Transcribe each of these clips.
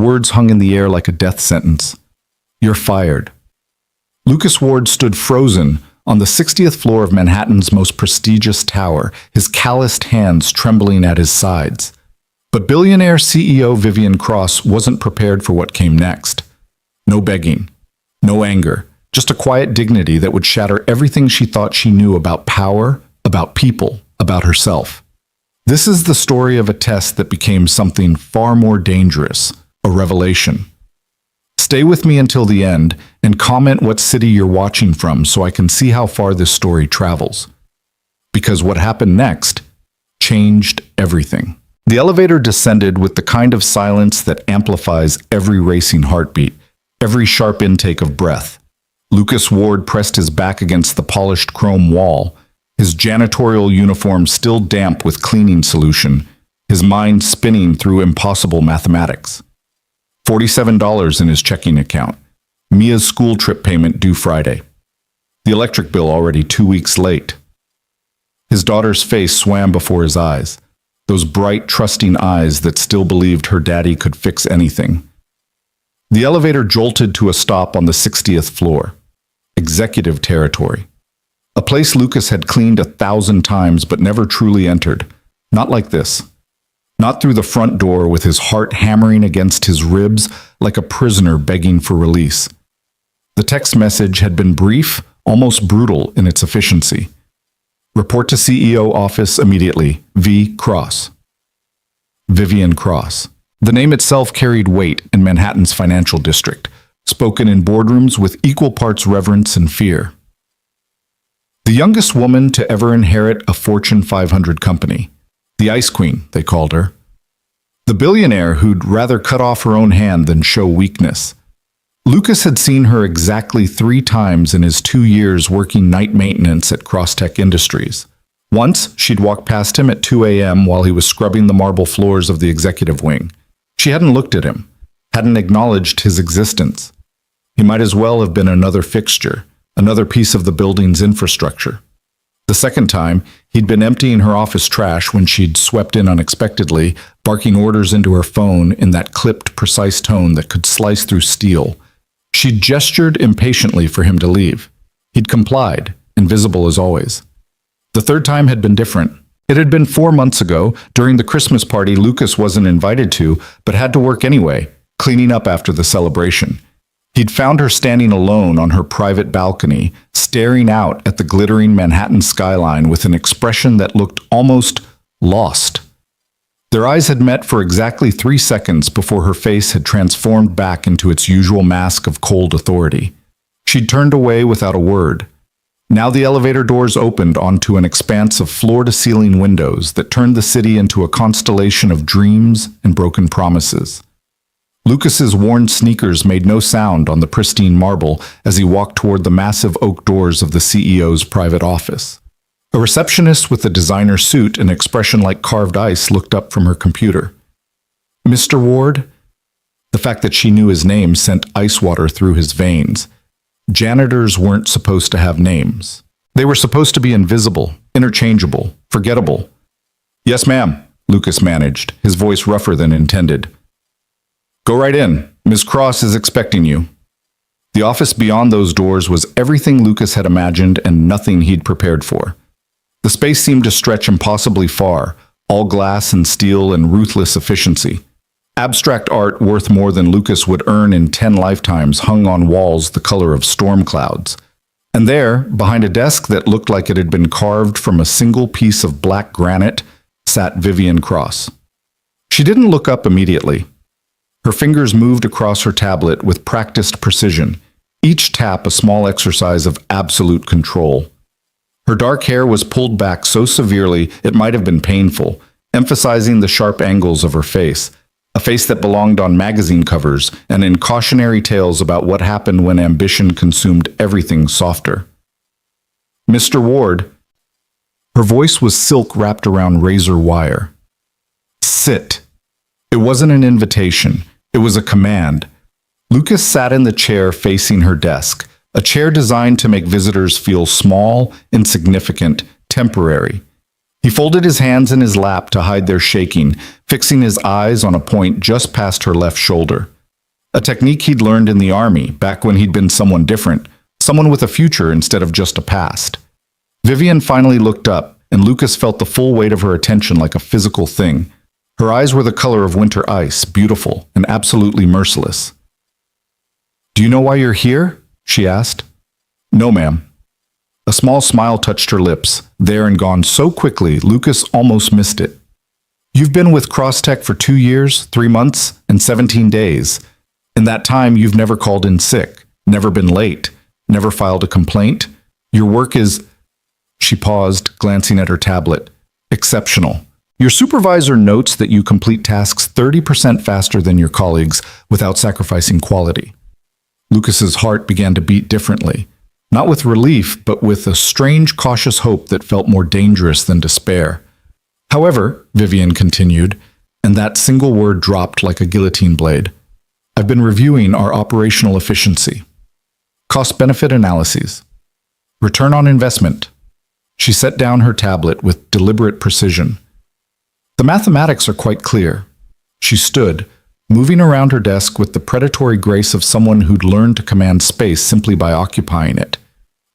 words hung in the air like a death sentence. "You're fired." Lucas Ward stood frozen on the 60th floor of Manhattan's most prestigious tower, his calloused hands trembling at his sides. But billionaire CEO Vivian Cross wasn't prepared for what came next. No begging, no anger, just a quiet dignity that would shatter everything she thought she knew about power, about people, about herself. This is the story of a test that became something far more dangerous, a revelation. Stay with me until the end and comment what city you're watching from so I can see how far this story travels. Because what happened next changed everything. The elevator descended with the kind of silence that amplifies every racing heartbeat, every sharp intake of breath. Lucas Ward pressed his back against the polished chrome wall, his janitorial uniform still damp with cleaning solution, his mind spinning through impossible mathematics. $47 in his checking account. Mia's school trip payment due Friday. The electric bill already 2 weeks late. His daughter's face swam before his eyes, those bright, trusting eyes that still believed her daddy could fix anything. The elevator jolted to a stop on the 60th floor. Executive territory. A place Lucas had cleaned 1,000 times but never truly entered. Not like this. Not through the front door with his heart hammering against his ribs like a prisoner begging for release. The text message had been brief, almost brutal in its efficiency. "Report to CEO office immediately. V. Cross." Vivian Cross. The name itself carried weight in Manhattan's financial district, spoken in boardrooms with equal parts reverence and fear. The youngest woman to ever inherit a Fortune 500 company. The Ice Queen, they called her. The billionaire who'd rather cut off her own hand than show weakness. Lucas had seen her exactly 3 times in his 2 years working night maintenance at Crosstech Industries. Once, she'd walked past him at 2 a.m. while he was scrubbing the marble floors of the executive wing. She hadn't looked at him, hadn't acknowledged his existence. He might as well have been another fixture, another piece of the building's infrastructure. The second time, he'd been emptying her office trash when she'd swept in unexpectedly, barking orders into her phone in that clipped, precise tone that could slice through steel. She'd gestured impatiently for him to leave. He'd complied, invisible as always. The third time had been different. It had been 4 months ago, during the Christmas party Lucas wasn't invited to, but had to work anyway, cleaning up after the celebration. He'd found her standing alone on her private balcony, staring out at the glittering Manhattan skyline with an expression that looked almost lost. Their eyes had met for exactly 3 seconds before her face had transformed back into its usual mask of cold authority. She'd turned away without a word. Now the elevator doors opened onto an expanse of floor-to-ceiling windows that turned the city into a constellation of dreams and broken promises. Lucas's worn sneakers made no sound on the pristine marble as he walked toward the massive oak doors of the CEO's private office. A receptionist with a designer suit and expression like carved ice looked up from her computer. "Mr. Ward?" The fact that she knew his name sent ice water through his veins. Janitors weren't supposed to have names. They were supposed to be invisible, interchangeable, forgettable. "Yes, ma'am," Lucas managed, his voice rougher than intended. "Go right in. Ms. Cross is expecting you." The office beyond those doors was everything Lucas had imagined and nothing he'd prepared for. The space seemed to stretch impossibly far, all glass and steel and ruthless efficiency. Abstract art worth more than Lucas would earn in 10 lifetimes hung on walls the color of storm clouds. And there, behind a desk that looked like it had been carved from a single piece of black granite, sat Vivian Cross. She didn't look up immediately. Her fingers moved across her tablet with practiced precision, each tap a small exercise of absolute control. Her dark hair was pulled back so severely it might have been painful, emphasizing the sharp angles of her face, a face that belonged on magazine covers and in cautionary tales about what happened when ambition consumed everything softer. "Mr. Ward." Her voice was silk wrapped around razor wire. "Sit." It wasn't an invitation. It was a command. Lucas sat in the chair facing her desk, a chair designed to make visitors feel small, insignificant, temporary. He folded his hands in his lap to hide their shaking, fixing his eyes on a point just past her left shoulder. A technique he'd learned in the army back when he'd been someone different, someone with a future instead of just a past. Vivian finally looked up, and Lucas felt the full weight of her attention like a physical thing. Her eyes were the color of winter ice, beautiful and absolutely merciless. "Do you know why you're here?" she asked. "No, ma'am." A small smile touched her lips, there and gone so quickly Lucas almost missed it. "You've been with Crosstech for 2 years, 3 months, and 17 days. In that time, you've never called in sick, never been late, never filed a complaint. Your work is—" She paused, glancing at her tablet. "Exceptional. Your supervisor notes that you complete tasks 30% faster than your colleagues without sacrificing quality." Lucas's heart began to beat differently, not with relief, but with a strange, cautious hope that felt more dangerous than despair. "However," Vivian continued, and that single word dropped like a guillotine blade, "I've been reviewing our operational efficiency. Cost-benefit analyses. Return on investment." She set down her tablet with deliberate precision. "The mathematics are quite clear." She stood, moving around her desk with the predatory grace of someone who'd learned to command space simply by occupying it.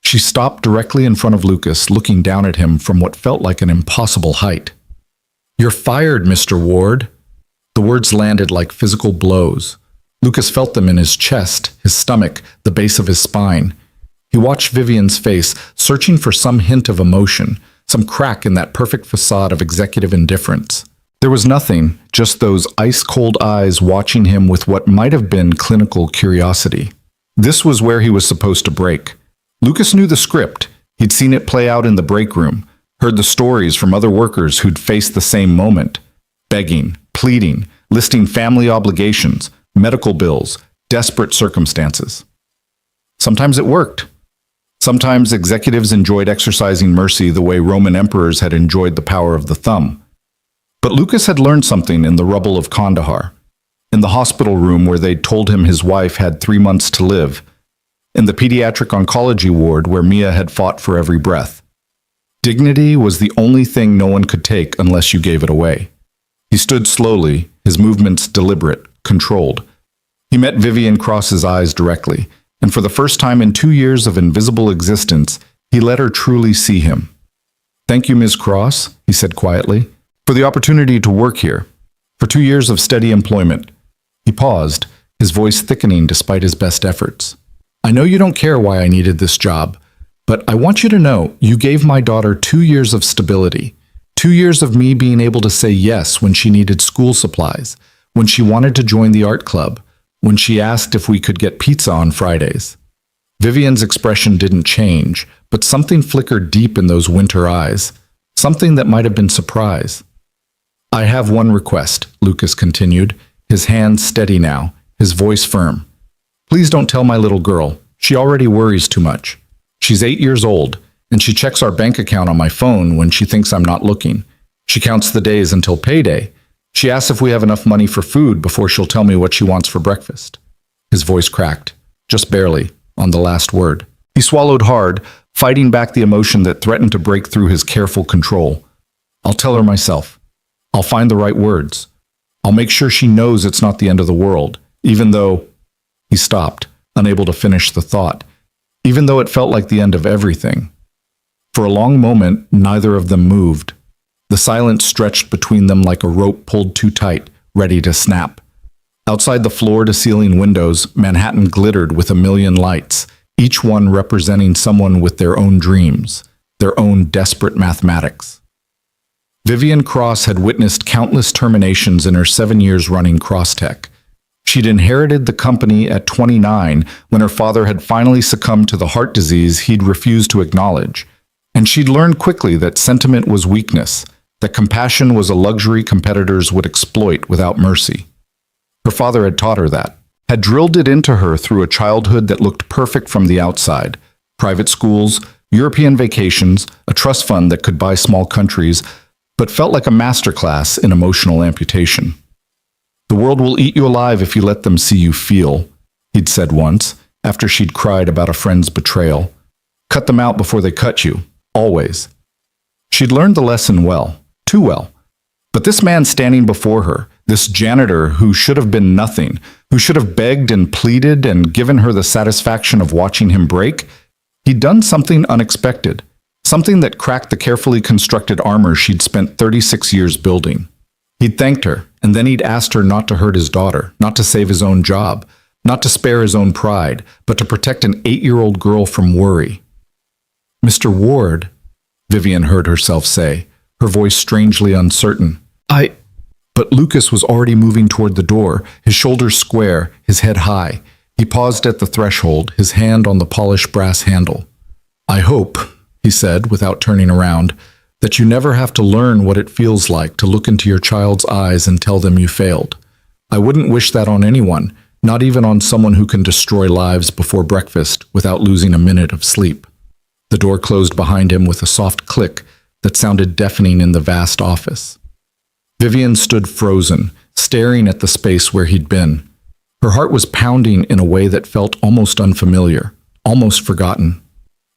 She stopped directly in front of Lucas, looking down at him from what felt like an impossible height. "You're fired, Mr. Ward." The words landed like physical blows. Lucas felt them in his chest, his stomach, the base of his spine. He watched Vivian's face, searching for some hint of emotion, some crack in that perfect facade of executive indifference. There was nothing, just those ice-cold eyes watching him with what might have been clinical curiosity. This was where he was supposed to break. Lucas knew the script. He'd seen it play out in the break room, heard the stories from other workers who'd faced the same moment. Begging, pleading, listing family obligations, medical bills, desperate circumstances. Sometimes it worked. Sometimes executives enjoyed exercising mercy the way Roman emperors had enjoyed the power of the thumb. But Lucas had learned something in the rubble of Kandahar, in the hospital room where they'd told him his wife had 3 months to live, in the pediatric oncology ward where Mia had fought for every breath. Dignity was the only thing no one could take unless you gave it away. He stood slowly, his movements deliberate, controlled. He met Vivian Cross's eyes directly, and for the first time in 2 years of invisible existence, he let her truly see him. "Thank you, Ms. Cross," he said quietly, "for the opportunity to work here, for 2 years of steady employment." He paused, his voice thickening despite his best efforts. "I know you don't care why I needed this job, but I want you to know you gave my daughter 2 years of stability, 2 years of me being able to say yes when she needed school supplies, when she wanted to join the art club, when she asked if we could get pizza on Fridays." Vivian's expression didn't change, but something flickered deep in those winter eyes, something that might have been surprise. "I have one request," Lucas continued, his hands steady now, his voice firm. "Please don't tell my little girl. She already worries too much. She's 8 years old, and she checks our bank account on my phone when she thinks I'm not looking. She counts the days until payday. She asks if we have enough money for food before she'll tell me what she wants for breakfast." His voice cracked, just barely, on the last word. He swallowed hard, fighting back the emotion that threatened to break through his careful control. "I'll tell her myself. I'll find the right words. I'll make sure she knows it's not the end of the world, even though—" He stopped, unable to finish the thought, even though it felt like the end of everything. For a long moment, neither of them moved. The silence stretched between them like a rope pulled too tight, ready to snap. Outside the floor-to-ceiling windows, Manhattan glittered with a million lights, each one representing someone with their own dreams, their own desperate mathematics. Vivian Cross had witnessed countless terminations in her 7 years running Crosstech. She'd inherited the company at 29 when her father had finally succumbed to the heart disease he'd refused to acknowledge. And she'd learned quickly that sentiment was weakness, that compassion was a luxury competitors would exploit without mercy. Her father had taught her that, had drilled it into her through a childhood that looked perfect from the outside. Private schools, European vacations, a trust fund that could buy small countries, but felt like a masterclass in emotional amputation. "The world will eat you alive if you let them see you feel," he'd said once, after she'd cried about a friend's betrayal. "Cut them out before they cut you, always." She'd learned the lesson well, too well. But this man standing before her, this janitor who should have been nothing, who should have begged and pleaded and given her the satisfaction of watching him break, he'd done something unexpected, something that cracked the carefully constructed armor she'd spent 36 years building. He'd thanked her, and then he'd asked her not to hurt his daughter, not to save his own job, not to spare his own pride, but to protect an 8-year-old girl from worry. "Mr. Ward," Vivian heard herself say, her voice strangely uncertain. But Lucas was already moving toward the door, his shoulders square, his head high. He paused at the threshold, his hand on the polished brass handle. "I hope," he said, without turning around, "that you never have to learn what it feels like to look into your child's eyes and tell them you failed. I wouldn't wish that on anyone, not even on someone who can destroy lives before breakfast without losing a minute of sleep." The door closed behind him with a soft click that sounded deafening in the vast office. Vivian stood frozen, staring at the space where he'd been. Her heart was pounding in a way that felt almost unfamiliar, almost forgotten.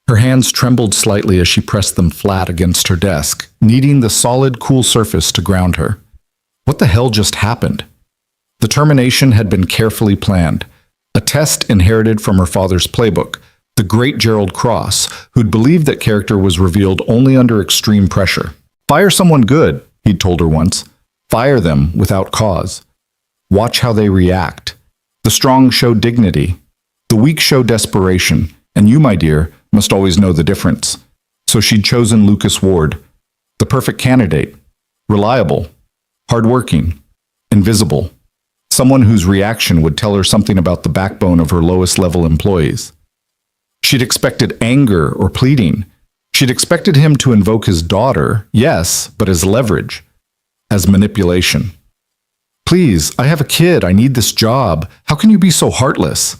Her hands trembled slightly as she pressed them flat against her desk, needing the solid, cool surface to ground her. What the hell just happened? The termination had been carefully planned, a test inherited from her father's playbook, the great Gerald Cross, who'd believed that character was revealed only under extreme pressure. "Fire someone good," he'd told her once. "Fire them without cause. Watch how they react. The strong show dignity. The weak show desperation. And you, my dear, must always know the difference." So she'd chosen Lucas Ward, the perfect candidate. Reliable, hardworking, invisible. Someone whose reaction would tell her something about the backbone of her lowest-level employees. She'd expected anger or pleading. She'd expected him to invoke his daughter, yes, but as leverage, as manipulation. "Please, I have a kid. I need this job. How can you be so heartless?"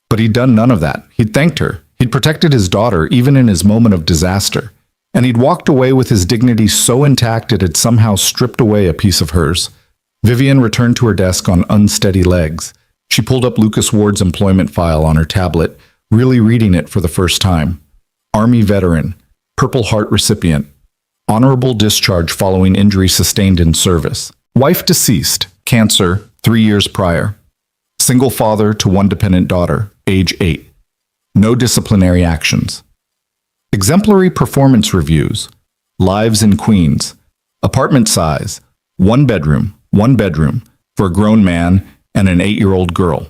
But he'd done none of that. He'd thanked her. He'd protected his daughter even in his moment of disaster. And he'd walked away with his dignity so intact it had somehow stripped away a piece of hers. Vivian returned to her desk on unsteady legs. She pulled up Lucas Ward's employment file on her tablet, really reading it for the first time. Army veteran, Purple Heart recipient, honorable discharge following injury sustained in service. Wife deceased, cancer, 3 years prior. Single father to one dependent daughter, age 8. No disciplinary actions. Exemplary performance reviews. Lives in Queens. Apartment size, one bedroom, for a grown man and an 8-year-old girl.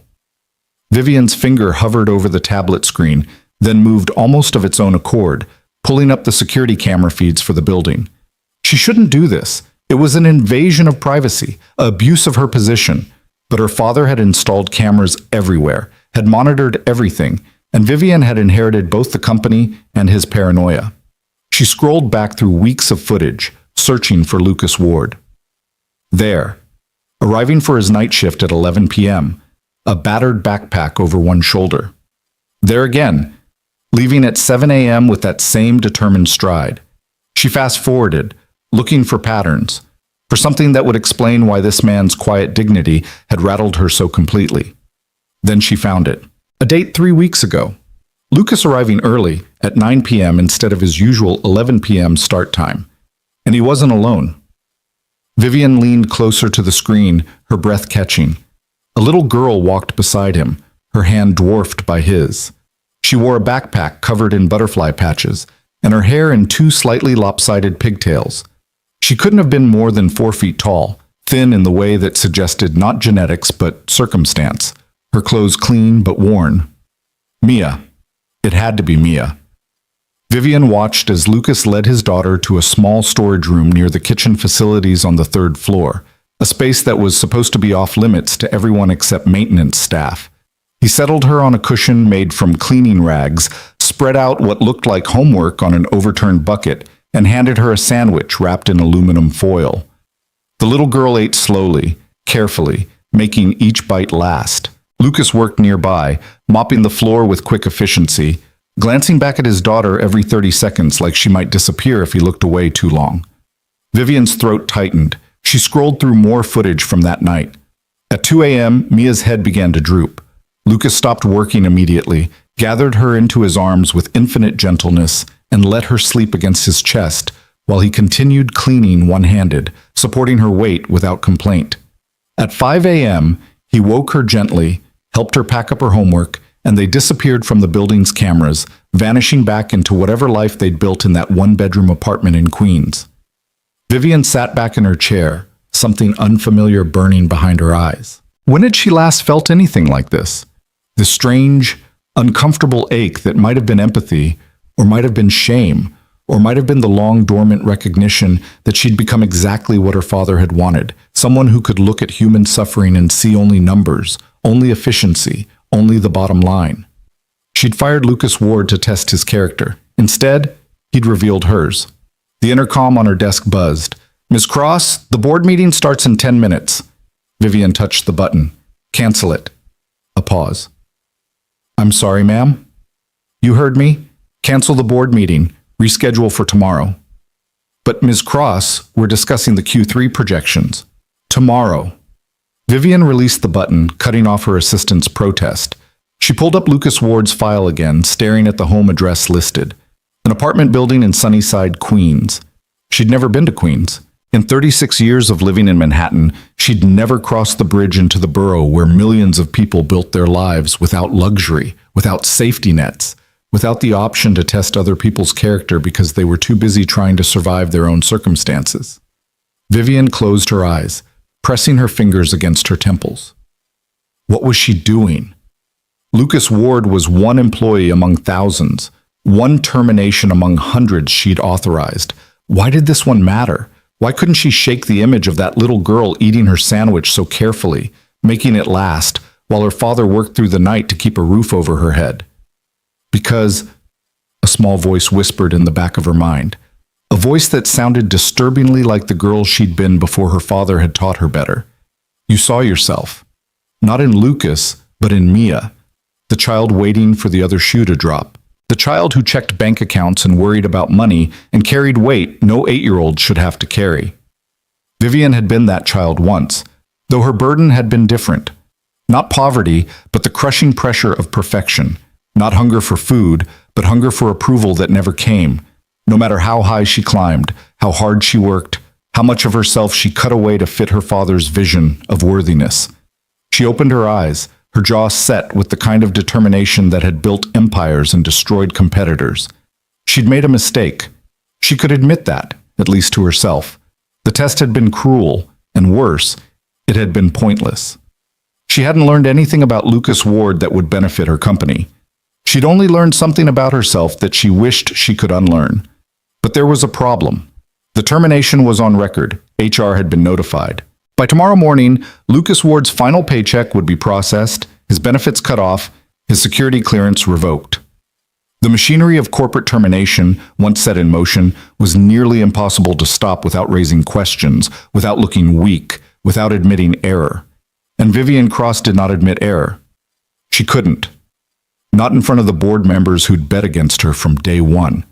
Vivian's finger hovered over the tablet screen, then moved almost of its own accord, pulling up the security camera feeds for the building. She shouldn't do this. It was an invasion of privacy, an abuse of her position. But her father had installed cameras everywhere, had monitored everything, and Vivian had inherited both the company and his paranoia. She scrolled back through weeks of footage, searching for Lucas Ward. There, arriving for his night shift at 11 p.m., a battered backpack over one shoulder. There again, leaving at 7 a.m. with that same determined stride. She fast-forwarded, looking for patterns, for something that would explain why this man's quiet dignity had rattled her so completely. Then she found it. A date 3 weeks ago. Lucas arriving early, at 9 p.m. instead of his usual 11 p.m. start time. And he wasn't alone. Vivian leaned closer to the screen, her breath catching. A little girl walked beside him, her hand dwarfed by his. She wore a backpack covered in butterfly patches, and her hair in 2 slightly lopsided pigtails. She couldn't have been more than 4 feet tall, thin in the way that suggested not genetics but circumstance, her clothes clean but worn. Mia. It had to be Mia. Vivian watched as Lucas led his daughter to a small storage room near the kitchen facilities on the 3rd floor, a space that was supposed to be off limits to everyone except maintenance staff. He settled her on a cushion made from cleaning rags, spread out what looked like homework on an overturned bucket, and handed her a sandwich wrapped in aluminum foil. The little girl ate slowly, carefully, making each bite last. Lucas worked nearby, mopping the floor with quick efficiency, glancing back at his daughter every 30 seconds like she might disappear if he looked away too long. Vivian's throat tightened. She scrolled through more footage from that night. At 2 a.m., Mia's head began to droop. Lucas stopped working immediately, gathered her into his arms with infinite gentleness, and let her sleep against his chest while he continued cleaning one-handed, supporting her weight without complaint. At 5 a.m., He woke her gently, helped her pack up her homework, and they disappeared from the building's cameras, vanishing back into whatever life they'd built in that one-bedroom apartment in Queens. Vivian sat back in her chair, something unfamiliar burning behind her eyes. When had she last felt anything like this? The strange, uncomfortable ache that might have been empathy, or might have been shame, or might have been the long dormant recognition that she'd become exactly what her father had wanted, someone who could look at human suffering and see only numbers, only efficiency, only the bottom line. She'd fired Lucas Ward to test his character. Instead, he'd revealed hers. The intercom on her desk buzzed. "Ms. Cross, the board meeting starts in 10 minutes. Vivian touched the button. "Cancel it." A pause. "I'm sorry, ma'am." "You heard me. Cancel the board meeting. Reschedule for tomorrow." "But Ms. Cross, we're discussing the Q3 projections." "Tomorrow." Vivian released the button, cutting off her assistant's protest. She pulled up Lucas Ward's file again, staring at the home address listed. An apartment building in Sunnyside, Queens. She'd never been to Queens. In 36 years of living in Manhattan, she'd never crossed the bridge into the borough where millions of people built their lives without luxury, without safety nets, without the option to test other people's character because they were too busy trying to survive their own circumstances. Vivian closed her eyes, pressing her fingers against her temples. What was she doing? Lucas Ward was one employee among thousands, one termination among hundreds she'd authorized. Why did this one matter? Why couldn't she shake the image of that little girl eating her sandwich so carefully, making it last, while her father worked through the night to keep a roof over her head? Because, a small voice whispered in the back of her mind, a voice that sounded disturbingly like the girl she'd been before her father had taught her better. You saw yourself, not in Lucas, but in Mia, the child waiting for the other shoe to drop. The child who checked bank accounts and worried about money and carried weight no 8-year-old should have to carry. Vivian had been that child once, though her burden had been different. Not poverty, but the crushing pressure of perfection. Not hunger for food, but hunger for approval that never came. No matter how high she climbed, how hard she worked, how much of herself she cut away to fit her father's vision of worthiness. She opened her eyes, her jaw set with the kind of determination that had built empires and destroyed competitors. She'd made a mistake. She could admit that, at least to herself. The test had been cruel, and worse, it had been pointless. She hadn't learned anything about Lucas Ward that would benefit her company. She'd only learned something about herself that she wished she could unlearn. But there was a problem. The termination was on record. HR had been notified. By tomorrow morning, Lucas Ward's final paycheck would be processed, his benefits cut off, his security clearance revoked. The machinery of corporate termination, once set in motion, was nearly impossible to stop without raising questions, without looking weak, without admitting error. And Vivian Cross did not admit error. She couldn't. Not in front of the board members who'd bet against her from day one.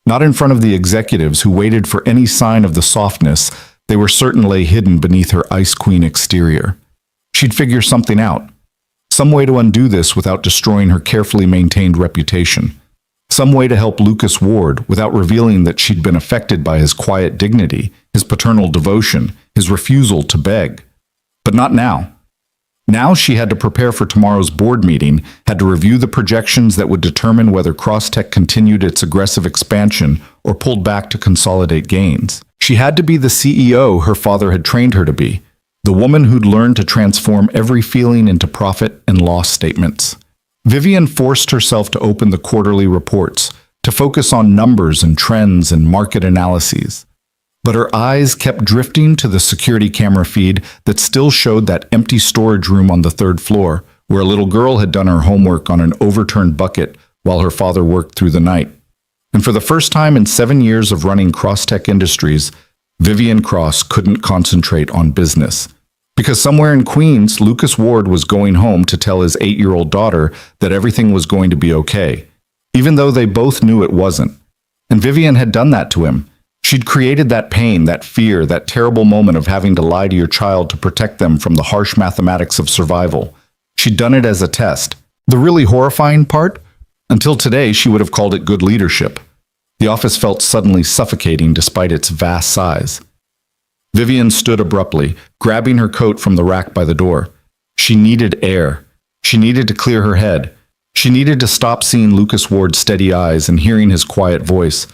Not in front of the executives who waited for any sign of the softness they were certain lay hidden beneath her ice queen exterior. She'd figure something out. Some way to undo this without destroying her carefully maintained reputation. Some way to help Lucas Ward without revealing that she'd been affected by his quiet dignity, his paternal devotion, his refusal to beg. But not now. Now she had to prepare for tomorrow's board meeting, had to review the projections that would determine whether Crosstech continued its aggressive expansion or pulled back to consolidate gains. She had to be the CEO her father had trained her to be, the woman who'd learned to transform every feeling into profit and loss statements. Vivian forced herself to open the quarterly reports, to focus on numbers and trends and market analyses. But her eyes kept drifting to the security camera feed that still showed that empty storage room on the 3rd floor, where a little girl had done her homework on an overturned bucket while her father worked through the night. And for the first time in 7 years of running Crosstech Industries, Vivian Cross couldn't concentrate on business. Because somewhere in Queens, Lucas Ward was going home to tell his 8-year-old daughter that everything was going to be okay, even though they both knew it wasn't. And Vivian had done that to him. She'd created that pain, that fear, that terrible moment of having to lie to your child to protect them from the harsh mathematics of survival. She'd done it as a test. The really horrifying part? Until today, she would have called it good leadership. The office felt suddenly suffocating despite its vast size. Vivian stood abruptly, grabbing her coat from the rack by the door. She needed air. She needed to clear her head. She needed to stop seeing Lucas Ward's steady eyes and hearing his quiet voice.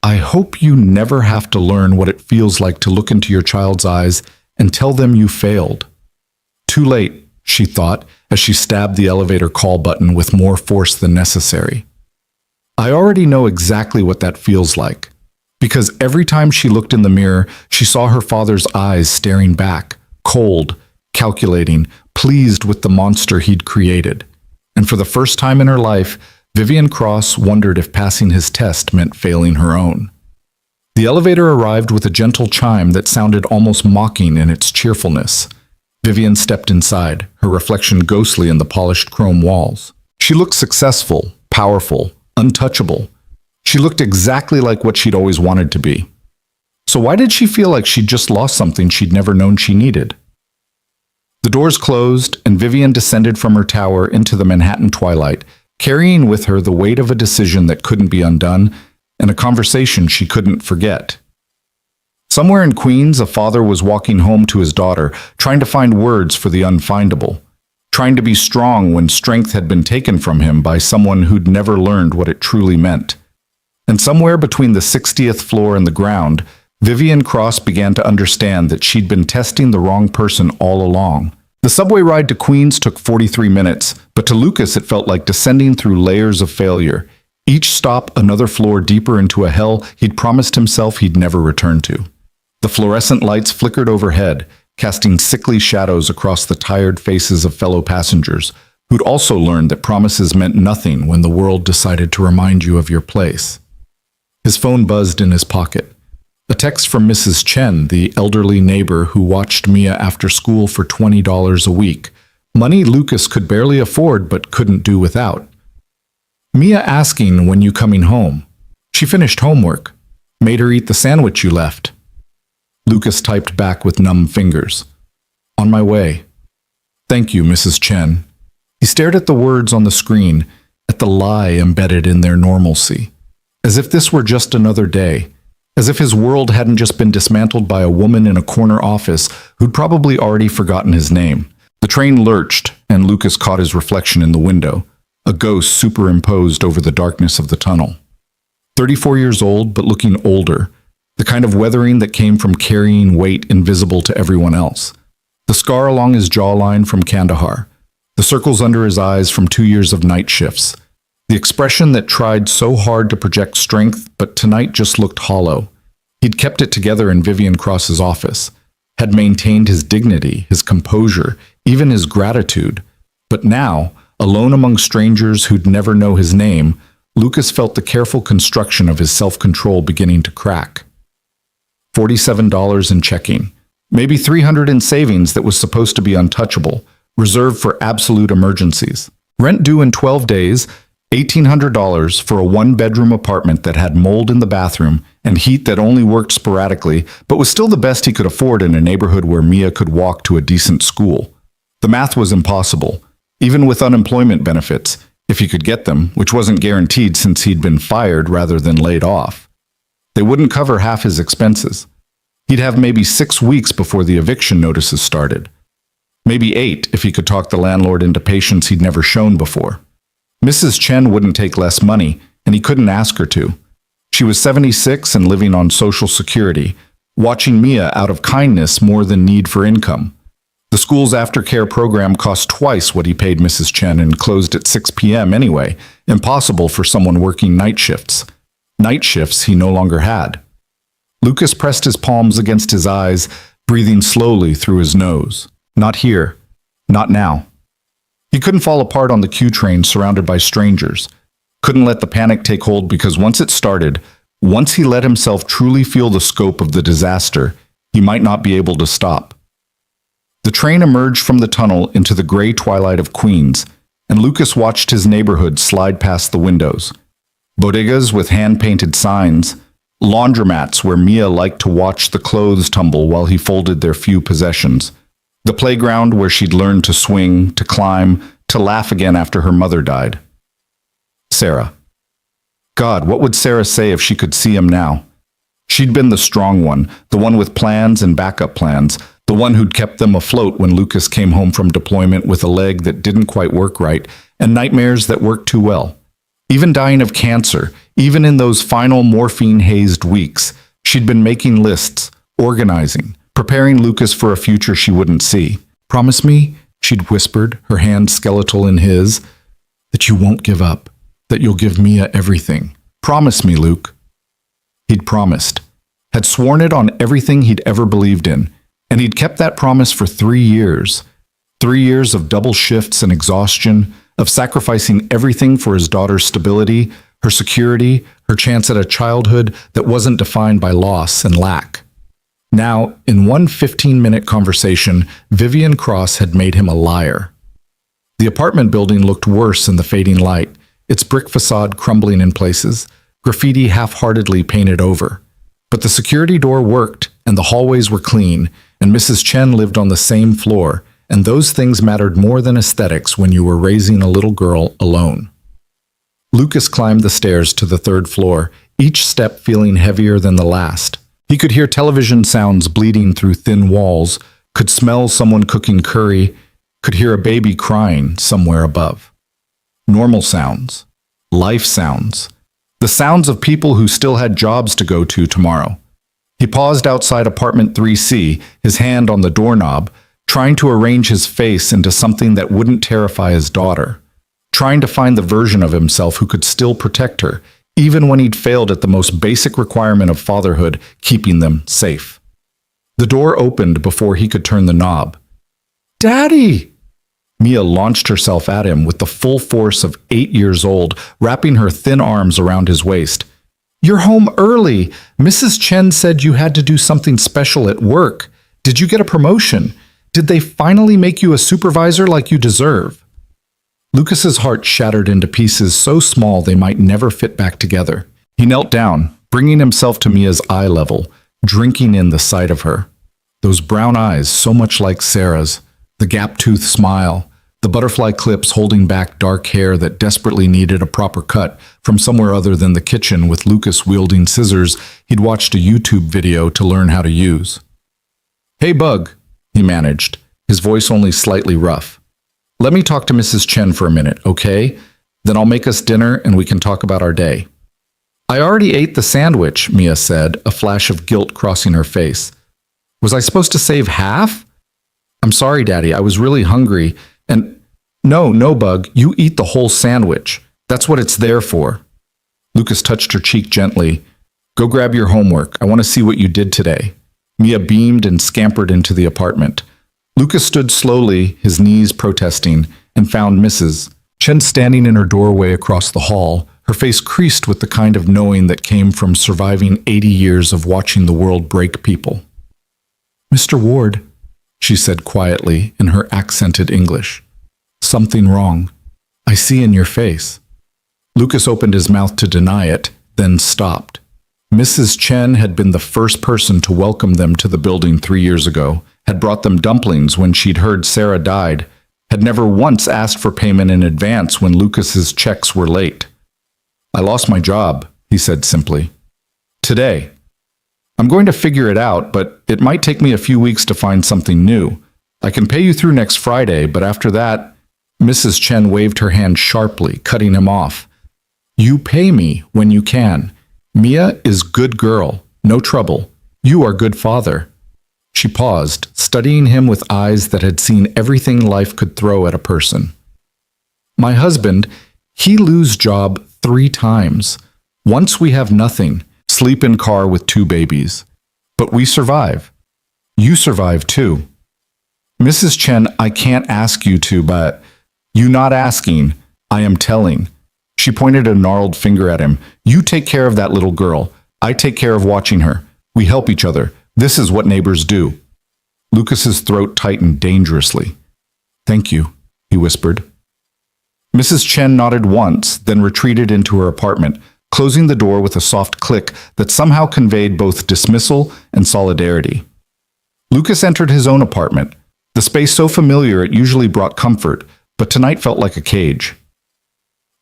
I hope you never have to learn what it feels like to look into your child's eyes and tell them you failed. Too late, she thought, as she stabbed the elevator call button with more force than necessary. I already know exactly what that feels like, because every time she looked in the mirror, she saw her father's eyes staring back, cold, calculating, pleased with the monster he'd created. And for the first time in her life, Vivian Cross wondered if passing his test meant failing her own. The elevator arrived with a gentle chime that sounded almost mocking in its cheerfulness. Vivian stepped inside, her reflection ghostly in the polished chrome walls. She looked successful, powerful, untouchable. She looked exactly like what she'd always wanted to be. So why did she feel like she'd just lost something she'd never known she needed? The doors closed, and Vivian descended from her tower into the Manhattan twilight, carrying with her the weight of a decision that couldn't be undone and a conversation she couldn't forget. Somewhere in Queens, a father was walking home to his daughter, trying to find words for the unfindable, trying to be strong when strength had been taken from him by someone who'd never learned what it truly meant. And somewhere between the 60th floor and the ground, Vivian Cross began to understand that she'd been testing the wrong person all along. The subway ride to Queens took 43 minutes, but to Lucas it felt like descending through layers of failure. Each stop another floor deeper into a hell he'd promised himself he'd never return to. The fluorescent lights flickered overhead, casting sickly shadows across the tired faces of fellow passengers, who'd also learned that promises meant nothing when the world decided to remind you of your place. His phone buzzed in his pocket. A text from Mrs. Chen, the elderly neighbor who watched Mia after school for $20 a week. Money Lucas could barely afford but couldn't do without. Mia asking when you coming home. She finished homework. Made her eat the sandwich you left. Lucas typed back with numb fingers. On my way. Thank you, Mrs. Chen. He stared at the words on the screen, at the lie embedded in their normalcy. As if this were just another day. As if his world hadn't just been dismantled by a woman in a corner office who'd probably already forgotten his name. The train lurched, and Lucas caught his reflection in the window, a ghost superimposed over the darkness of the tunnel. 34 years old, but looking older, the kind of weathering that came from carrying weight invisible to everyone else. The scar along his jawline from Kandahar, the circles under his eyes from 2 years of night shifts, the expression that tried so hard to project strength, but tonight just looked hollow. He'd kept it together in Vivian Cross's office, had maintained his dignity, his composure, even his gratitude. But now, alone among strangers who'd never know his name, Lucas felt the careful construction of his self-control beginning to crack. $47 in checking, maybe $300 in savings that was supposed to be untouchable, reserved for absolute emergencies. Rent due in 12 days, $1,800 for a one-bedroom apartment that had mold in the bathroom and heat that only worked sporadically, but was still the best he could afford in a neighborhood where Mia could walk to a decent school. The math was impossible, even with unemployment benefits, if he could get them, which wasn't guaranteed since he'd been fired rather than laid off. They wouldn't cover half his expenses. He'd have maybe 6 weeks before the eviction notices started. Maybe 8 if he could talk the landlord into patience he'd never shown before. Mrs. Chen wouldn't take less money, and he couldn't ask her to. She was 76 and living on Social Security, watching Mia out of kindness more than need for income. The school's aftercare program cost twice what he paid Mrs. Chen and closed at 6 p.m. anyway, impossible for someone working night shifts. Night shifts he no longer had. Lucas pressed his palms against his eyes, breathing slowly through his nose. Not here. Not now. He couldn't fall apart on the Q train surrounded by strangers. Couldn't let the panic take hold because once it started, once he let himself truly feel the scope of the disaster, he might not be able to stop. The train emerged from the tunnel into the gray twilight of Queens, and Lucas watched his neighborhood slide past the windows. Bodegas with hand-painted signs, laundromats where Mia liked to watch the clothes tumble while he folded their few possessions. The playground where she'd learned to swing, to climb, to laugh again after her mother died. Sarah. God, what would Sarah say if she could see him now? She'd been the strong one, the one with plans and backup plans, the the one who'd kept them afloat when Lucas came home from deployment with a leg that didn't quite work right and nightmares that worked too well. Even dying of cancer, even in those final morphine-hazed weeks, she'd been making lists, organizing, preparing Lucas for a future she wouldn't see. "Promise me," she'd whispered, her hand skeletal in his, "that you won't give up, that you'll give Mia everything. Promise me, Luke." He'd promised, had sworn it on everything he'd ever believed in, and he'd kept that promise for 3 years. 3 years of double shifts and exhaustion, of sacrificing everything for his daughter's stability, her security, her chance at a childhood that wasn't defined by loss and lack. Now, in one 15-minute conversation, Vivian Cross had made him a liar. The apartment building looked worse in the fading light, its brick facade crumbling in places, graffiti half-heartedly painted over. But the security door worked, and the hallways were clean, and Mrs. Chen lived on the same floor, and those things mattered more than aesthetics when you were raising a little girl alone. Lucas climbed the stairs to the 3rd floor, each step feeling heavier than the last. He could hear television sounds bleeding through thin walls, could smell someone cooking curry, could hear a baby crying somewhere above. Normal sounds, life sounds, the sounds of people who still had jobs to go to tomorrow. He paused outside apartment 3C, his hand on the doorknob, trying to arrange his face into something that wouldn't terrify his daughter, trying to find the version of himself who could still protect her, even when he'd failed at the most basic requirement of fatherhood, keeping them safe. The door opened before he could turn the knob. "Daddy!" Mia launched herself at him with the full force of 8 years old, wrapping her thin arms around his waist. "You're home early. Mrs. Chen said you had to do something special at work. Did you get a promotion? Did they finally make you a supervisor like you deserve?" Lucas's heart shattered into pieces so small they might never fit back together. He knelt down, bringing himself to Mia's eye level, drinking in the sight of her. Those brown eyes, so much like Sarah's, the gap-toothed smile, the butterfly clips holding back dark hair that desperately needed a proper cut from somewhere other than the kitchen with Lucas wielding scissors he'd watched a YouTube video to learn how to use. "Hey, Bug," he managed, his voice only slightly rough. "Let me talk to Mrs. Chen for a minute, okay? Then I'll make us dinner and we can talk about our day." "I already ate the sandwich," Mia said, a flash of guilt crossing her face. "Was I supposed to save half?" "I'm sorry, Daddy, I was really hungry, and—" No, Bug, you eat the whole sandwich. That's what it's there for." Lucas touched her cheek gently. "Go grab your homework. I want to see what you did today." Mia beamed and scampered into the apartment. Lucas stood slowly, his knees protesting, and found Mrs. Chen standing in her doorway across the hall, her face creased with the kind of knowing that came from surviving 80 years of watching the world break people. "Mr. Ward," she said quietly in her accented English. "Something wrong. I see in your face." Lucas opened his mouth to deny it, then stopped. Mrs. Chen had been the first person to welcome them to the building 3 years ago, had brought them dumplings when she'd heard Sarah died, had never once asked for payment in advance when Lucas's checks were late. "I lost my job," he said simply. "Today. I'm going to figure it out, but it might take me a few weeks to find something new. I can pay you through next Friday, but after that—" Mrs. Chen waved her hand sharply, cutting him off. "You pay me when you can. Mia is good girl, no trouble. You are good father." She paused, studying him with eyes that had seen everything life could throw at a person. "My husband, he lose job 3 times. Once we have nothing, sleep in car with 2 babies. But we survive. You survive too." "Mrs. Chen, I can't ask you to, but—" "You not asking, I am telling." She pointed a gnarled finger at him. "You take care of that little girl. I take care of watching her. We help each other. This is what neighbors do." Lucas's throat tightened dangerously. "Thank you," he whispered. Mrs. Chen nodded once, then retreated into her apartment, closing the door with a soft click that somehow conveyed both dismissal and solidarity. Lucas entered his own apartment, the space so familiar it usually brought comfort, but tonight felt like a cage.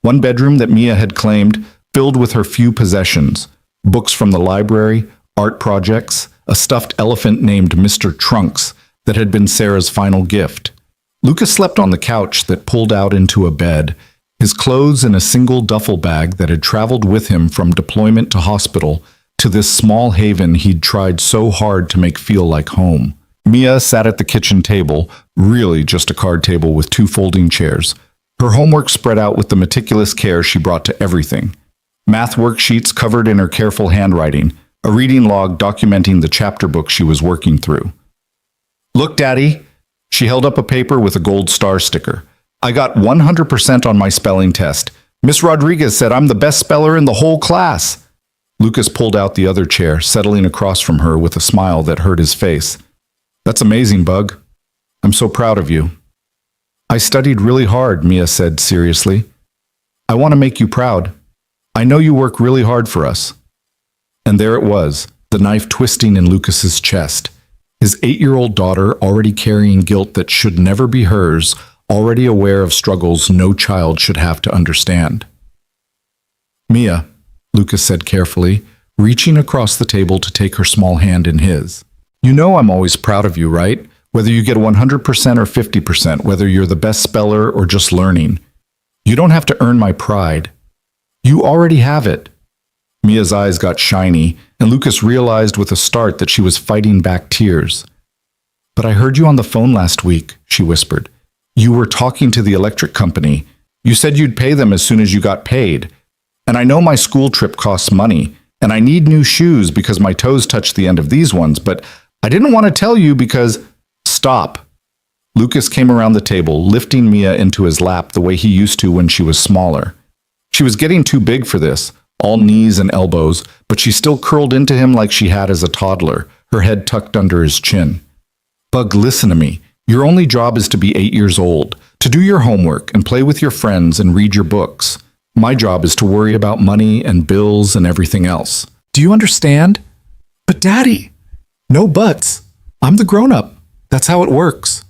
One bedroom that Mia had claimed, filled with her few possessions, books from the library, art projects, a stuffed elephant named Mr. Trunks that had been Sarah's final gift. Lucas slept on the couch that pulled out into a bed, his clothes in a single duffel bag that had traveled with him from deployment to hospital to this small haven he'd tried so hard to make feel like home. Mia sat at the kitchen table, really just a card table with 2 folding chairs, her homework spread out with the meticulous care she brought to everything. Math worksheets covered in her careful handwriting, a reading log documenting the chapter book she was working through. "Look, Daddy." She held up a paper with a gold star sticker. "I got 100% on my spelling test. Miss Rodriguez said I'm the best speller in the whole class." Lucas pulled out the other chair, settling across from her with a smile that hurt his face. "That's amazing, Bug. I'm so proud of you." "I studied really hard," Mia said seriously. "I want to make you proud. I know you work really hard for us." And there it was, the knife twisting in Lucas's chest. His 8-year-old daughter, already carrying guilt that should never be hers, already aware of struggles no child should have to understand. "Mia," Lucas said carefully, reaching across the table to take her small hand in his. "You know I'm always proud of you, right? Whether you get 100% or 50%, whether you're the best speller or just learning. You don't have to earn my pride. You already have it." Mia's eyes got shiny, and Lucas realized with a start that she was fighting back tears. "But I heard you on the phone last week," she whispered. "You were talking to the electric company. You said you'd pay them as soon as you got paid. And I know my school trip costs money, and I need new shoes because my toes touch the end of these ones, but I didn't want to tell you because—" "Stop." Lucas came around the table, lifting Mia into his lap the way he used to when she was smaller. She was getting too big for this, all knees and elbows, but she still curled into him like she had as a toddler, her head tucked under his chin. "Bug, listen to me. Your only job is to be 8 years old, to do your homework and play with your friends and read your books. My job is to worry about money and bills and everything else. Do you understand?" "But Daddy—" "No buts. I'm the grown-up. That's how it works."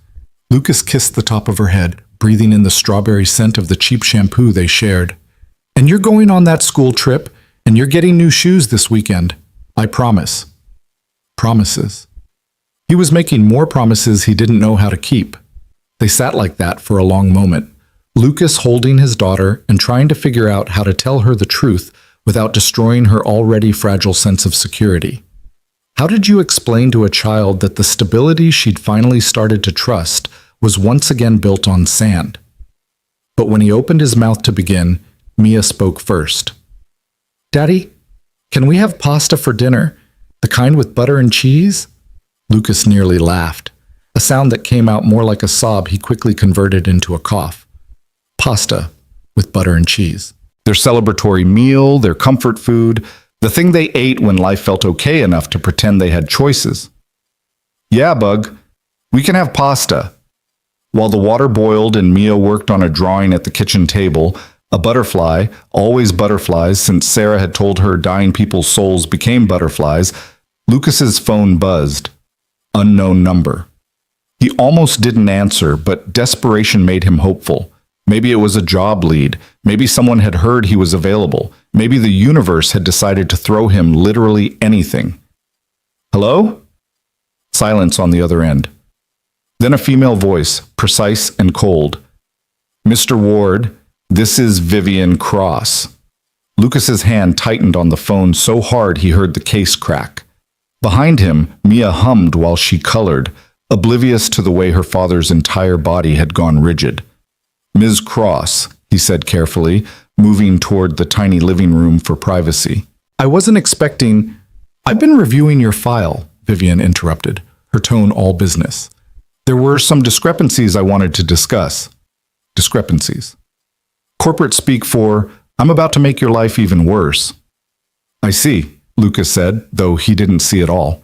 Lucas kissed the top of her head, breathing in the strawberry scent of the cheap shampoo they shared. "And you're going on that school trip, and you're getting new shoes this weekend. I promise." Promises. He was making more promises he didn't know how to keep. They sat like that for a long moment, Lucas holding his daughter and trying to figure out how to tell her the truth without destroying her already fragile sense of security. How did you explain to a child that the stability she'd finally started to trust was once again built on sand? But when he opened his mouth to begin, Mia spoke first. "Daddy, can we have pasta for dinner? The kind with butter and cheese?" Lucas nearly laughed, a sound that came out more like a sob he quickly converted into a cough. Pasta with butter and cheese. Their celebratory meal, their comfort food, the thing they ate when life felt okay enough to pretend they had choices. "Yeah, Bug, we can have pasta." While the water boiled and Mia worked on a drawing at the kitchen table, a butterfly, always butterflies since Sarah had told her dying people's souls became butterflies, Lucas's phone buzzed. Unknown number. He almost didn't answer, but desperation made him hopeful. Maybe it was a job lead. Maybe someone had heard he was available. Maybe the universe had decided to throw him literally anything. "Hello?" Silence on the other end. Then a female voice, precise and cold. "Mr. Ward, this is Vivian Cross." Lucas's hand tightened on the phone so hard he heard the case crack. Behind him, Mia hummed while she colored, oblivious to the way her father's entire body had gone rigid. "Ms. Cross," he said carefully, moving toward the tiny living room for privacy. "I wasn't expecting—" "I've been reviewing your file," Vivian interrupted, her tone all business. "There were some discrepancies I wanted to discuss." Discrepancies. Corporate speak for, "I'm about to make your life even worse." "I see," Lucas said, though he didn't see it all.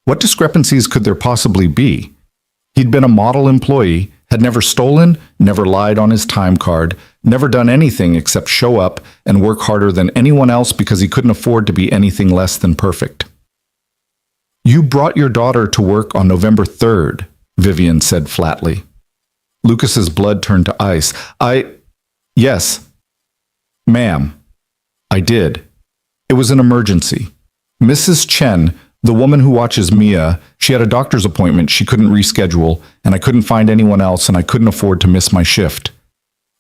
What discrepancies could there possibly be? He'd been a model employee, had never stolen, never lied on his time card, never done anything except show up and work harder than anyone else because he couldn't afford to be anything less than perfect. "You brought your daughter to work on November 3rd, Vivian said flatly. Lucas's blood turned to ice. Yes, ma'am, I did. It was an emergency. Mrs. Chen The woman who watches Mia, she had a doctor's appointment she couldn't reschedule, and I couldn't find anyone else, and I couldn't afford to miss my shift.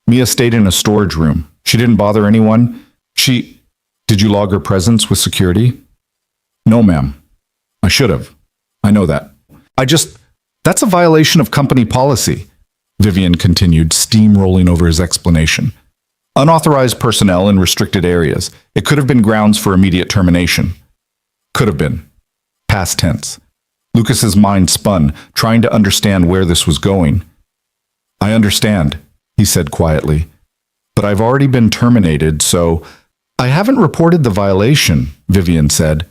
Mia stayed in a storage room. She didn't bother anyone. Did you log her presence with security? No, ma'am. I should have. I know that. That's a violation of company policy, Vivian continued, steamrolling over his explanation. Unauthorized personnel in restricted areas. It could have been grounds for immediate termination. Could have been. Past tense. Lucas's mind spun, trying to understand where this was going. I understand, he said quietly. But I've already been terminated, so... I haven't reported the violation, Vivian said.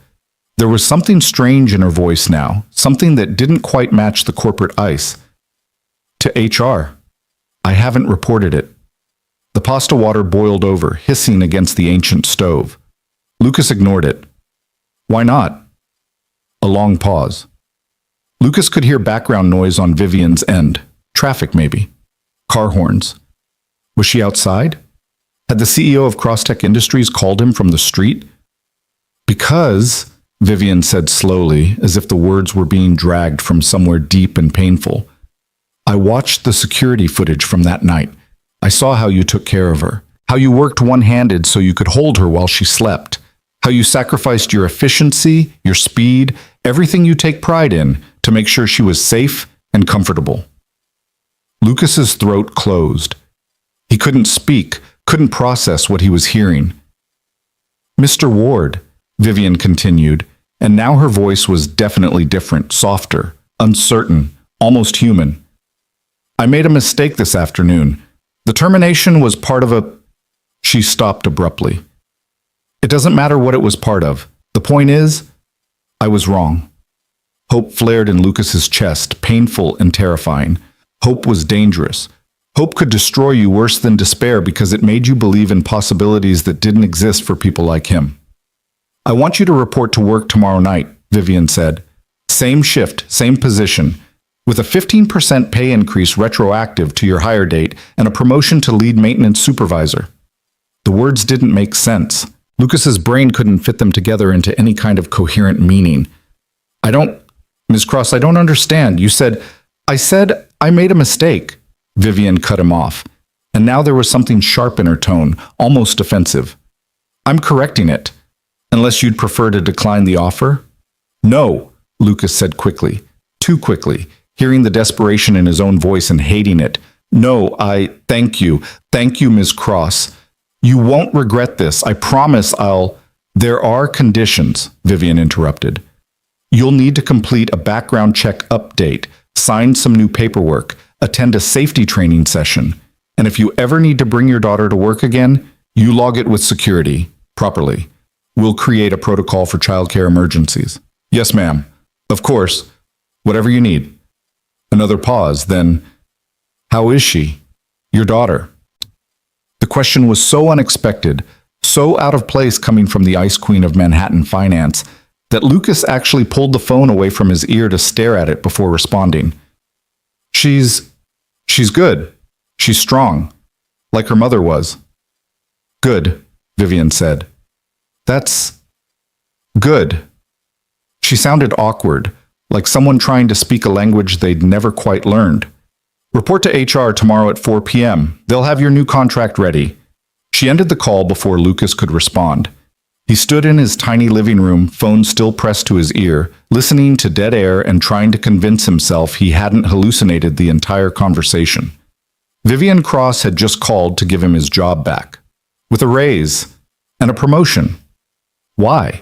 There was something strange in her voice now, something that didn't quite match the corporate ice. To HR. I haven't reported it. The pasta water boiled over, hissing against the ancient stove. Lucas ignored it. Why not? A long pause. Lucas could hear background noise on Vivian's end. Traffic, maybe. Car horns. Was she outside? Had the CEO of Crosstech Industries called him from the street? Because, Vivian said slowly, as if the words were being dragged from somewhere deep and painful, I watched the security footage from that night. I saw how you took care of her, how you worked one-handed so you could hold her while she slept, how you sacrificed your efficiency, your speed, everything you take pride in to make sure she was safe and comfortable. Lucas's throat closed. He couldn't speak, couldn't process what he was hearing. Mr. Ward, Vivian continued, and now her voice was definitely different, softer, uncertain, almost human. I made a mistake this afternoon. The termination was part of a... She stopped abruptly. It doesn't matter what it was part of. The point is, I was wrong. Hope flared in Lucas's chest, painful and terrifying. Hope was dangerous. Hope could destroy you worse than despair because it made you believe in possibilities that didn't exist for people like him. I want you to report to work tomorrow night, Vivian said. Same shift, same position, with a 15% pay increase retroactive to your hire date and a promotion to lead maintenance supervisor. The words didn't make sense. Lucas's brain couldn't fit them together into any kind of coherent meaning. Ms. Cross, I don't understand. I said I made a mistake. Vivian cut him off, and now there was something sharp in her tone, almost offensive. I'm correcting it. Unless you'd prefer to decline the offer? No, Lucas said quickly, too quickly, hearing the desperation in his own voice and hating it. No, thank you, Ms. Cross. You won't regret this. I promise There are conditions, Vivian interrupted. You'll need to complete a background check update, sign some new paperwork, attend a safety training session, and if you ever need to bring your daughter to work again, you log it with security, properly. We'll create a protocol for childcare emergencies. Yes, ma'am. Of course. Whatever you need. Another pause, then, how is she? Your daughter? The question was so unexpected, so out of place coming from the Ice Queen of Manhattan finance, that Lucas actually pulled the phone away from his ear to stare at it before responding. She's good. She's strong. Like her mother was. Good, Vivian said. That's good. She sounded awkward, like someone trying to speak a language they'd never quite learned. Report to HR tomorrow at 4 p.m. They'll have your new contract ready. She ended the call before Lucas could respond. He stood in his tiny living room, phone still pressed to his ear, listening to dead air and trying to convince himself he hadn't hallucinated the entire conversation. Vivian Cross had just called to give him his job back, with a raise and a promotion. Why?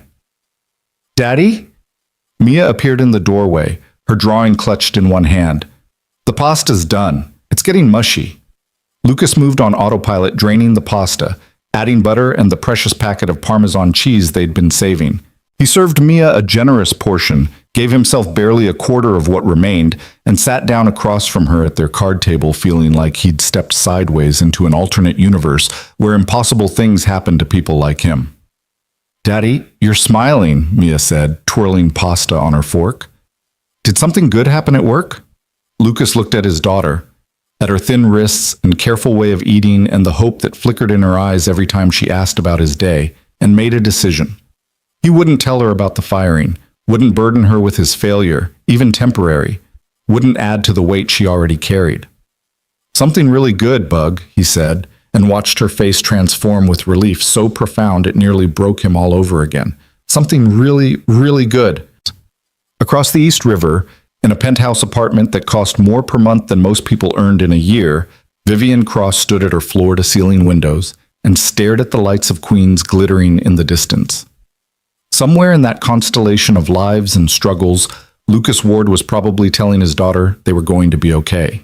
Daddy? Mia appeared in the doorway, her drawing clutched in one hand. The pasta's done. It's getting mushy. Lucas moved on autopilot, draining the pasta, adding butter and the precious packet of Parmesan cheese they'd been saving. He served Mia a generous portion, gave himself barely a quarter of what remained, and sat down across from her at their card table feeling like he'd stepped sideways into an alternate universe where impossible things happened to people like him. Daddy, you're smiling, Mia said, twirling pasta on her fork. Did something good happen at work? Lucas looked at his daughter, at her thin wrists and careful way of eating and the hope that flickered in her eyes every time she asked about his day, and made a decision. He wouldn't tell her about the firing, wouldn't burden her with his failure, even temporary, wouldn't add to the weight she already carried. "Something really good, Bug," he said, and watched her face transform with relief so profound it nearly broke him all over again. "Something really, really good." Across the East River, in a penthouse apartment that cost more per month than most people earned in a year, Vivian Cross stood at her floor-to-ceiling windows and stared at the lights of Queens glittering in the distance. Somewhere in that constellation of lives and struggles, Lucas Ward was probably telling his daughter they were going to be okay.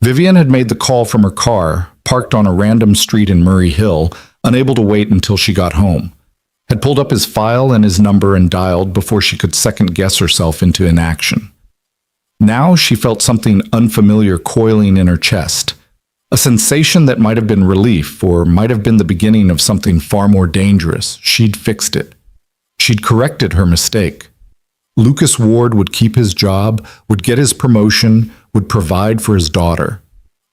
Vivian had made the call from her car, parked on a random street in Murray Hill, unable to wait until she got home. Had pulled up his file and his number and dialed before she could second-guess herself into inaction. Now she felt something unfamiliar coiling in her chest, a sensation that might have been relief or might have been the beginning of something far more dangerous. She'd fixed it. She'd corrected her mistake. Lucas Ward would keep his job, would get his promotion, would provide for his daughter.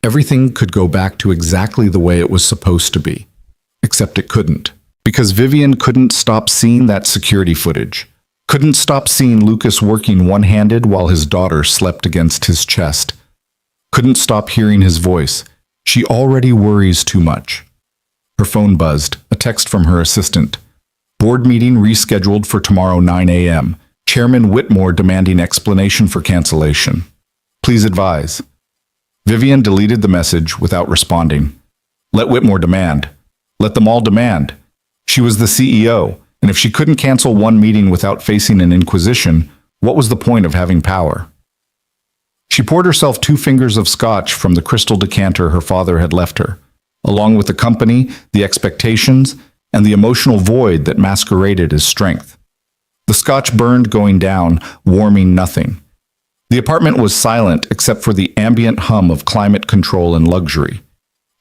Everything could go back to exactly the way it was supposed to be. Except it couldn't. Because Vivian couldn't stop seeing that security footage. Couldn't stop seeing Lucas working one-handed while his daughter slept against his chest. Couldn't stop hearing his voice. She already worries too much. Her phone buzzed, a text from her assistant. "Board meeting rescheduled for tomorrow 9 a.m. Chairman Whitmore demanding explanation for cancellation. Please advise." Vivian deleted the message without responding. Let Whitmore demand. Let them all demand. She was the CEO, and if she couldn't cancel one meeting without facing an inquisition, what was the point of having power? She poured herself 2 fingers of scotch from the crystal decanter her father had left her, along with the company, the expectations, and the emotional void that masqueraded as strength. The scotch burned going down, warming nothing. The apartment was silent except for the ambient hum of climate control and luxury.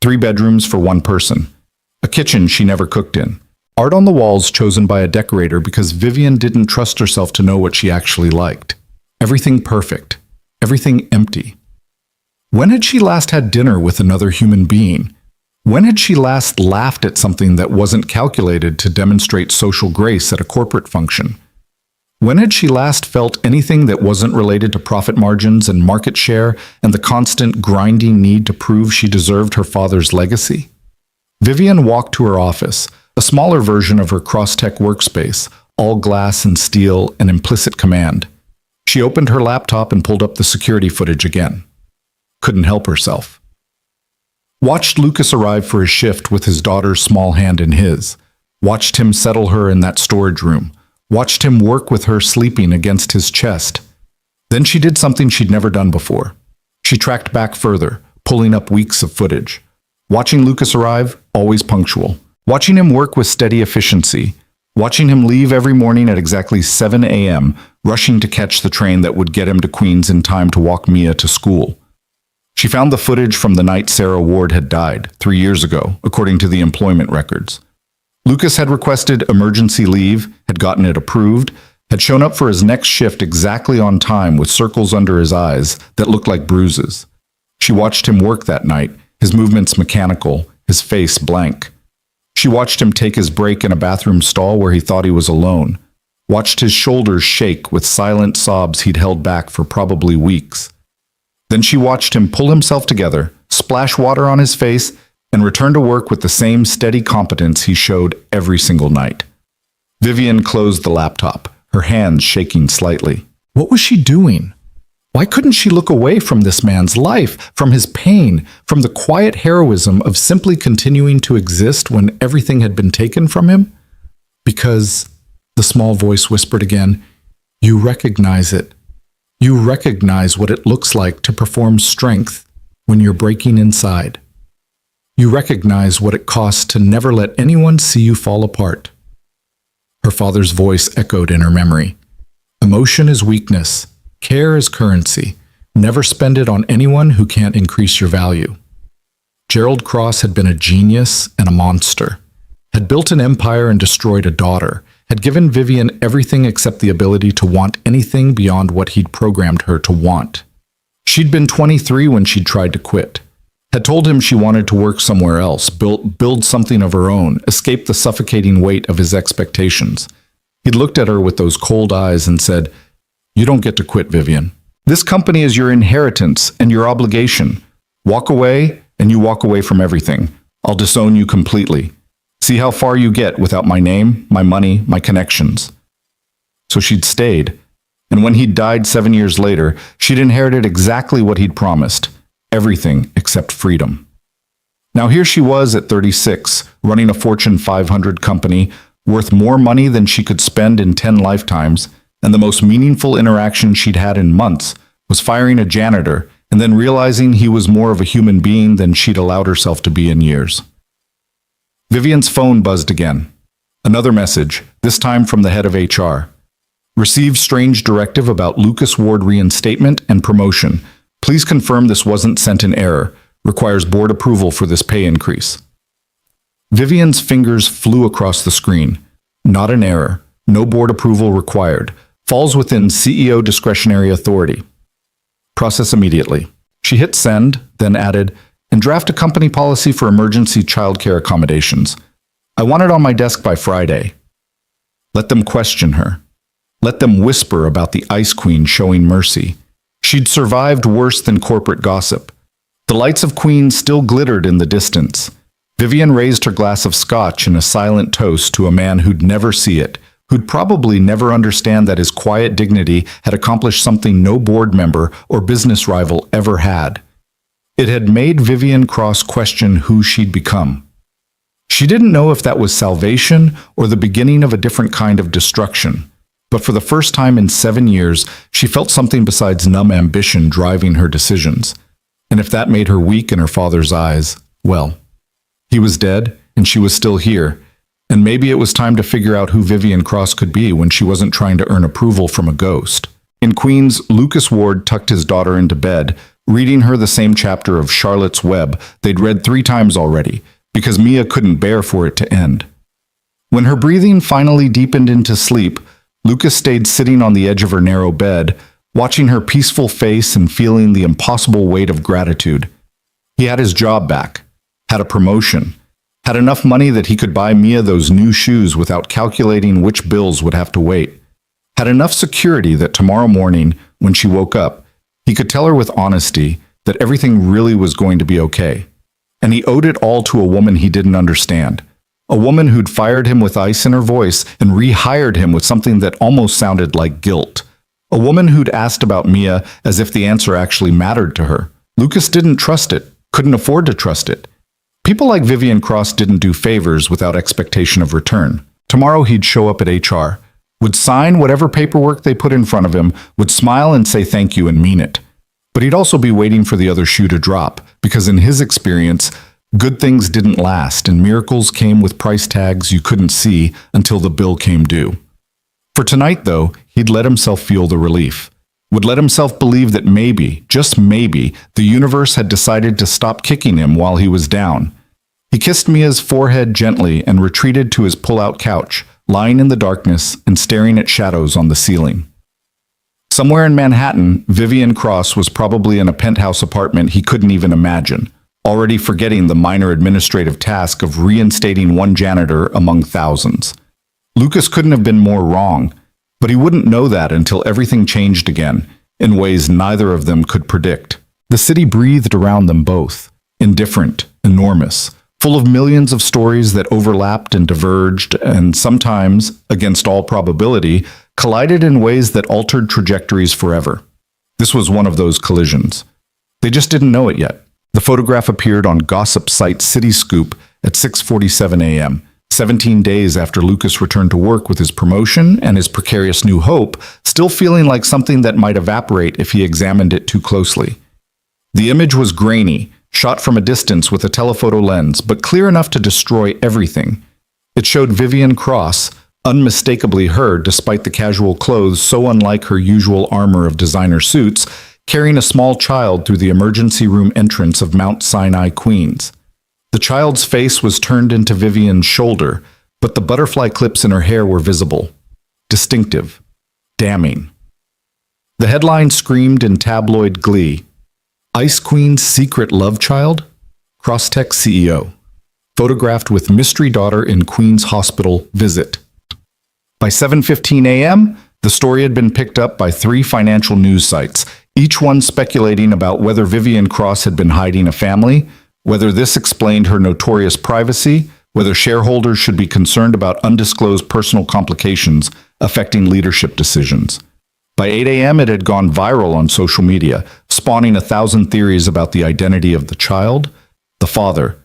3 bedrooms for 1 person. A kitchen she never cooked in. Art on the walls chosen by a decorator because Vivian didn't trust herself to know what she actually liked. Everything perfect. Everything empty. When had she last had dinner with another human being? When had she last laughed at something that wasn't calculated to demonstrate social grace at a corporate function? When had she last felt anything that wasn't related to profit margins and market share and the constant grinding need to prove she deserved her father's legacy? Vivian walked to her office, a smaller version of her cross-tech workspace, all glass and steel and implicit command. She opened her laptop and pulled up the security footage again. Couldn't help herself. Watched Lucas arrive for his shift with his daughter's small hand in his. Watched him settle her in that storage room. Watched him work with her sleeping against his chest. Then she did something she'd never done before. She tracked back further, pulling up weeks of footage. Watching Lucas arrive, always punctual. Watching him work with steady efficiency. Watching him leave every morning at exactly 7 a.m., rushing to catch the train that would get him to Queens in time to walk Mia to school. She found the footage from the night Sarah Ward had died, 3 years ago, according to the employment records. Lucas had requested emergency leave, had gotten it approved, had shown up for his next shift exactly on time with circles under his eyes that looked like bruises. She watched him work that night, his movements mechanical, his face blank. She watched him take his break in a bathroom stall where he thought he was alone, watched his shoulders shake with silent sobs he'd held back for probably weeks. Then she watched him pull himself together, splash water on his face, and return to work with the same steady competence he showed every single night. Vivian closed the laptop, her hands shaking slightly. What was she doing? Why couldn't she look away from this man's life, from his pain, from the quiet heroism of simply continuing to exist when everything had been taken from him? Because, the small voice whispered again, you recognize it. You recognize what it looks like to perform strength when you're breaking inside. You recognize what it costs to never let anyone see you fall apart. Her father's voice echoed in her memory. Emotion is weakness. Care is currency. Never spend it on anyone who can't increase your value. Gerald Cross had been a genius and a monster, had built an empire and destroyed a daughter, had given Vivian everything except the ability to want anything beyond what he'd programmed her to want. She'd been 23 when she'd tried to quit, had told him she wanted to work somewhere else, build something of her own, escape the suffocating weight of his expectations. He'd looked at her with those cold eyes and said, "You don't get to quit, Vivian. This company is your inheritance and your obligation. Walk away, and you walk away from everything. I'll disown you completely. See how far you get without my name, my money, my connections." So she'd stayed, and when he'd died 7 years later, she'd inherited exactly what he'd promised, everything except freedom. Now here she was at 36, running a Fortune 500 company, worth more money than she could spend in 10 lifetimes, and the most meaningful interaction she'd had in months was firing a janitor and then realizing he was more of a human being than she'd allowed herself to be in years. Vivian's phone buzzed again. Another message, this time from the head of HR. "Received strange directive about Lucas Ward reinstatement and promotion. Please confirm this wasn't sent in error. Requires board approval for this pay increase." Vivian's fingers flew across the screen. Not an error. No board approval required. Falls within CEO discretionary authority. Process immediately. She hit send, then added, "And draft a company policy for emergency childcare accommodations. I want it on my desk by Friday." Let them question her. Let them whisper about the Ice Queen showing mercy. She'd survived worse than corporate gossip. The lights of Queens still glittered in the distance. Vivian raised her glass of scotch in a silent toast to a man who'd never see it, who'd probably never understand that his quiet dignity had accomplished something no board member or business rival ever had. It had made Vivian Cross question who she'd become. She didn't know if that was salvation or the beginning of a different kind of destruction. But for the first time in 7 years, she felt something besides numb ambition driving her decisions. And if that made her weak in her father's eyes, well, he was dead and she was still here. And maybe it was time to figure out who Vivian Cross could be when she wasn't trying to earn approval from a ghost. In Queens, Lucas Ward tucked his daughter into bed, reading her the same chapter of Charlotte's Web they'd read 3 times already, because Mia couldn't bear for it to end. When her breathing finally deepened into sleep, Lucas stayed sitting on the edge of her narrow bed, watching her peaceful face and feeling the impossible weight of gratitude. He had his job back, had a promotion, had enough money that he could buy Mia those new shoes without calculating which bills would have to wait, had enough security that tomorrow morning, when she woke up, he could tell her with honesty that everything really was going to be okay. And he owed it all to a woman he didn't understand, a woman who'd fired him with ice in her voice and rehired him with something that almost sounded like guilt. A woman who'd asked about Mia as if the answer actually mattered to her. Lucas didn't trust it, couldn't afford to trust it. People like Vivian Cross didn't do favors without expectation of return. Tomorrow he'd show up at HR, would sign whatever paperwork they put in front of him, would smile and say thank you and mean it. But he'd also be waiting for the other shoe to drop, because in his experience, good things didn't last and miracles came with price tags you couldn't see until the bill came due. For tonight, though, he'd let himself feel the relief, would let himself believe that maybe, just maybe, the universe had decided to stop kicking him while he was down. He kissed Mia's forehead gently and retreated to his pull-out couch, lying in the darkness and staring at shadows on the ceiling. Somewhere in Manhattan, Vivian Cross was probably in a penthouse apartment he couldn't even imagine, already forgetting the minor administrative task of reinstating one janitor among thousands. Lucas couldn't have been more wrong, but he wouldn't know that until everything changed again, in ways neither of them could predict. The city breathed around them both, indifferent, enormous, full of millions of stories that overlapped and diverged and sometimes, against all probability, collided in ways that altered trajectories forever. This was one of those collisions. They just didn't know it yet. The photograph appeared on gossip site Cityscoop at 6:47 a.m., 17 days after Lucas returned to work with his promotion and his precarious new hope, still feeling like something that might evaporate if he examined it too closely. The image was grainy, shot from a distance with a telephoto lens, but clear enough to destroy everything. It showed Vivian Cross, unmistakably her despite the casual clothes so unlike her usual armor of designer suits, carrying a small child through the emergency room entrance of Mount Sinai, Queens. The child's face was turned into Vivian's shoulder, but the butterfly clips in her hair were visible. Distinctive. Damning. The headline screamed in tabloid glee. Ice Queen's secret love child? Crosstech CEO. Photographed with mystery daughter in Queens hospital visit. By 7:15 a.m., the story had been picked up by 3 financial news sites, each one speculating about whether Vivian Cross had been hiding a family, whether this explained her notorious privacy, whether shareholders should be concerned about undisclosed personal complications affecting leadership decisions. By 8 a.m., it had gone viral on social media, spawning 1,000 theories about the identity of the child, the father,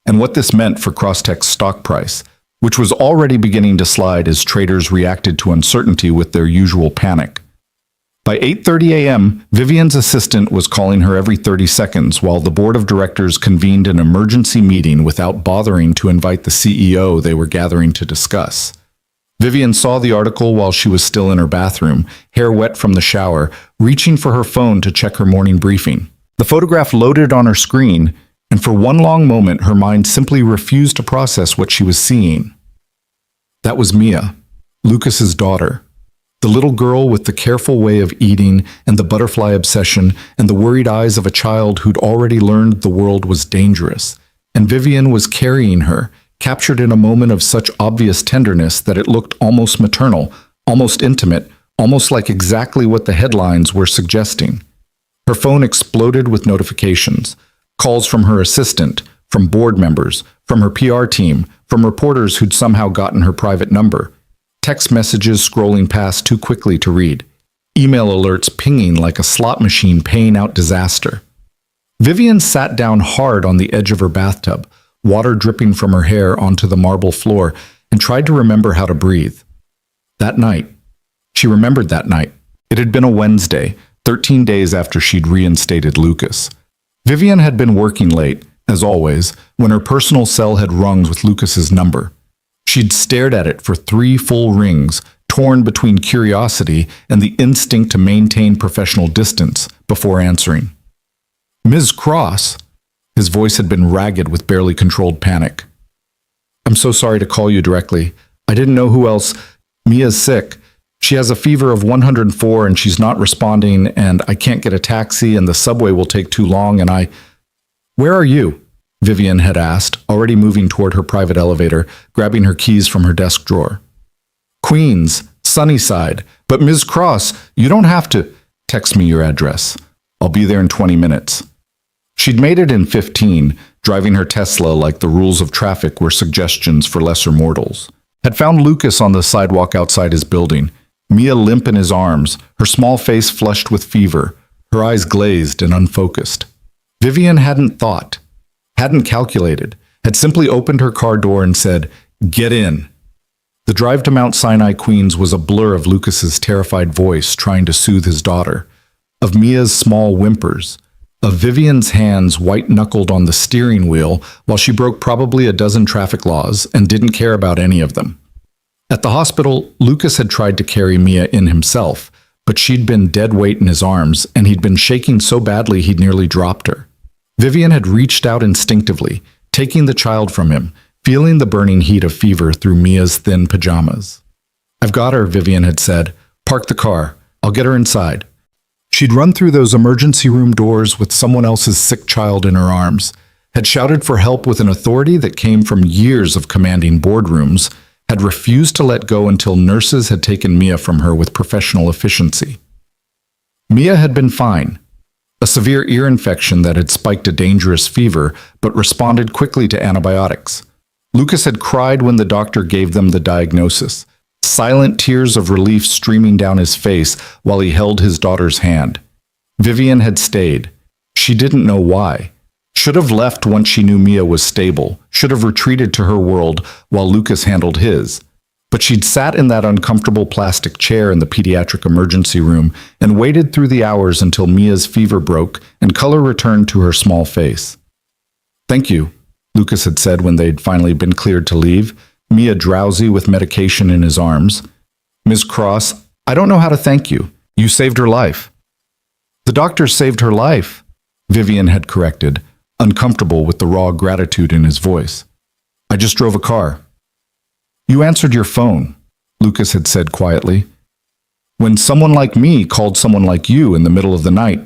and what this meant for Crosstech's stock price, which was already beginning to slide as traders reacted to uncertainty with their usual panic. By 8:30 a.m., Vivian's assistant was calling her every 30 seconds while the board of directors convened an emergency meeting without bothering to invite the CEO they were gathering to discuss. Vivian saw the article while she was still in her bathroom, hair wet from the shower, reaching for her phone to check her morning briefing. The photograph loaded on her screen, and for one long moment her mind simply refused to process what she was seeing. That was Mia, Lucas's daughter. The little girl with the careful way of eating and the butterfly obsession and the worried eyes of a child who'd already learned the world was dangerous. And Vivian was carrying her, captured in a moment of such obvious tenderness that it looked almost maternal, almost intimate, almost like exactly what the headlines were suggesting. Her phone exploded with notifications, calls from her assistant, from board members, from her PR team, from reporters who'd somehow gotten her private number. Text messages scrolling past too quickly to read. Email alerts pinging like a slot machine paying out disaster. Vivian sat down hard on the edge of her bathtub, water dripping from her hair onto the marble floor, and tried to remember how to breathe. That night. She remembered that night. It had been a Wednesday, 13 days after she'd reinstated Lucas. Vivian had been working late, as always, when her personal cell had rung with Lucas's number. She'd stared at it for 3 full rings, torn between curiosity and the instinct to maintain professional distance before answering. "Ms. Cross?" His voice had been ragged with barely controlled panic. "I'm so sorry to call you directly. I didn't know who else. Mia's sick. She has a fever of 104 and she's not responding, and I can't get a taxi and the subway will take too long, and I—" "Where are you?" Vivian had asked, already moving toward her private elevator, grabbing her keys from her desk drawer. "Queens, Sunnyside. But Ms. Cross, you don't have to—" "Text me your address. I'll be there in 20 minutes." She'd made it in 15, driving her Tesla like the rules of traffic were suggestions for lesser mortals. Had found Lucas on the sidewalk outside his building, Mia limp in his arms, her small face flushed with fever, her eyes glazed and unfocused. Vivian hadn't thought, hadn't calculated, had simply opened her car door and said, "Get in." The drive to Mount Sinai, Queens was a blur of Lucas's terrified voice trying to soothe his daughter, of Mia's small whimpers, of Vivian's hands white-knuckled on the steering wheel while she broke probably a dozen traffic laws and didn't care about any of them. At the hospital, Lucas had tried to carry Mia in himself, but she'd been dead weight in his arms, and he'd been shaking so badly he'd nearly dropped her. Vivian had reached out instinctively, taking the child from him, feeling the burning heat of fever through Mia's thin pajamas. "I've got her," Vivian had said. "Park the car. I'll get her inside." She'd run through those emergency room doors with someone else's sick child in her arms, had shouted for help with an authority that came from years of commanding boardrooms, had refused to let go until nurses had taken Mia from her with professional efficiency. Mia had been fine. A severe ear infection that had spiked a dangerous fever, but responded quickly to antibiotics. Lucas had cried when the doctor gave them the diagnosis, silent tears of relief streaming down his face while he held his daughter's hand. Vivian had stayed. She didn't know why. Should have left once she knew Mia was stable, should have retreated to her world while Lucas handled his. But she'd sat in that uncomfortable plastic chair in the pediatric emergency room and waited through the hours until Mia's fever broke and color returned to her small face. "Thank you," Lucas had said when they'd finally been cleared to leave, Mia drowsy with medication in his arms. "Ms. Cross, I don't know how to thank you. You saved her life." "The doctor saved her life," Vivian had corrected, uncomfortable with the raw gratitude in his voice. "I just drove a car." "You answered your phone," Lucas had said quietly. "When someone like me called someone like you in the middle of the night,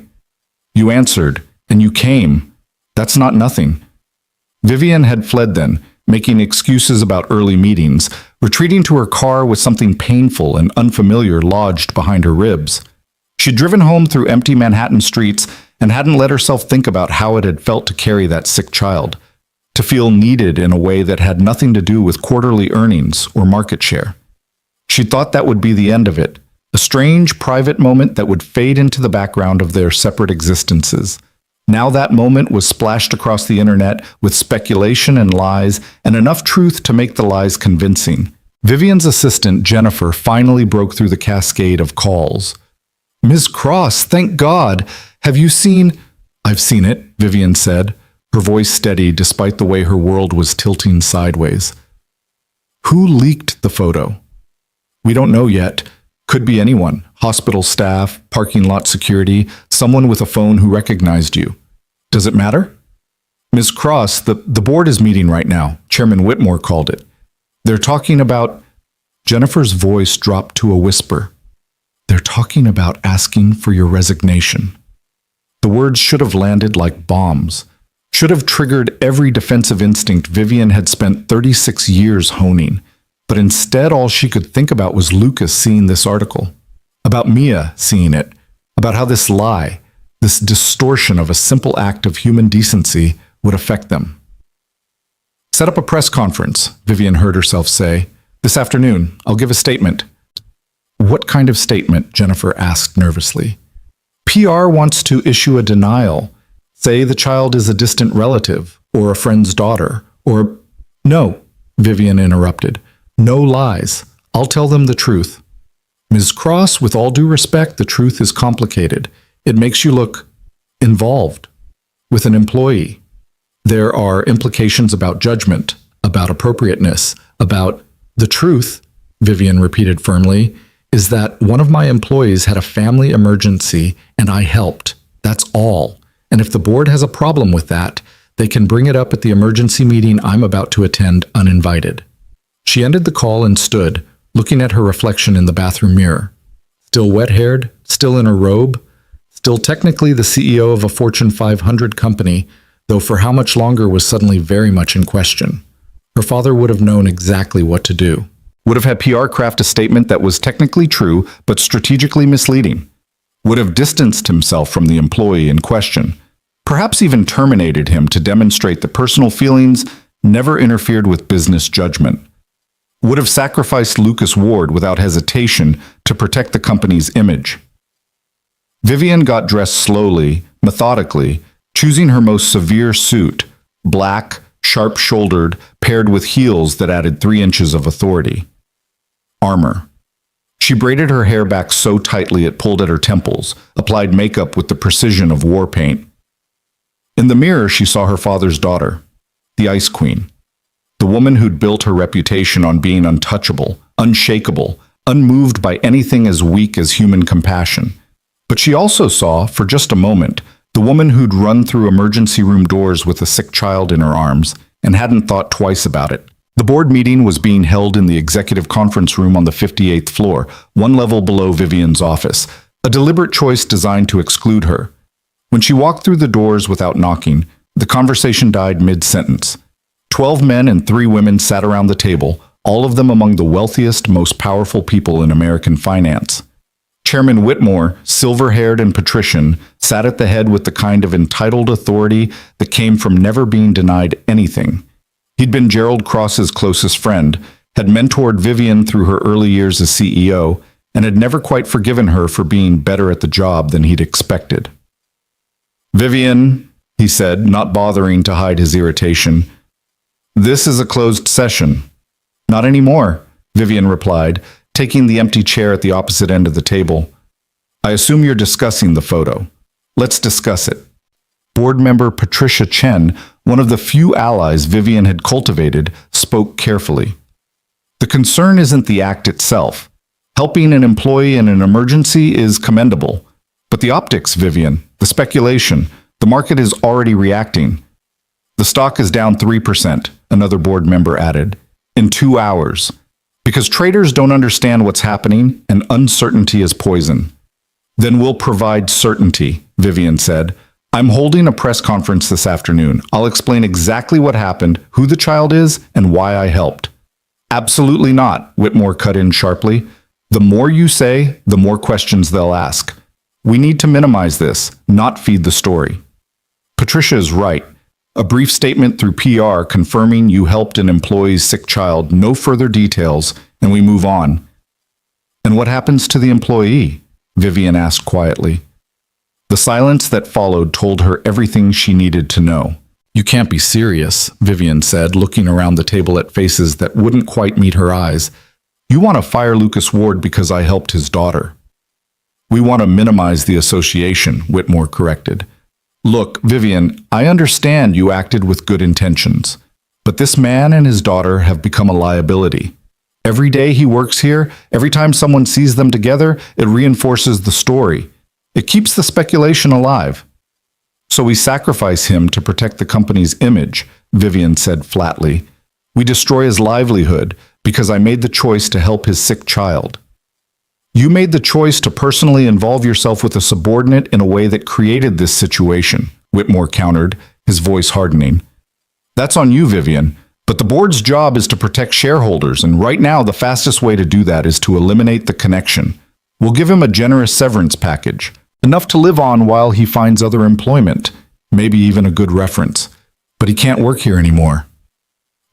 you answered, and you came. That's not nothing." Vivian had fled then, making excuses about early meetings, retreating to her car with something painful and unfamiliar lodged behind her ribs. She'd driven home through empty Manhattan streets and hadn't let herself think about how it had felt to carry that sick child, to feel needed in a way that had nothing to do with quarterly earnings or market share. She thought that would be the end of it, a strange private moment that would fade into the background of their separate existences. Now that moment was splashed across the internet with speculation and lies, and enough truth to make the lies convincing. Vivian's assistant, Jennifer, finally broke through the cascade of calls. "Ms. Cross, thank God! Have you seen—" "I've seen it," Vivian said, her voice steady despite the way her world was tilting sideways. "Who leaked the photo?" "We don't know yet. Could be anyone. Hospital staff, parking lot security, someone with a phone who recognized you. Does it matter?" "Ms. Cross, the board is meeting right now. Chairman Whitmore called it. They're talking about—" Jennifer's voice dropped to a whisper. "They're talking about asking for your resignation." The words should have landed like bombs, should have triggered every defensive instinct Vivian had spent 36 years honing. But instead, all she could think about was Lucas seeing this article, about Mia seeing it, about how this lie, this distortion of a simple act of human decency would affect them. "Set up a press conference," Vivian heard herself say. "This afternoon, I'll give a statement." "What kind of statement?" Jennifer asked nervously. "PR wants to issue a denial. Say the child is a distant relative, or a friend's daughter, or—" "No," Vivian interrupted. "No lies. I'll tell them the truth." "Ms. Cross, with all due respect, the truth is complicated. It makes you look involved with an employee. There are implications about judgment, about appropriateness, about—" "The truth," Vivian repeated firmly, "is that one of my employees had a family emergency and I helped. That's all. And if the board has a problem with that, they can bring it up at the emergency meeting I'm about to attend uninvited." She ended the call and stood, looking at her reflection in the bathroom mirror. Still wet-haired, still in her robe, still technically the CEO of a Fortune 500 company, though for how much longer was suddenly very much in question. Her father would have known exactly what to do. Would have had PR craft a statement that was technically true but strategically misleading. Would have distanced himself from the employee in question. Perhaps even terminated him to demonstrate that personal feelings never interfered with business judgment. Would have sacrificed Lucas Ward without hesitation to protect the company's image. Vivian got dressed slowly, methodically, choosing her most severe suit, black, sharp-shouldered, paired with heels that added 3 inches of authority. Armor. She braided her hair back so tightly it pulled at her temples, applied makeup with the precision of war paint. In the mirror, she saw her father's daughter, the Ice Queen. The woman who'd built her reputation on being untouchable, unshakable, unmoved by anything as weak as human compassion. But she also saw, for just a moment, the woman who'd run through emergency room doors with a sick child in her arms and hadn't thought twice about it. The board meeting was being held in the executive conference room on the 58th floor, one level below Vivian's office, a deliberate choice designed to exclude her. When she walked through the doors without knocking, the conversation died mid-sentence. 12 men and 3 women sat around the table, all of them among the wealthiest, most powerful people in American finance. Chairman Whitmore, silver-haired and patrician, sat at the head with the kind of entitled authority that came from never being denied anything. He'd been Gerald Cross's closest friend, had mentored Vivian through her early years as CEO, and had never quite forgiven her for being better at the job than he'd expected. "Vivian," he said, not bothering to hide his irritation, "this is a closed session." "Not anymore," Vivian replied, taking the empty chair at the opposite end of the table. "I assume you're discussing the photo. Let's discuss it." Board member Patricia Chen, one of the few allies Vivian had cultivated, spoke carefully. "The concern isn't the act itself. Helping an employee in an emergency is commendable. But the optics, Vivian, the speculation, the market is already reacting." "The stock is down 3%, another board member added, "in 2 hours. Because traders don't understand what's happening, and uncertainty is poison." "Then we'll provide certainty," Vivian said. I'm holding a press conference this afternoon. I'll explain exactly what happened, who the child is, and why I helped. Absolutely not, Whitmore cut in sharply. The more you say, the more questions they'll ask. We need to minimize this, not feed the story. Patricia is right. A brief statement through PR confirming you helped an employee's sick child, no further details, and we move on. And what happens to the employee? Vivian asked quietly. The silence that followed told her everything she needed to know. You can't be serious, Vivian said, looking around the table at faces that wouldn't quite meet her eyes. You want to fire Lucas Ward because I helped his daughter. We want to minimize the association, Whitmore corrected. Look, Vivian, I understand you acted with good intentions, but this man and his daughter have become a liability. Every day he works here, every time someone sees them together, it reinforces the story. It keeps the speculation alive. So we sacrifice him to protect the company's image, Vivian said flatly. We destroy his livelihood because I made the choice to help his sick child. You made the choice to personally involve yourself with a subordinate in a way that created this situation, Whitmore countered, his voice hardening. That's on you, Vivian, but the board's job is to protect shareholders, and right now the fastest way to do that is to eliminate the connection. We'll give him a generous severance package, enough to live on while he finds other employment, maybe even a good reference. But he can't work here anymore.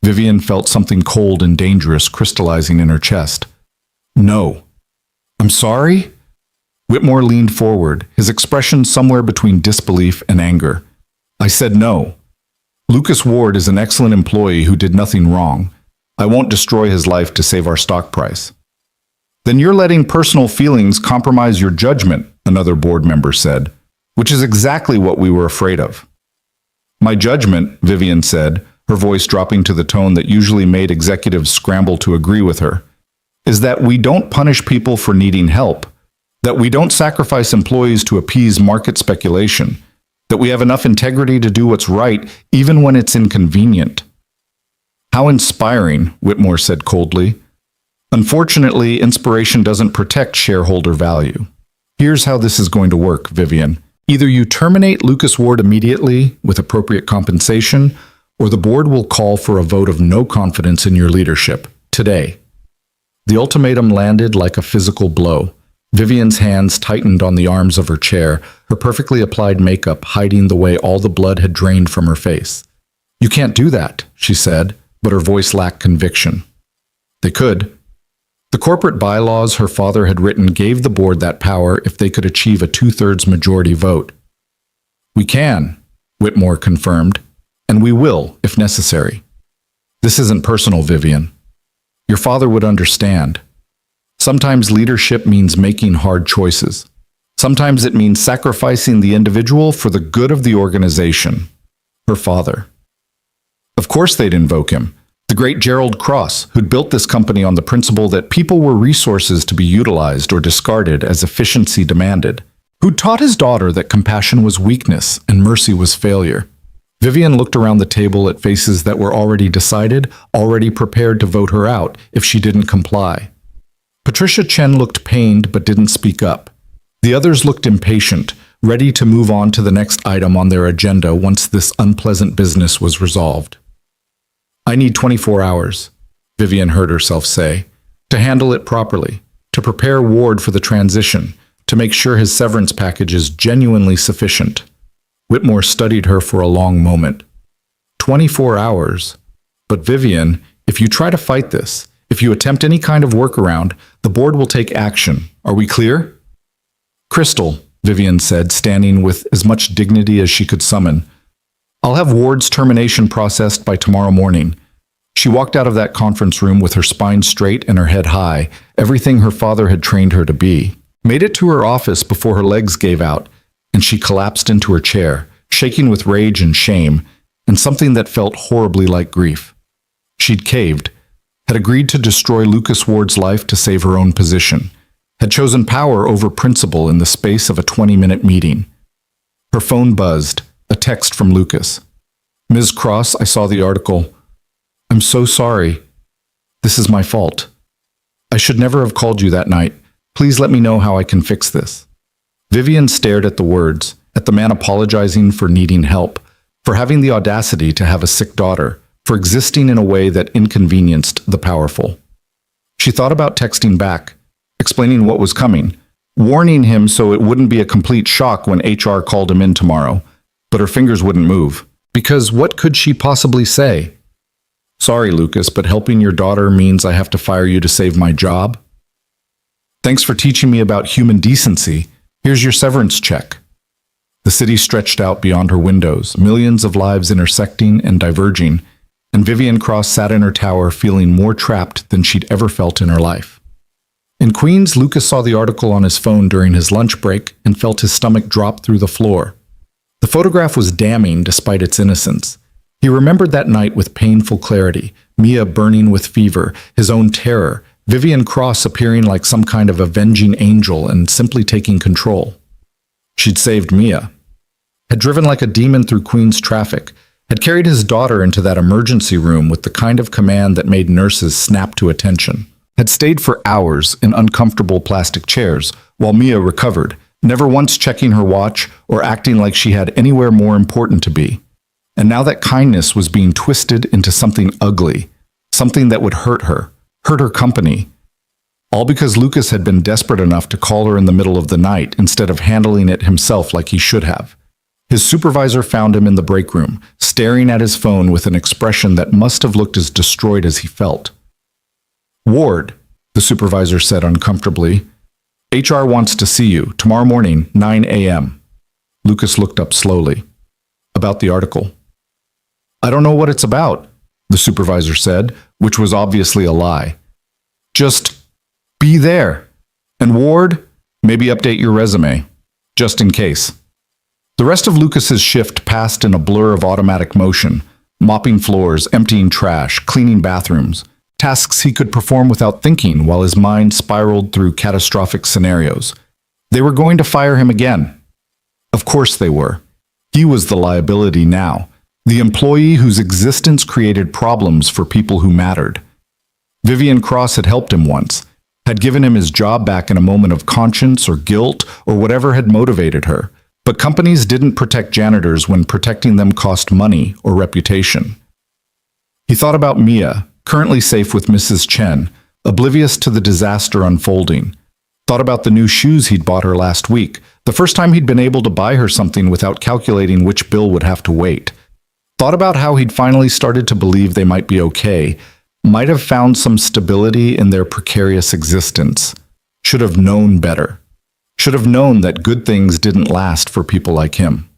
Vivian felt something cold and dangerous crystallizing in her chest. No. I'm sorry? Whitmore leaned forward, his expression somewhere between disbelief and anger. I said no. Lucas Ward is an excellent employee who did nothing wrong. I won't destroy his life to save our stock price. Then you're letting personal feelings compromise your judgment, another board member said, which is exactly what we were afraid of. My judgment, Vivian said, her voice dropping to the tone that usually made executives scramble to agree with her, is that we don't punish people for needing help, that we don't sacrifice employees to appease market speculation, that we have enough integrity to do what's right even when it's inconvenient. How inspiring, Whitmore said coldly. Unfortunately, inspiration doesn't protect shareholder value. Here's how this is going to work, Vivian. Either you terminate Lucas Ward immediately with appropriate compensation, or the board will call for a vote of no confidence in your leadership, today. The ultimatum landed like a physical blow. Vivian's hands tightened on the arms of her chair, her perfectly applied makeup hiding the way all the blood had drained from her face. You can't do that, she said, but her voice lacked conviction. They could. The corporate bylaws her father had written gave the board that power if they could achieve a 2/3 majority vote. We can, Whitmore confirmed, and we will, if necessary. This isn't personal, Vivian. Your father would understand. Sometimes leadership means making hard choices. Sometimes it means sacrificing the individual for the good of the organization. Her father. Of course they'd invoke him. The great Gerald Cross, who'd built this company on the principle that people were resources to be utilized or discarded as efficiency demanded. Who'd taught his daughter that compassion was weakness and mercy was failure. Vivian looked around the table at faces that were already decided, already prepared to vote her out if she didn't comply. Patricia Chen looked pained but didn't speak up. The others looked impatient, ready to move on to the next item on their agenda once this unpleasant business was resolved. I need 24 hours, Vivian heard herself say, to handle it properly, to prepare Ward for the transition, to make sure his severance package is genuinely sufficient. Whitmore studied her for a long moment. 24 hours. But Vivian, if you try to fight this, if you attempt any kind of workaround, the board will take action. Are we clear? Crystal, Vivian said, standing with as much dignity as she could summon. I'll have Ward's termination processed by tomorrow morning. She walked out of that conference room with her spine straight and her head high, everything her father had trained her to be. Made it to her office before her legs gave out, and she collapsed into her chair, shaking with rage and shame, and something that felt horribly like grief. She'd caved, had agreed to destroy Lucas Ward's life to save her own position, had chosen power over principle in the space of a 20-minute meeting. Her phone buzzed. A text from Lucas. Ms. Cross, I saw the article. I'm so sorry. This is my fault. I should never have called you that night. Please let me know how I can fix this. Vivian stared at the words, at the man apologizing for needing help, for having the audacity to have a sick daughter, for existing in a way that inconvenienced the powerful. She thought about texting back, explaining what was coming, warning him so it wouldn't be a complete shock when HR called him in tomorrow, but her fingers wouldn't move. Because what could she possibly say? Sorry, Lucas, but helping your daughter means I have to fire you to save my job? Thanks for teaching me about human decency. Here's your severance check. The city stretched out beyond her windows, millions of lives intersecting and diverging, and Vivian Cross sat in her tower feeling more trapped than she'd ever felt in her life. In Queens, Lucas saw the article on his phone during his lunch break and felt his stomach drop through the floor. The photograph was damning despite its innocence. He remembered that night with painful clarity, Mia burning with fever, his own terror, Vivian Cross appearing like some kind of avenging angel and simply taking control. She'd saved Mia, had driven like a demon through Queens traffic, had carried his daughter into that emergency room with the kind of command that made nurses snap to attention, had stayed for hours in uncomfortable plastic chairs while Mia recovered, never once checking her watch or acting like she had anywhere more important to be. And now that kindness was being twisted into something ugly, something that would hurt her company. All because Lucas had been desperate enough to call her in the middle of the night instead of handling it himself like he should have. His supervisor found him in the break room, staring at his phone with an expression that must have looked as destroyed as he felt. Ward, the supervisor said uncomfortably, HR wants to see you tomorrow morning, 9 a.m. Lucas looked up slowly. About the article. I don't know what it's about, the supervisor said, which was obviously a lie. Just be there. And Ward, maybe update your resume, just in case. The rest of Lucas's shift passed in a blur of automatic motion, mopping floors, emptying trash, cleaning bathrooms, tasks he could perform without thinking while his mind spiraled through catastrophic scenarios. They were going to fire him again. Of course they were. He was the liability now, the employee whose existence created problems for people who mattered. Vivian Cross had helped him once, had given him his job back in a moment of conscience or guilt or whatever had motivated her. But companies didn't protect janitors when protecting them cost money or reputation. He thought about Mia, currently safe with Mrs. Chen, oblivious to the disaster unfolding. Thought about the new shoes he'd bought her last week, the first time he'd been able to buy her something without calculating which bill would have to wait. Thought about how he'd finally started to believe they might be okay, might have found some stability in their precarious existence. Should have known better. Should have known that good things didn't last for people like him.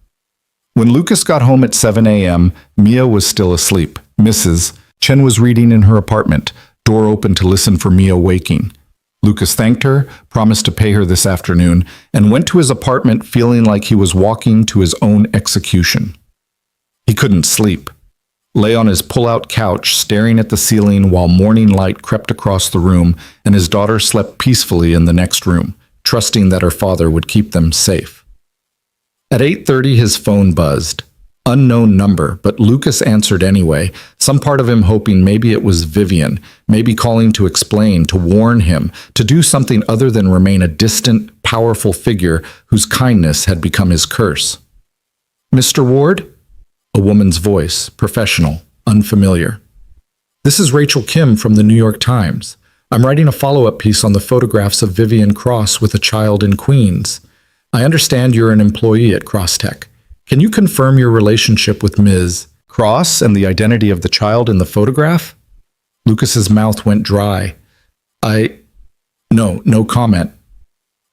When Lucas got home at 7 a.m., Mia was still asleep. Mrs. Chen was reading in her apartment, door open to listen for Mia waking. Lucas thanked her, promised to pay her this afternoon, and went to his apartment feeling like he was walking to his own execution. He couldn't sleep. Lay on his pull-out couch, staring at the ceiling while morning light crept across the room, and his daughter slept peacefully in the next room, trusting that her father would keep them safe. At 8:30, his phone buzzed. Unknown number, but Lucas answered anyway, some part of him hoping maybe it was Vivian, maybe calling to explain, to warn him, to do something other than remain a distant, powerful figure whose kindness had become his curse. Mr. Ward? A woman's voice, professional, unfamiliar. This is Rachel Kim from the New York Times. I'm writing a follow-up piece on the photographs of Vivian Cross with a child in Queens. I understand you're an employee at Crosstech. Can you confirm your relationship with Ms. Cross and the identity of the child in the photograph? Lucas's mouth went dry. No comment.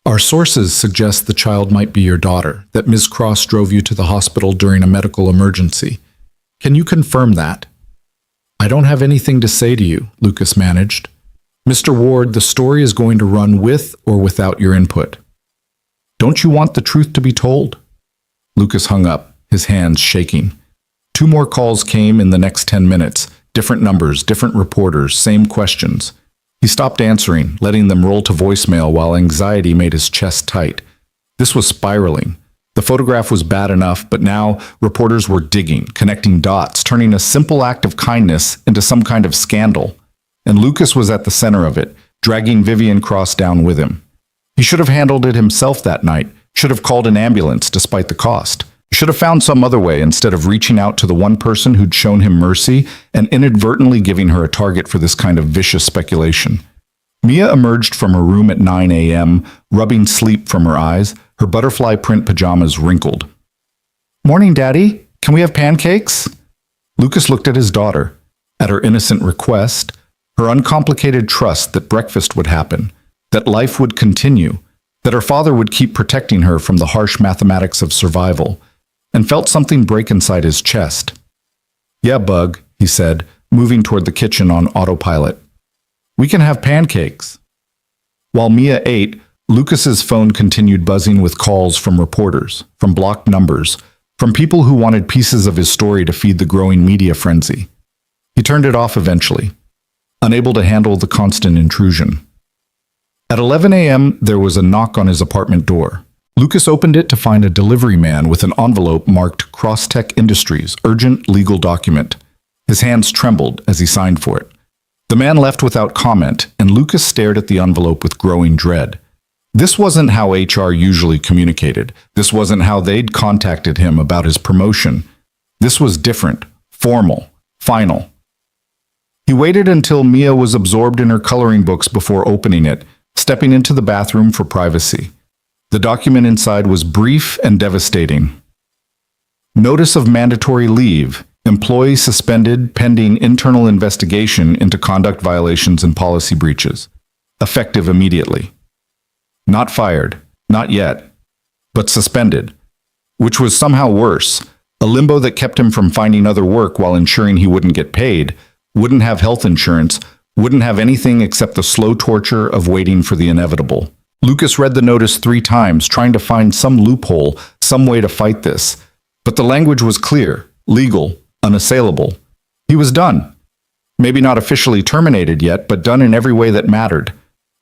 Our sources suggest the child might be your daughter, that Ms. Cross drove you to the hospital during a medical emergency. Can you confirm that? I don't have anything to say to you, Lucas managed. Mr. Ward, the story is going to run with or without your input. Don't you want the truth to be told? Lucas hung up, his hands shaking. 2 more calls came in the next 10 minutes. Different numbers, different reporters, same questions. He stopped answering, letting them roll to voicemail while anxiety made his chest tight. This was spiraling. The photograph was bad enough, but now reporters were digging, connecting dots, turning a simple act of kindness into some kind of scandal. And Lucas was at the center of it, dragging Vivian Cross down with him. He should have handled it himself that night, Should have called an ambulance despite the cost. Should have found some other way instead of reaching out to the one person who'd shown him mercy and inadvertently giving her a target for this kind of vicious speculation. Mia emerged from her room at 9 a.m., rubbing sleep from her eyes, her butterfly print pajamas wrinkled. "Morning, Daddy. Can we have pancakes?" Lucas looked at his daughter, at her innocent request, her uncomplicated trust that breakfast would happen, that life would continue, that her father would keep protecting her from the harsh mathematics of survival, and felt something break inside his chest. "Yeah, Bug," he said, moving toward the kitchen on autopilot. "We can have pancakes." While Mia ate, Lucas's phone continued buzzing with calls from reporters, from blocked numbers, from people who wanted pieces of his story to feed the growing media frenzy. He turned it off eventually, unable to handle the constant intrusion. At 11 a.m., there was a knock on his apartment door. Lucas opened it to find a delivery man with an envelope marked Crosstech Industries, urgent legal document. His hands trembled as he signed for it. The man left without comment, and Lucas stared at the envelope with growing dread. This wasn't how HR usually communicated. This wasn't how they'd contacted him about his promotion. This was different, formal, final. He waited until Mia was absorbed in her coloring books before opening it, stepping into the bathroom for privacy. The document inside was brief and devastating. Notice of mandatory leave. Employee suspended pending internal investigation into conduct violations and policy breaches. Effective immediately. Not fired, not yet, but suspended, which was somehow worse, a limbo that kept him from finding other work while ensuring he wouldn't get paid, wouldn't have health insurance, wouldn't have anything except the slow torture of waiting for the inevitable. Lucas read the notice 3 times, trying to find some loophole, some way to fight this. But the language was clear, legal, unassailable. He was done. Maybe not officially terminated yet, but done in every way that mattered.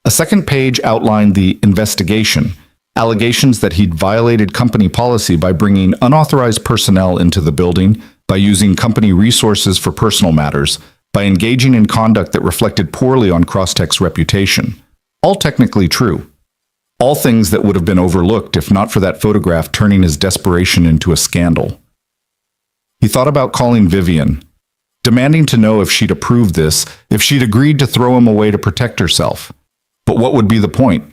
A second page outlined the investigation, allegations that he'd violated company policy by bringing unauthorized personnel into the building, by using company resources for personal matters, by engaging in conduct that reflected poorly on Crosstech's reputation. All technically true. All things that would have been overlooked if not for that photograph turning his desperation into a scandal. He thought about calling Vivian, demanding to know if she'd approved this, if she'd agreed to throw him away to protect herself. But what would be the point?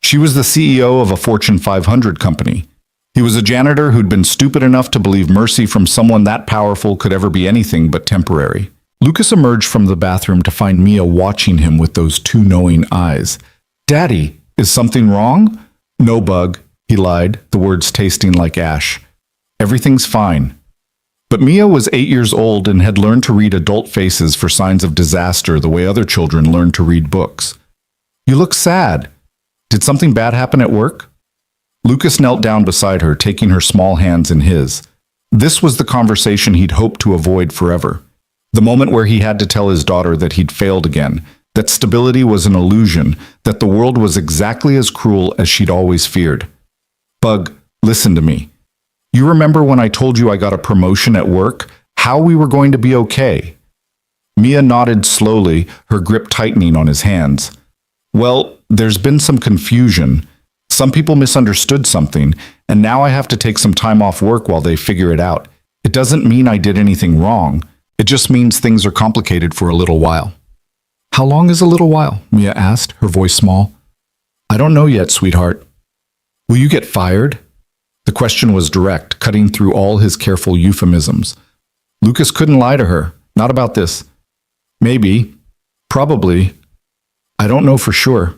She was the CEO of a Fortune 500 company. He was a janitor who'd been stupid enough to believe mercy from someone that powerful could ever be anything but temporary. Lucas emerged from the bathroom to find Mia watching him with those 2 knowing eyes. "Daddy, is something wrong?" "No, Bug," he lied, the words tasting like ash. "Everything's fine." But Mia was 8 years old and had learned to read adult faces for signs of disaster the way other children learn to read books. "You look sad. Did something bad happen at work?" Lucas knelt down beside her, taking her small hands in his. This was the conversation he'd hoped to avoid forever. The moment where he had to tell his daughter that he'd failed again, that stability was an illusion, that the world was exactly as cruel as she'd always feared. "Bug, listen to me. You remember when I told you I got a promotion at work? How we were going to be okay?" Mia nodded slowly, her grip tightening on his hands. "Well, there's been some confusion. Some people misunderstood something, and now I have to take some time off work while they figure it out. It doesn't mean I did anything wrong. It just means things are complicated for a little while." "How long is a little while?" Mia asked, her voice small. "I don't know yet, sweetheart." "Will you get fired?" The question was direct, cutting through all his careful euphemisms. Lucas couldn't lie to her, not about this. "Maybe. Probably. I don't know for sure."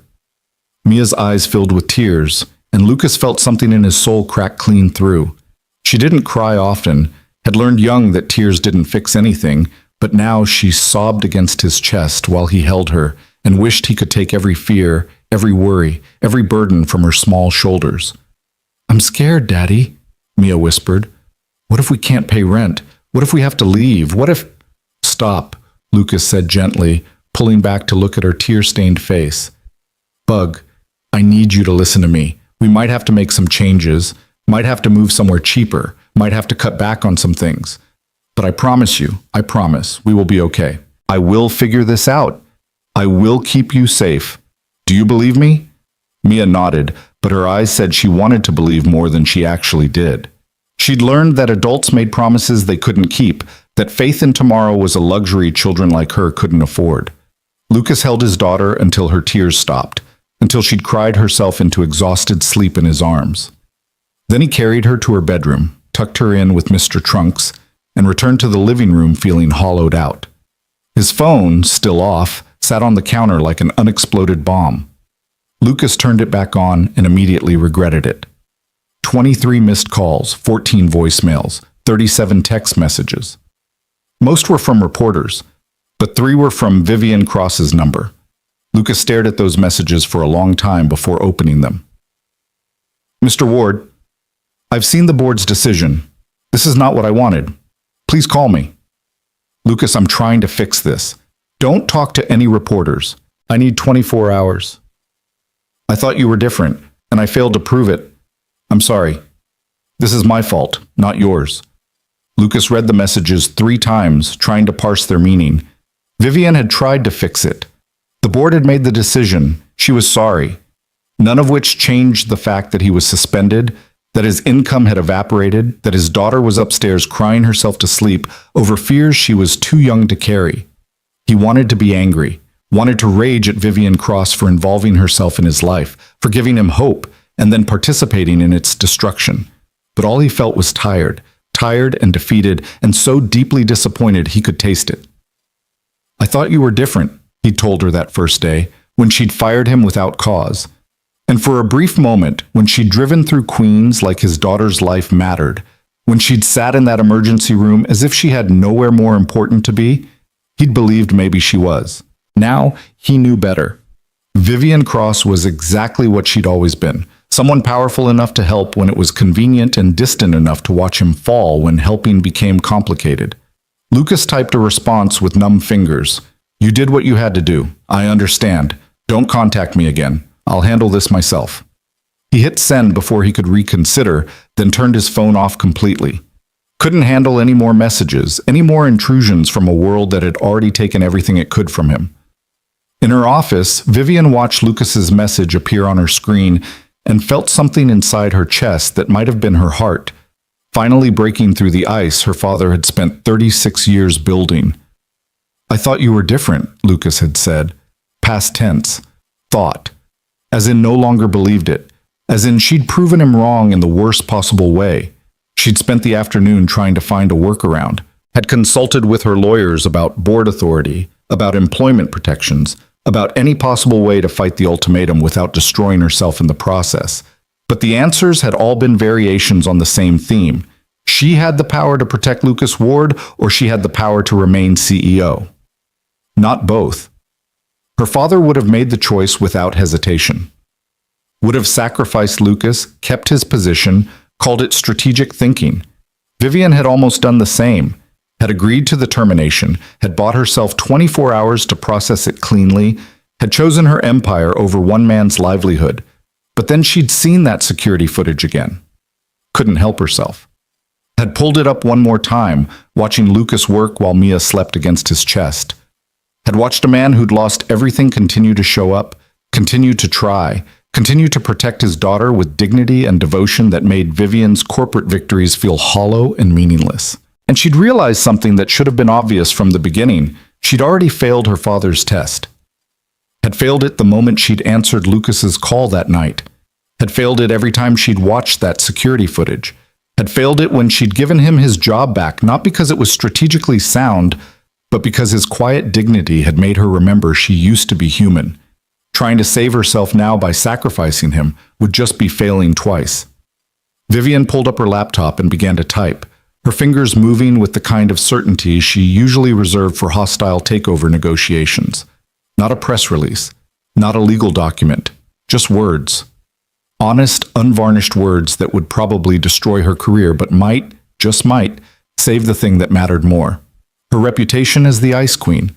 Mia's eyes filled with tears, and Lucas felt something in his soul crack clean through. She didn't cry often, had learned young that tears didn't fix anything, but now she sobbed against his chest while he held her and wished he could take every fear, every worry, every burden from her small shoulders. "I'm scared, Daddy," Mia whispered. "What if we can't pay rent? What if we have to leave? What if—" "Stop," Lucas said gently, pulling back to look at her tear-stained face. "Bug, I need you to listen to me. We might have to make some changes, might have to move somewhere cheaper, might have to cut back on some things. But I promise you, I promise, we will be okay. I will figure this out. I will keep you safe. Do you believe me?" Mia nodded, but her eyes said she wanted to believe more than she actually did. She'd learned that adults made promises they couldn't keep, that faith in tomorrow was a luxury children like her couldn't afford. Lucas held his daughter until her tears stopped, until she'd cried herself into exhausted sleep in his arms. Then he carried her to her bedroom, tucked her in with Mr. Trunks, and returned to the living room feeling hollowed out. His phone, still off, sat on the counter like an unexploded bomb. Lucas turned it back on and immediately regretted it. 23 missed calls, 14 voicemails, 37 text messages. Most were from reporters, but 3 were from Vivian Cross's number. Lucas stared at those messages for a long time before opening them. "Mr. Ward, I've seen the board's decision. This is not what I wanted. Please call me." "Lucas, I'm trying to fix this. Don't talk to any reporters. I need 24 hours. I thought you were different, and I failed to prove it. I'm sorry. This is my fault, not yours." Lucas read the messages 3 times, trying to parse their meaning. Vivian had tried to fix it. The board had made the decision. She was sorry. None of which changed the fact that he was suspended, that his income had evaporated, that his daughter was upstairs crying herself to sleep over fears she was too young to carry. He wanted to be angry, wanted to rage at Vivian Cross for involving herself in his life, for giving him hope, and then participating in its destruction. But all he felt was tired and defeated, and so deeply disappointed he could taste it. "I thought you were different," he'd told her that first day, when she'd fired him without cause. And for a brief moment, when she'd driven through Queens like his daughter's life mattered, when she'd sat in that emergency room as if she had nowhere more important to be, he'd believed maybe she was. Now, he knew better. Vivian Cross was exactly what she'd always been, someone powerful enough to help when it was convenient and distant enough to watch him fall when helping became complicated. Lucas typed a response with numb fingers. "You did what you had to do. I understand. Don't contact me again. I'll handle this myself." He hit send before he could reconsider, then turned his phone off completely. Couldn't handle any more messages, any more intrusions from a world that had already taken everything it could from him. In her office, Vivian watched Lucas's message appear on her screen and felt something inside her chest that might have been her heart, finally breaking through the ice her father had spent 36 years building. "I thought you were different," Lucas had said. Past tense. Thought. As in no longer believed it. As in she'd proven him wrong in the worst possible way. She'd spent the afternoon trying to find a workaround, had consulted with her lawyers about board authority, about employment protections, about any possible way to fight the ultimatum without destroying herself in the process. But the answers had all been variations on the same theme. She had the power to protect Lucas Ward, or she had the power to remain CEO. Not both. Her father would have made the choice without hesitation. Would have sacrificed Lucas, kept his position, called it strategic thinking. Vivian had almost done the same, had agreed to the termination, had bought herself 24 hours to process it cleanly, had chosen her empire over one man's livelihood. But then she'd seen that security footage again. Couldn't help herself. Had pulled it up one more time, watching Lucas work while Mia slept against his chest. Had watched a man who'd lost everything continue to show up, continue to try, continue to protect his daughter with dignity and devotion that made Vivian's corporate victories feel hollow and meaningless. And she'd realized something that should have been obvious from the beginning. She'd already failed her father's test. Had failed it the moment she'd answered Lucas's call that night. Had failed it every time she'd watched that security footage. Had failed it when she'd given him his job back, not because it was strategically sound, but because his quiet dignity had made her remember she used to be human. Trying to save herself now by sacrificing him would just be failing twice. Vivian pulled up her laptop and began to type, her fingers moving with the kind of certainty she usually reserved for hostile takeover negotiations. Not a press release, not a legal document, just words. Honest, unvarnished words that would probably destroy her career, but might, just might, save the thing that mattered more. Her reputation as the Ice Queen,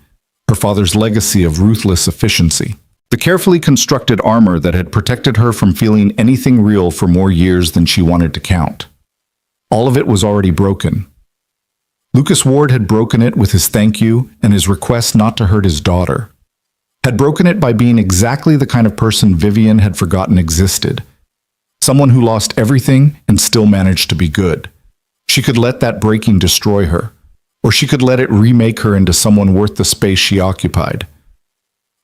her father's legacy of ruthless efficiency, the carefully constructed armor that had protected her from feeling anything real for more years than she wanted to count. All of it was already broken. Lucas Ward had broken it with his thank you and his request not to hurt his daughter. Had broken it by being exactly the kind of person Vivian had forgotten existed. Someone who lost everything and still managed to be good. She could let that breaking destroy her, or she could let it remake her into someone worth the space she occupied.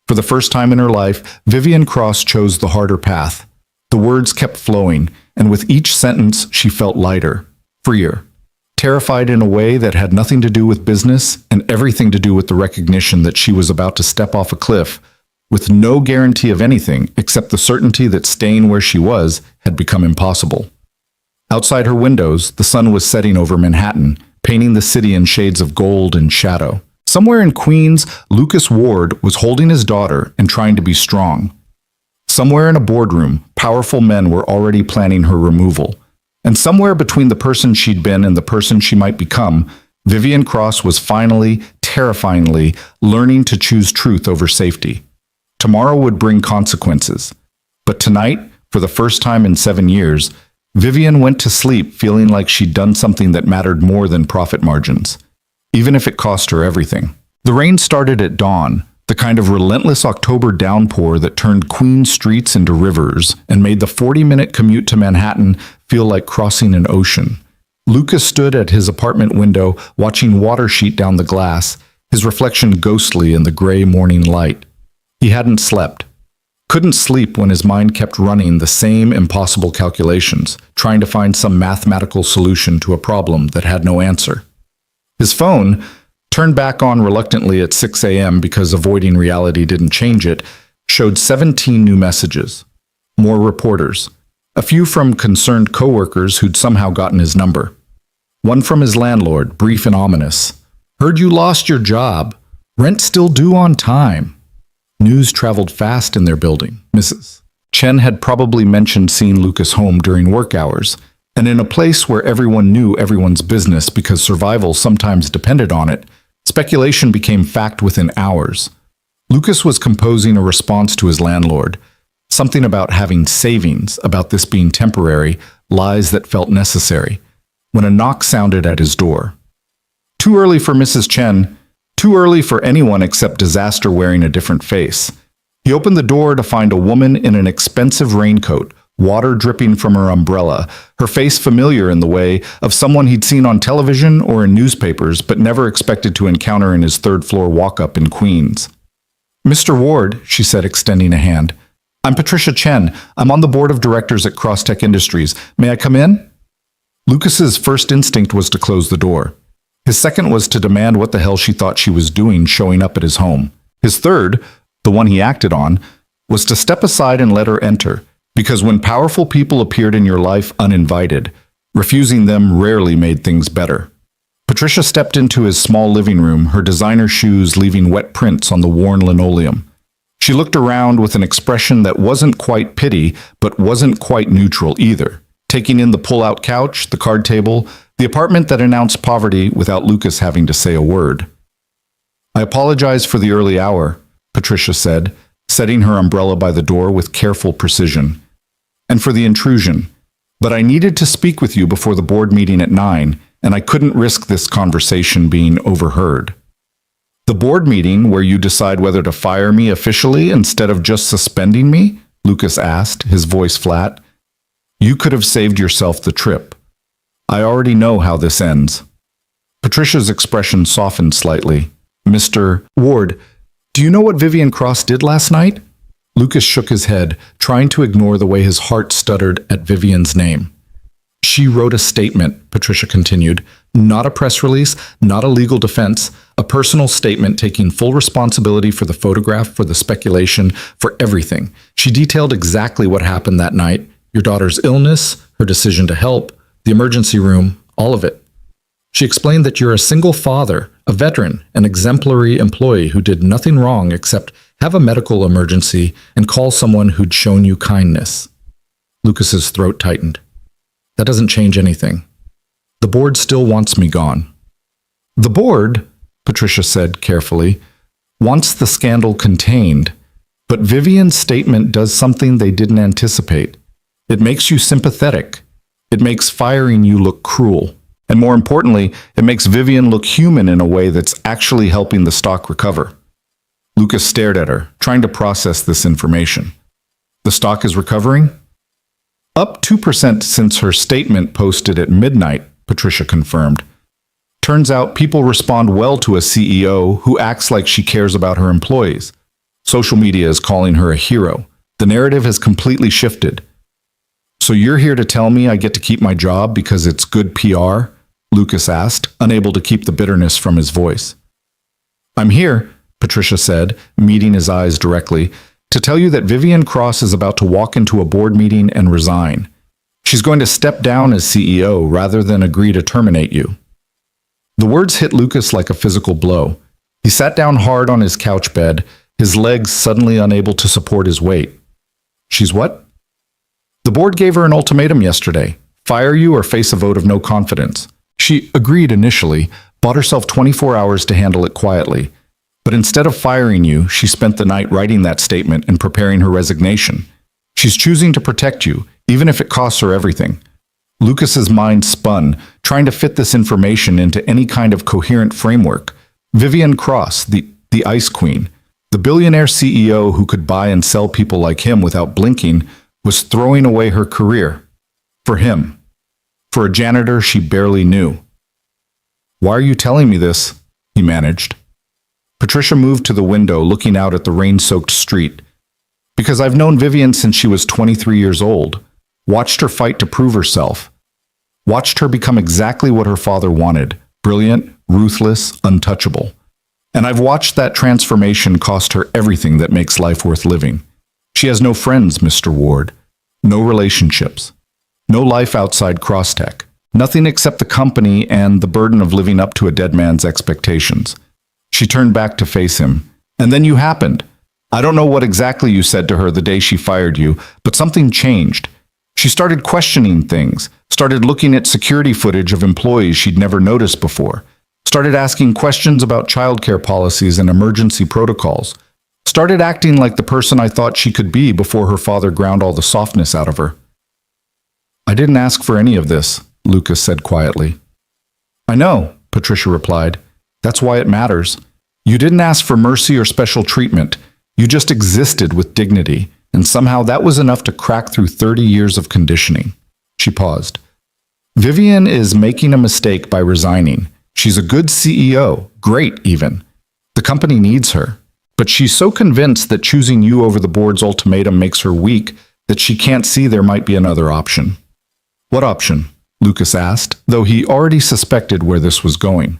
For the first time in her life, Vivian Cross chose the harder path. The words kept flowing, and with each sentence she felt lighter, freer, terrified in a way that had nothing to do with business and everything to do with the recognition that she was about to step off a cliff, with no guarantee of anything except the certainty that staying where she was had become impossible. Outside her windows, the sun was setting over Manhattan, painting the city in shades of gold and shadow. Somewhere in Queens, Lucas Ward was holding his daughter and trying to be strong. Somewhere in a boardroom, powerful men were already planning her removal. And somewhere between the person she'd been and the person she might become, Vivian Cross was finally, terrifyingly, learning to choose truth over safety. Tomorrow would bring consequences. But tonight, for the first time in 7 years, Vivian went to sleep feeling like she'd done something that mattered more than profit margins, even if it cost her everything. The rain started at dawn, the kind of relentless October downpour that turned Queens streets into rivers and made the 40-minute commute to Manhattan feel like crossing an ocean. Lucas stood at his apartment window, watching water sheet down the glass, his reflection ghostly in the gray morning light. He hadn't slept. Couldn't sleep when his mind kept running the same impossible calculations, trying to find some mathematical solution to a problem that had no answer. His phone, turned back on reluctantly at 6 a.m. because avoiding reality didn't change it, showed 17 new messages. More reporters. A few from concerned coworkers who'd somehow gotten his number. One from his landlord, brief and ominous. Heard you lost your job. Rent still due on time. News traveled fast in their building. Mrs. Chen had probably mentioned seeing Lucas home during work hours, and in a place where everyone knew everyone's business because survival sometimes depended on it, speculation became fact within hours. Lucas was composing a response to his landlord, something about having savings, about this being temporary, lies that felt necessary, when a knock sounded at his door. Too early for Mrs. Chen, too early for anyone except disaster wearing a different face. He opened the door to find a woman in an expensive raincoat, water dripping from her umbrella, her face familiar in the way of someone he'd seen on television or in newspapers but never expected to encounter in his third-floor walk-up in Queens. "Mr. Ward," she said, extending a hand. "I'm Patricia Chen. I'm on the board of directors at Crosstech Industries. May I come in?" Lucas's first instinct was to close the door. His second was to demand what the hell she thought she was doing showing up at his home. His third, the one he acted on, was to step aside and let her enter, because when powerful people appeared in your life uninvited, refusing them rarely made things better. Patricia stepped into his small living room, her designer shoes leaving wet prints on the worn linoleum. She looked around with an expression that wasn't quite pity, but wasn't quite neutral either, taking in the pull-out couch, the card table, the apartment that announced poverty without Lucas having to say a word. "I apologize for the early hour," Patricia said, setting her umbrella by the door with careful precision, "and for the intrusion. But I needed to speak with you before the board meeting at 9, and I couldn't risk this conversation being overheard." "The board meeting where you decide whether to fire me officially instead of just suspending me?" Lucas asked, his voice flat. "You could have saved yourself the trip. I already know how this ends." Patricia's expression softened slightly. "Mr. Ward, do you know what Vivian Cross did last night?" Lucas shook his head, trying to ignore the way his heart stuttered at Vivian's name. "She wrote a statement," Patricia continued. "Not a press release, not a legal defense, a personal statement taking full responsibility for the photograph, for the speculation, for everything. She detailed exactly what happened that night, your daughter's illness, her decision to help, the emergency room, all of it. She explained that you're a single father, a veteran, an exemplary employee who did nothing wrong except have a medical emergency and call someone who'd shown you kindness." Lucas's throat tightened. "That doesn't change anything. The board still wants me gone." "The board," Patricia said carefully, "wants the scandal contained, but Vivian's statement does something they didn't anticipate. It makes you sympathetic. It makes firing you look cruel. And more importantly, it makes Vivian look human in a way that's actually helping the stock recover." Lucas stared at her, trying to process this information. "The stock is recovering?" Up 2% since her statement posted at midnight, Patricia confirmed. Turns out people respond well to a CEO who acts like she cares about her employees. Social media is calling her a hero. The narrative has completely shifted. So you're here to tell me I get to keep my job because it's good PR? Lucas asked, unable to keep the bitterness from his voice. I'm here, Patricia said, meeting his eyes directly, to tell you that Vivian Cross is about to walk into a board meeting and resign. She's going to step down as CEO rather than agree to terminate you. The words hit Lucas like a physical blow. He sat down hard on his couch bed, his legs suddenly unable to support his weight. She's what? The board gave her an ultimatum yesterday. Fire you or face a vote of no confidence. She agreed initially, bought herself 24 hours to handle it quietly. But instead of firing you, she spent the night writing that statement and preparing her resignation. She's choosing to protect you, even if it costs her everything. Lucas's mind spun, trying to fit this information into any kind of coherent framework. Vivian Cross, the Ice Queen, the billionaire CEO who could buy and sell people like him without blinking, was throwing away her career. For him. For a janitor she barely knew. Why are you telling me this? He managed. Patricia moved to the window, looking out at the rain-soaked street. Because I've known Vivian since she was 23 years old. Watched her fight to prove herself. Watched her become exactly what her father wanted. Brilliant, ruthless, untouchable. And I've watched that transformation cost her everything that makes life worth living. She has no friends, Mr. Ward. No relationships. No life outside Crosstech. Nothing except the company and the burden of living up to a dead man's expectations. She turned back to face him. And then you happened. I don't know what exactly you said to her the day she fired you, but something changed. She started questioning things, started looking at security footage of employees she'd never noticed before, started asking questions about childcare policies and emergency protocols, started acting like the person I thought she could be before her father ground all the softness out of her. I didn't ask for any of this, Lucas said quietly. I know, Patricia replied. That's why it matters. You didn't ask for mercy or special treatment. You just existed with dignity, and somehow that was enough to crack through 30 years of conditioning. She paused. Vivian is making a mistake by resigning. She's a good CEO, great even. The company needs her. But she's so convinced that choosing you over the board's ultimatum makes her weak that she can't see there might be another option. What option? Lucas asked, though he already suspected where this was going.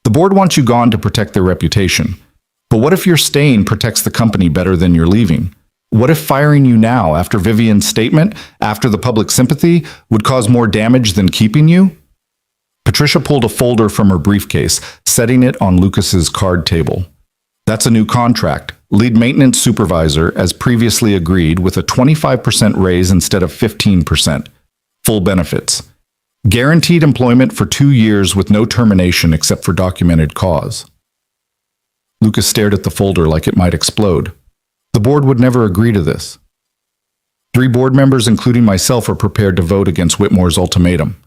The board wants you gone to protect their reputation. But what if your staying protects the company better than your leaving? What if firing you now, after Vivian's statement, after the public sympathy, would cause more damage than keeping you? Patricia pulled a folder from her briefcase, setting it on Lucas's card table. That's a new contract. Lead maintenance supervisor, as previously agreed, with a 25% raise instead of 15%. Full benefits. Guaranteed employment for 2 years with no termination except for documented cause. Lucas stared at the folder like it might explode. The board would never agree to this. 3 board members, including myself, are prepared to vote against Whitmore's ultimatum.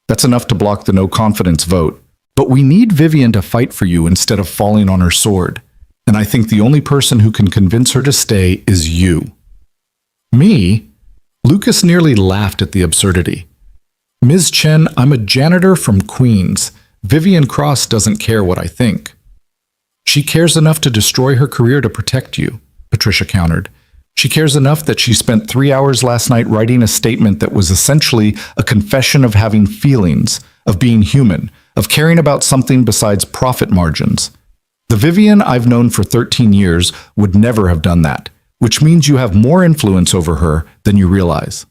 That's enough to block the no-confidence vote. But we need Vivian to fight for you instead of falling on her sword. And I think the only person who can convince her to stay is you. Me? Lucas nearly laughed at the absurdity. Ms. Chen, I'm a janitor from Queens. Vivian Cross doesn't care what I think. She cares enough to destroy her career to protect you, Patricia countered. She cares enough that she spent 3 hours last night writing a statement that was essentially a confession of having feelings, of being human, of caring about something besides profit margins. The Vivian I've known for 13 years would never have done that, which means you have more influence over her than you realize.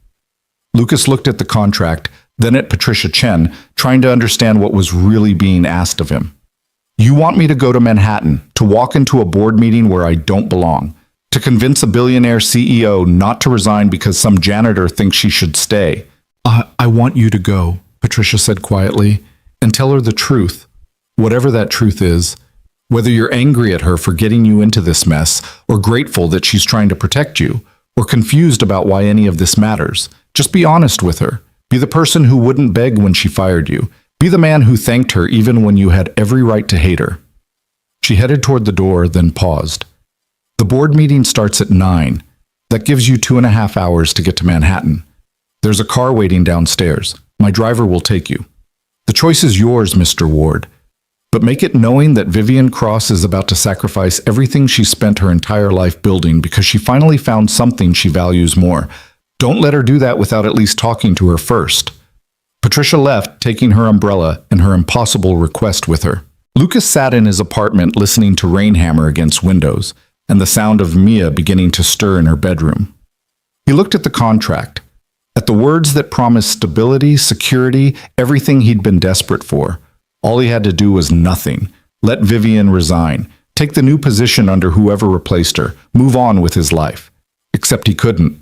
Lucas looked at the contract, then at Patricia Chen, trying to understand what was really being asked of him. You want me to go to Manhattan, to walk into a board meeting where I don't belong, to convince a billionaire CEO not to resign because some janitor thinks she should stay. I want you to go, Patricia said quietly, and tell her the truth, whatever that truth is. Whether you're angry at her for getting you into this mess, or grateful that she's trying to protect you, or confused about why any of this matters, just be honest with her. Be the person who wouldn't beg when she fired you. Be the man who thanked her even when you had every right to hate her. She headed toward the door, then paused. The board meeting starts at 9. That gives you 2.5 hours to get to Manhattan. There's a car waiting downstairs. My driver will take you. The choice is yours, Mr. Ward. But make it knowing that Vivian Cross is about to sacrifice everything she spent her entire life building because she finally found something she values more. Don't let her do that without at least talking to her first. Patricia left, taking her umbrella and her impossible request with her. Lucas sat in his apartment listening to rain hammer against windows and the sound of Mia beginning to stir in her bedroom. He looked at the contract, at the words that promised stability, security, everything he'd been desperate for. All he had to do was nothing. Let Vivian resign, take the new position under whoever replaced her, move on with his life. Except he couldn't.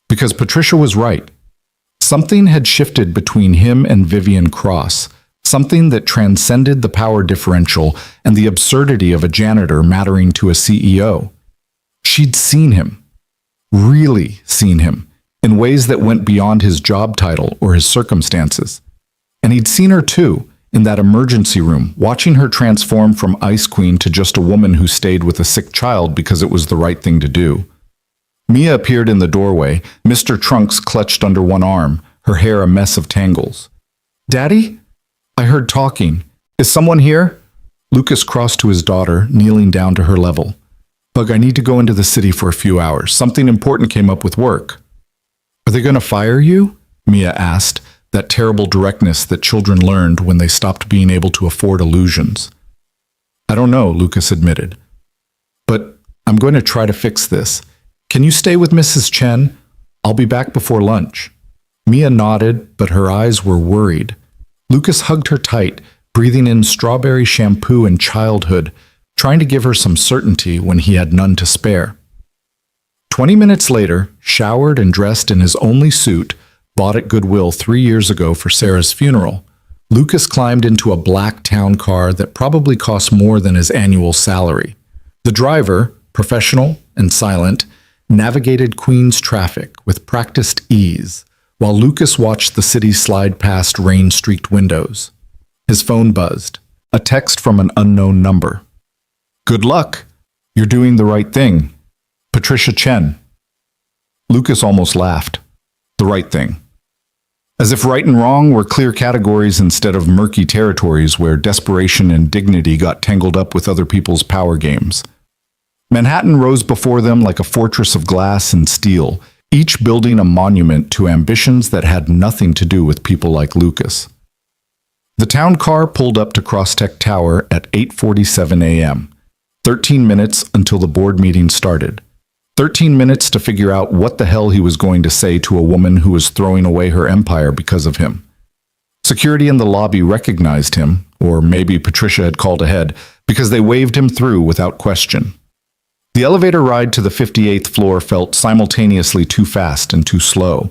Because Patricia was right. Something had shifted between him and Vivian Cross, something that transcended the power differential and the absurdity of a janitor mattering to a CEO. She'd seen him, really seen him, in ways that went beyond his job title or his circumstances. And he'd seen her too, in that emergency room, watching her transform from ice queen to just a woman who stayed with a sick child because it was the right thing to do. Mia appeared in the doorway, Mr. Trunks clutched under one arm, her hair a mess of tangles. "Daddy? I heard talking. Is someone here?" Lucas crossed to his daughter, kneeling down to her level. "Bug, I need to go into the city for a few hours. Something important came up with work." "Are they going to fire you?" Mia asked, that terrible directness that children learned when they stopped being able to afford illusions. "I don't know," Lucas admitted. "But I'm going to try to fix this. Can you stay with Mrs. Chen? I'll be back before lunch." Mia nodded, but her eyes were worried. Lucas hugged her tight, breathing in strawberry shampoo and childhood, trying to give her some certainty when he had none to spare. 20 minutes later, showered and dressed in his only suit, bought at Goodwill 3 years ago for Sarah's funeral, Lucas climbed into a black town car that probably cost more than his annual salary. The driver, professional and silent, navigated Queens traffic with practiced ease, while Lucas watched the city slide past rain-streaked windows. His phone buzzed, a text from an unknown number. "Good luck. You're doing the right thing. Patricia Chen." Lucas almost laughed. The right thing. As if right and wrong were clear categories instead of murky territories where desperation and dignity got tangled up with other people's power games. Manhattan rose before them like a fortress of glass and steel, each building a monument to ambitions that had nothing to do with people like Lucas. The town car pulled up to Crosstech Tower at 8:47 a.m., 13 minutes until the board meeting started. 13 minutes to figure out what the hell he was going to say to a woman who was throwing away her empire because of him. Security in the lobby recognized him, or maybe Patricia had called ahead, because they waved him through without question. The elevator ride to the 58th floor felt simultaneously too fast and too slow.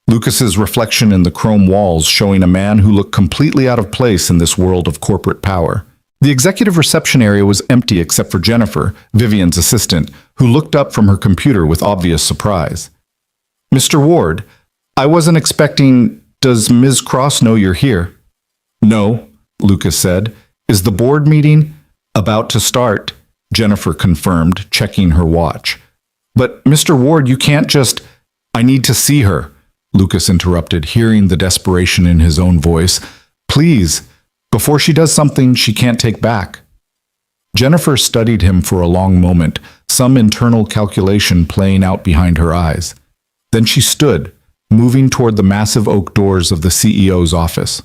Lucas's reflection in the chrome walls showing a man who looked completely out of place in this world of corporate power. The executive reception area was empty except for Jennifer, Vivian's assistant, who looked up from her computer with obvious surprise. "Mr. Ward, I wasn't expecting... Does Ms. Cross know you're here?" "No," Lucas said. "Is the board meeting about to start?" Jennifer confirmed, checking her watch. "But, Mr. Ward, you can't just..." "I need to see her," Lucas interrupted, hearing the desperation in his own voice. "Please, before she does something she can't take back." Jennifer studied him for a long moment, some internal calculation playing out behind her eyes. Then she stood, moving toward the massive oak doors of the CEO's office.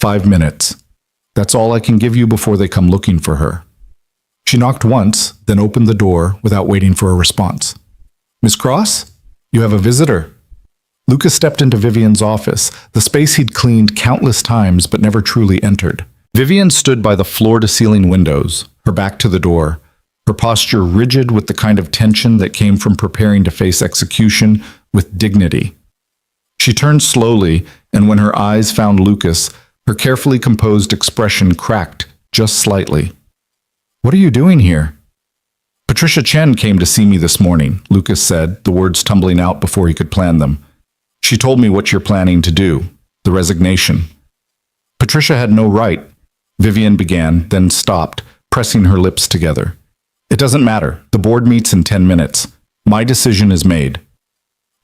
5 minutes. That's all I can give you before they come looking for her. She knocked once, then opened the door without waiting for a response. "Miss Cross? You have a visitor." Lucas stepped into Vivian's office, the space he'd cleaned countless times but never truly entered. Vivian stood by the floor-to-ceiling windows, her back to the door, her posture rigid with the kind of tension that came from preparing to face execution with dignity. She turned slowly, and when her eyes found Lucas, her carefully composed expression cracked just slightly. "What are you doing here?" "Patricia Chen came to see me this morning," Lucas said, the words tumbling out before he could plan them. "She told me what you're planning to do, the resignation." "Patricia had no right," Vivian began, then stopped, pressing her lips together. "It doesn't matter. The board meets in 10 minutes. My decision is made."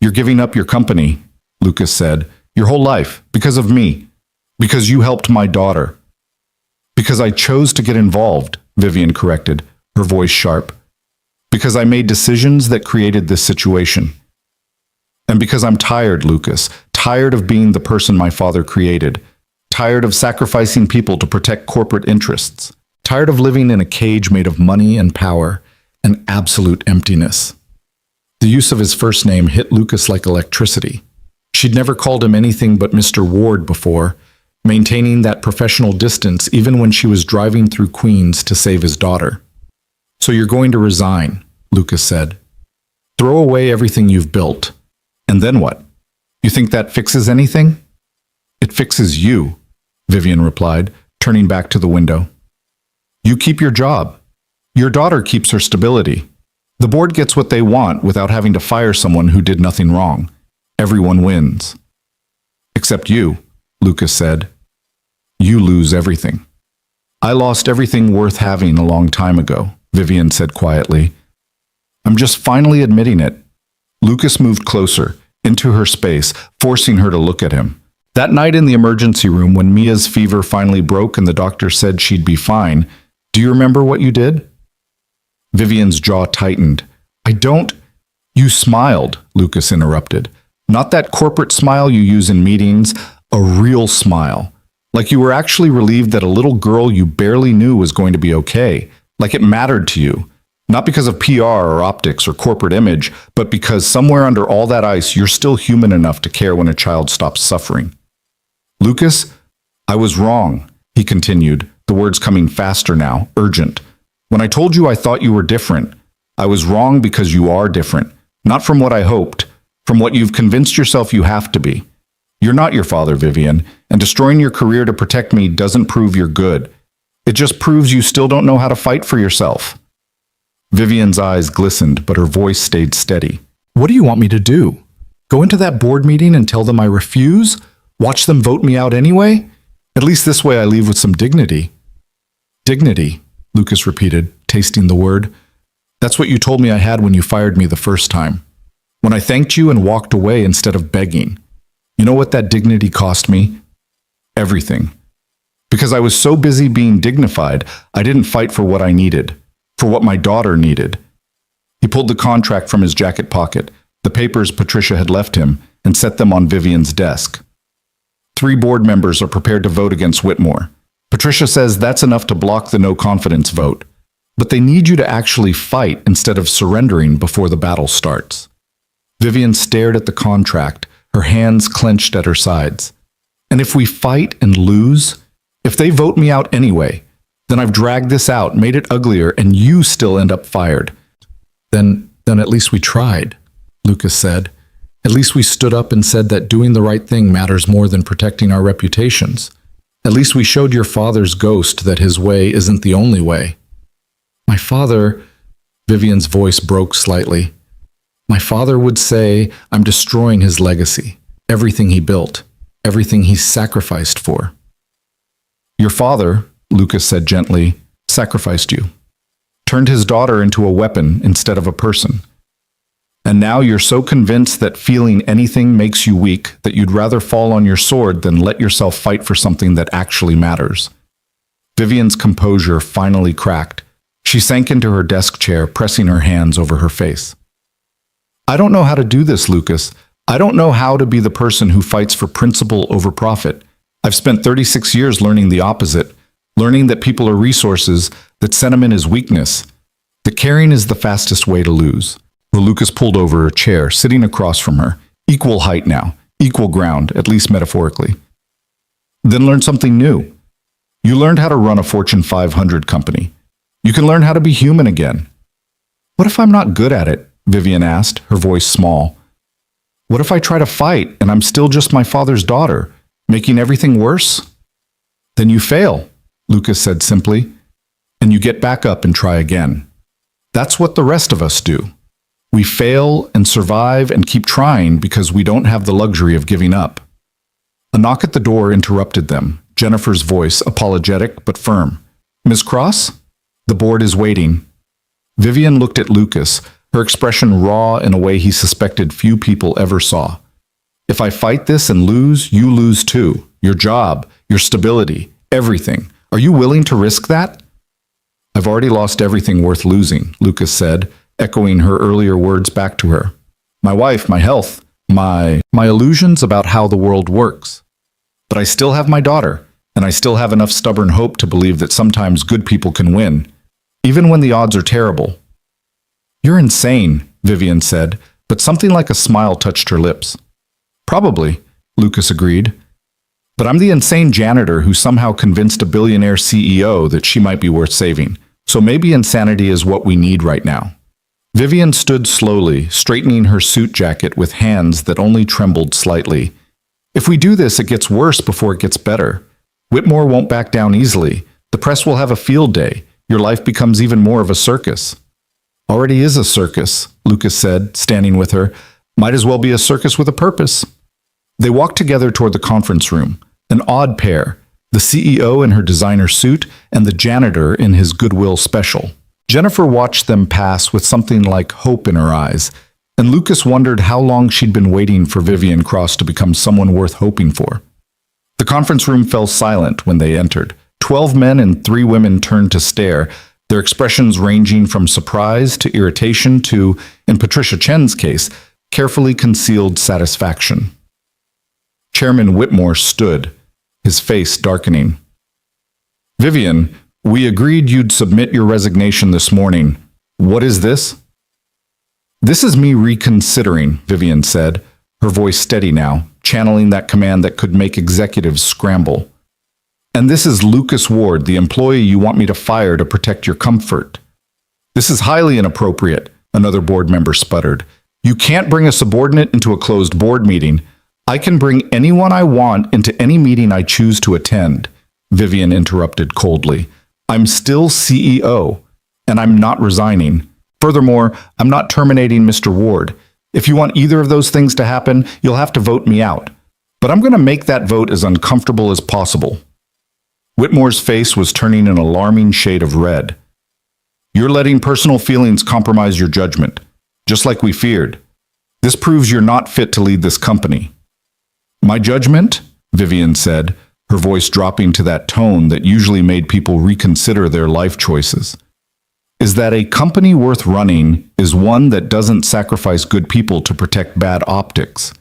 "You're giving up your company," Lucas said. Your whole life, because of me. Because you helped my daughter. Because I chose to get involved, Vivian corrected, her voice sharp. Because I made decisions that created this situation. And because I'm tired, Lucas, tired of being the person my father created, tired of sacrificing people to protect corporate interests, tired of living in a cage made of money and power and absolute emptiness. The use of his first name hit Lucas like electricity. She'd never called him anything but Mr. Ward before, maintaining that professional distance even when she was driving through Queens to save his daughter. So you're going to resign, Lucas said. Throw away everything you've built. And then what? You think that fixes anything? It fixes you, Vivian replied, turning back to the window. You keep your job. Your daughter keeps her stability. The board gets what they want without having to fire someone who did nothing wrong. Everyone wins. Except you, Lucas said. You lose everything. I lost everything worth having a long time ago, Vivian said quietly. I'm just finally admitting it. Lucas moved closer, into her space, forcing her to look at him. That night in the emergency room when Mia's fever finally broke and the doctor said she'd be fine, do you remember what you did? Vivian's jaw tightened. I don't... You smiled, Lucas interrupted. Not that corporate smile you use in meetings, a real smile. Like you were actually relieved that a little girl you barely knew was going to be okay. Like it mattered to you. Not because of PR or optics or corporate image, but because somewhere under all that ice you're still human enough to care when a child stops suffering. Lucas, I was wrong, he continued, the words coming faster now, urgent. When I told you I thought you were different, I was wrong because you are different. Not from what I hoped, from what you've convinced yourself you have to be. You're not your father, Vivian, and destroying your career to protect me doesn't prove you're good. It just proves you still don't know how to fight for yourself. Vivian's eyes glistened, but her voice stayed steady. What do you want me to do? Go into that board meeting and tell them I refuse? Watch them vote me out anyway? At least this way I leave with some dignity. Dignity, Lucas repeated, tasting the word. That's what you told me I had when you fired me the first time. When I thanked you and walked away instead of begging. You know what that dignity cost me? Everything. Because I was so busy being dignified, I didn't fight for what I needed. For what my daughter needed. He pulled the contract from his jacket pocket, the papers Patricia had left him, and set them on Vivian's desk. 3 board members are prepared to vote against Whitmore. Patricia says that's enough to block the no-confidence vote. But they need you to actually fight instead of surrendering before the battle starts. Vivian stared at the contract, her hands clenched at her sides. And if we fight and lose, if they vote me out anyway, then I've dragged this out, made it uglier, and you still end up fired. Then at least we tried, Lucas said. At least we stood up and said that doing the right thing matters more than protecting our reputations. At least we showed your father's ghost that his way isn't the only way. My father, Vivian's voice broke slightly. My father would say I'm destroying his legacy, everything he built, everything he sacrificed for. Your father, Lucas said gently, sacrificed you. Turned his daughter into a weapon instead of a person. And now you're so convinced that feeling anything makes you weak that you'd rather fall on your sword than let yourself fight for something that actually matters. Vivian's composure finally cracked. She sank into her desk chair, pressing her hands over her face. I don't know how to do this, Lucas. I don't know how to be the person who fights for principle over profit. I've spent 36 years learning the opposite. Learning that people are resources, that sentiment is weakness, that caring is the fastest way to lose. Well, Lucas pulled over a chair, sitting across from her. Equal height now, equal ground, at least metaphorically. Then learn something new. You learned how to run a Fortune 500 company. You can learn how to be human again. What if I'm not good at it? Vivian asked, her voice small. What if I try to fight and I'm still just my father's daughter, making everything worse? Then you fail, Lucas said simply, and you get back up and try again. That's what the rest of us do. We fail and survive and keep trying because we don't have the luxury of giving up. A knock at the door interrupted them, Jennifer's voice apologetic but firm. Ms. Cross? The board is waiting. Vivian looked at Lucas, her expression raw in a way he suspected few people ever saw. If I fight this and lose, you lose too. Your job, your stability, everything. Are you willing to risk that? I've already lost everything worth losing, Lucas said, echoing her earlier words back to her. My wife, my health, my illusions about how the world works. But I still have my daughter, and I still have enough stubborn hope to believe that sometimes good people can win, even when the odds are terrible. You're insane, Vivian said, but something like a smile touched her lips. Probably, Lucas agreed. But I'm the insane janitor who somehow convinced a billionaire CEO that she might be worth saving. So maybe insanity is what we need right now. Vivian stood slowly, straightening her suit jacket with hands that only trembled slightly. If we do this, it gets worse before it gets better. Whitmore won't back down easily. The press will have a field day. Your life becomes even more of a circus. Already is a circus, Lucas said, standing with her. Might as well be a circus with a purpose. They walked together toward the conference room, an odd pair, the CEO in her designer suit and the janitor in his Goodwill special. Jennifer watched them pass with something like hope in her eyes, and Lucas wondered how long she'd been waiting for Vivian Cross to become someone worth hoping for. The conference room fell silent when they entered. 12 men and 3 women turned to stare, their expressions ranging from surprise to irritation to, in Patricia Chen's case, carefully concealed satisfaction. Chairman Whitmore stood, his face darkening. Vivian, we agreed you'd submit your resignation this morning. What is this? This is me reconsidering, Vivian said, her voice steady now, channeling that command that could make executives scramble. And this is Lucas Ward, the employee you want me to fire to protect your comfort. This is highly inappropriate, another board member sputtered. You can't bring a subordinate into a closed board meeting. I can bring anyone I want into any meeting I choose to attend, Vivian interrupted coldly. I'm still CEO, and I'm not resigning. Furthermore, I'm not terminating Mr. Ward. If you want either of those things to happen, you'll have to vote me out. But I'm going to make that vote as uncomfortable as possible. Whitmore's face was turning an alarming shade of red. You're letting personal feelings compromise your judgment, just like we feared. This proves you're not fit to lead this company. My judgment, Vivian said, her voice dropping to that tone that usually made people reconsider their life choices, is that a company worth running is one that doesn't sacrifice good people to protect bad optics.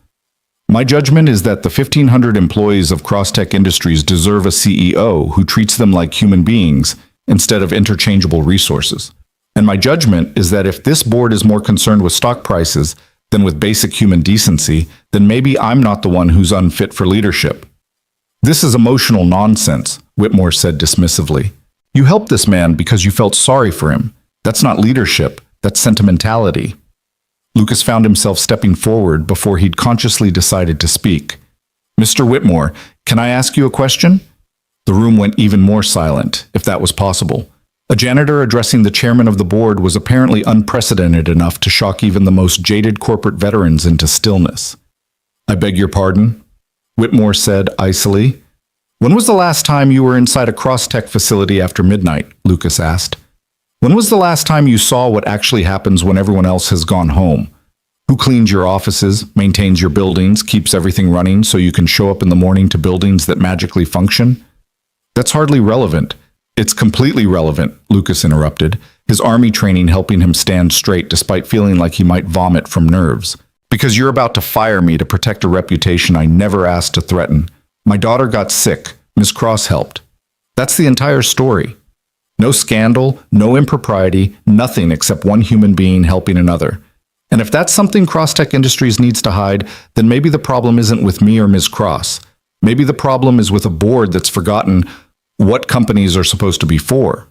My judgment is that the 1,500 employees of Crosstech Industries deserve a CEO who treats them like human beings instead of interchangeable resources. And my judgment is that if this board is more concerned with stock prices than with basic human decency, then maybe I'm not the one who's unfit for leadership. This is emotional nonsense, Whitmore said dismissively. You helped this man because you felt sorry for him. That's not leadership, that's sentimentality. Lucas found himself stepping forward before he'd consciously decided to speak. Mr. Whitmore, can I ask you a question? The room went even more silent, if that was possible. A janitor addressing the chairman of the board was apparently unprecedented enough to shock even the most jaded corporate veterans into stillness. I beg your pardon? Whitmore said icily. When was the last time you were inside a Crosstech facility after midnight? Lucas asked. When was the last time you saw what actually happens when everyone else has gone home? Who cleans your offices, maintains your buildings, keeps everything running so you can show up in the morning to buildings that magically function? That's hardly relevant. It's completely relevant, Lucas interrupted, his army training helping him stand straight despite feeling like he might vomit from nerves. Because you're about to fire me to protect a reputation I never asked to threaten. My daughter got sick. Miss Cross helped. That's the entire story. No scandal, no impropriety, nothing except one human being helping another. And if that's something Crosstech Industries needs to hide, then maybe the problem isn't with me or Ms. Cross. Maybe the problem is with a board that's forgotten what companies are supposed to be for.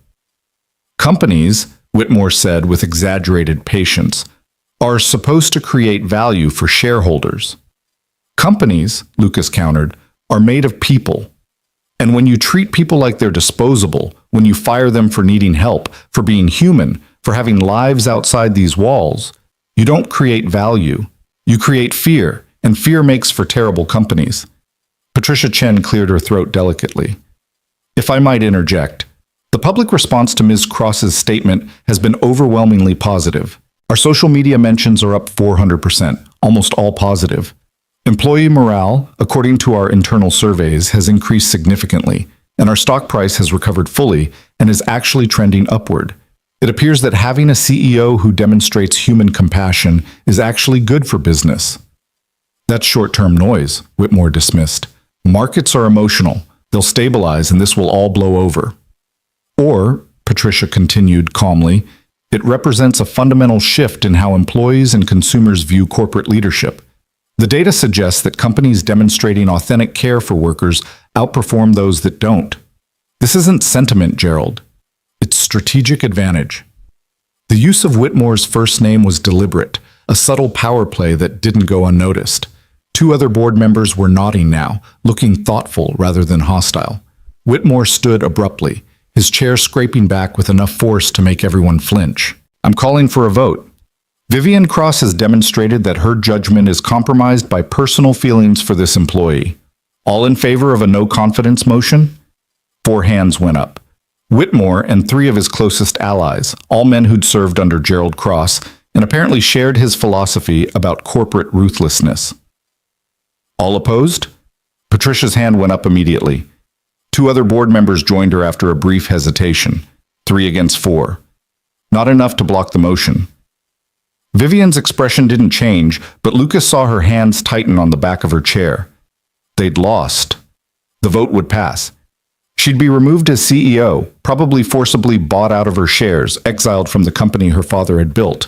Companies, Whitmore said with exaggerated patience, are supposed to create value for shareholders. Companies, Lucas countered, are made of people. And when you treat people like they're disposable, when you fire them for needing help, for being human, for having lives outside these walls, you don't create value. You create fear, and fear makes for terrible companies. Patricia Chen cleared her throat delicately. If I might interject, the public response to Ms. Cross's statement has been overwhelmingly positive. Our social media mentions are up 400%, almost all positive. Employee morale, according to our internal surveys, has increased significantly, and our stock price has recovered fully and is actually trending upward. It appears that having a CEO who demonstrates human compassion is actually good for business. That's short-term noise, Whitmore dismissed. Markets are emotional. They'll stabilize and this will all blow over. Or, Patricia continued calmly, it represents a fundamental shift in how employees and consumers view corporate leadership. The data suggests that companies demonstrating authentic care for workers outperform those that don't. This isn't sentiment, Gerald. It's strategic advantage. The use of Whitmore's first name was deliberate, a subtle power play that didn't go unnoticed. Two other board members were nodding now, looking thoughtful rather than hostile. Whitmore stood abruptly, his chair scraping back with enough force to make everyone flinch. I'm calling for a vote. Vivian Cross has demonstrated that her judgment is compromised by personal feelings for this employee. All in favor of a no-confidence motion? 4 hands went up. Whitmore and 3 of his closest allies, all men who'd served under Gerald Cross, and apparently shared his philosophy about corporate ruthlessness. All opposed? Patricia's hand went up immediately. 2 other board members joined her after a brief hesitation, 3 against 4. Not enough to block the motion. Vivian's expression didn't change, but Lucas saw her hands tighten on the back of her chair. They'd lost. The vote would pass. She'd be removed as CEO, probably forcibly bought out of her shares, exiled from the company her father had built.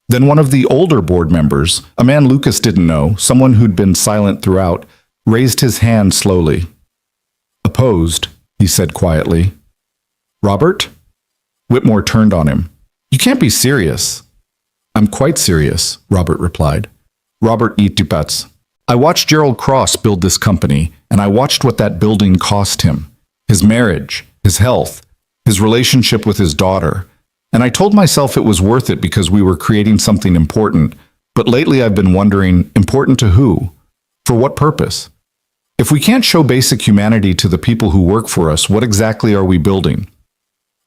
Then one of the older board members, a man Lucas didn't know, someone who'd been silent throughout, raised his hand slowly. Opposed, he said quietly. Robert? Whitmore turned on him. You can't be serious. I'm quite serious, Robert replied. Robert Itipats. I watched Gerald Cross build this company, and I watched what that building cost him. His marriage, his health, his relationship with his daughter. And I told myself it was worth it because we were creating something important. But lately I've been wondering, important to who? For what purpose? If we can't show basic humanity to the people who work for us, what exactly are we building?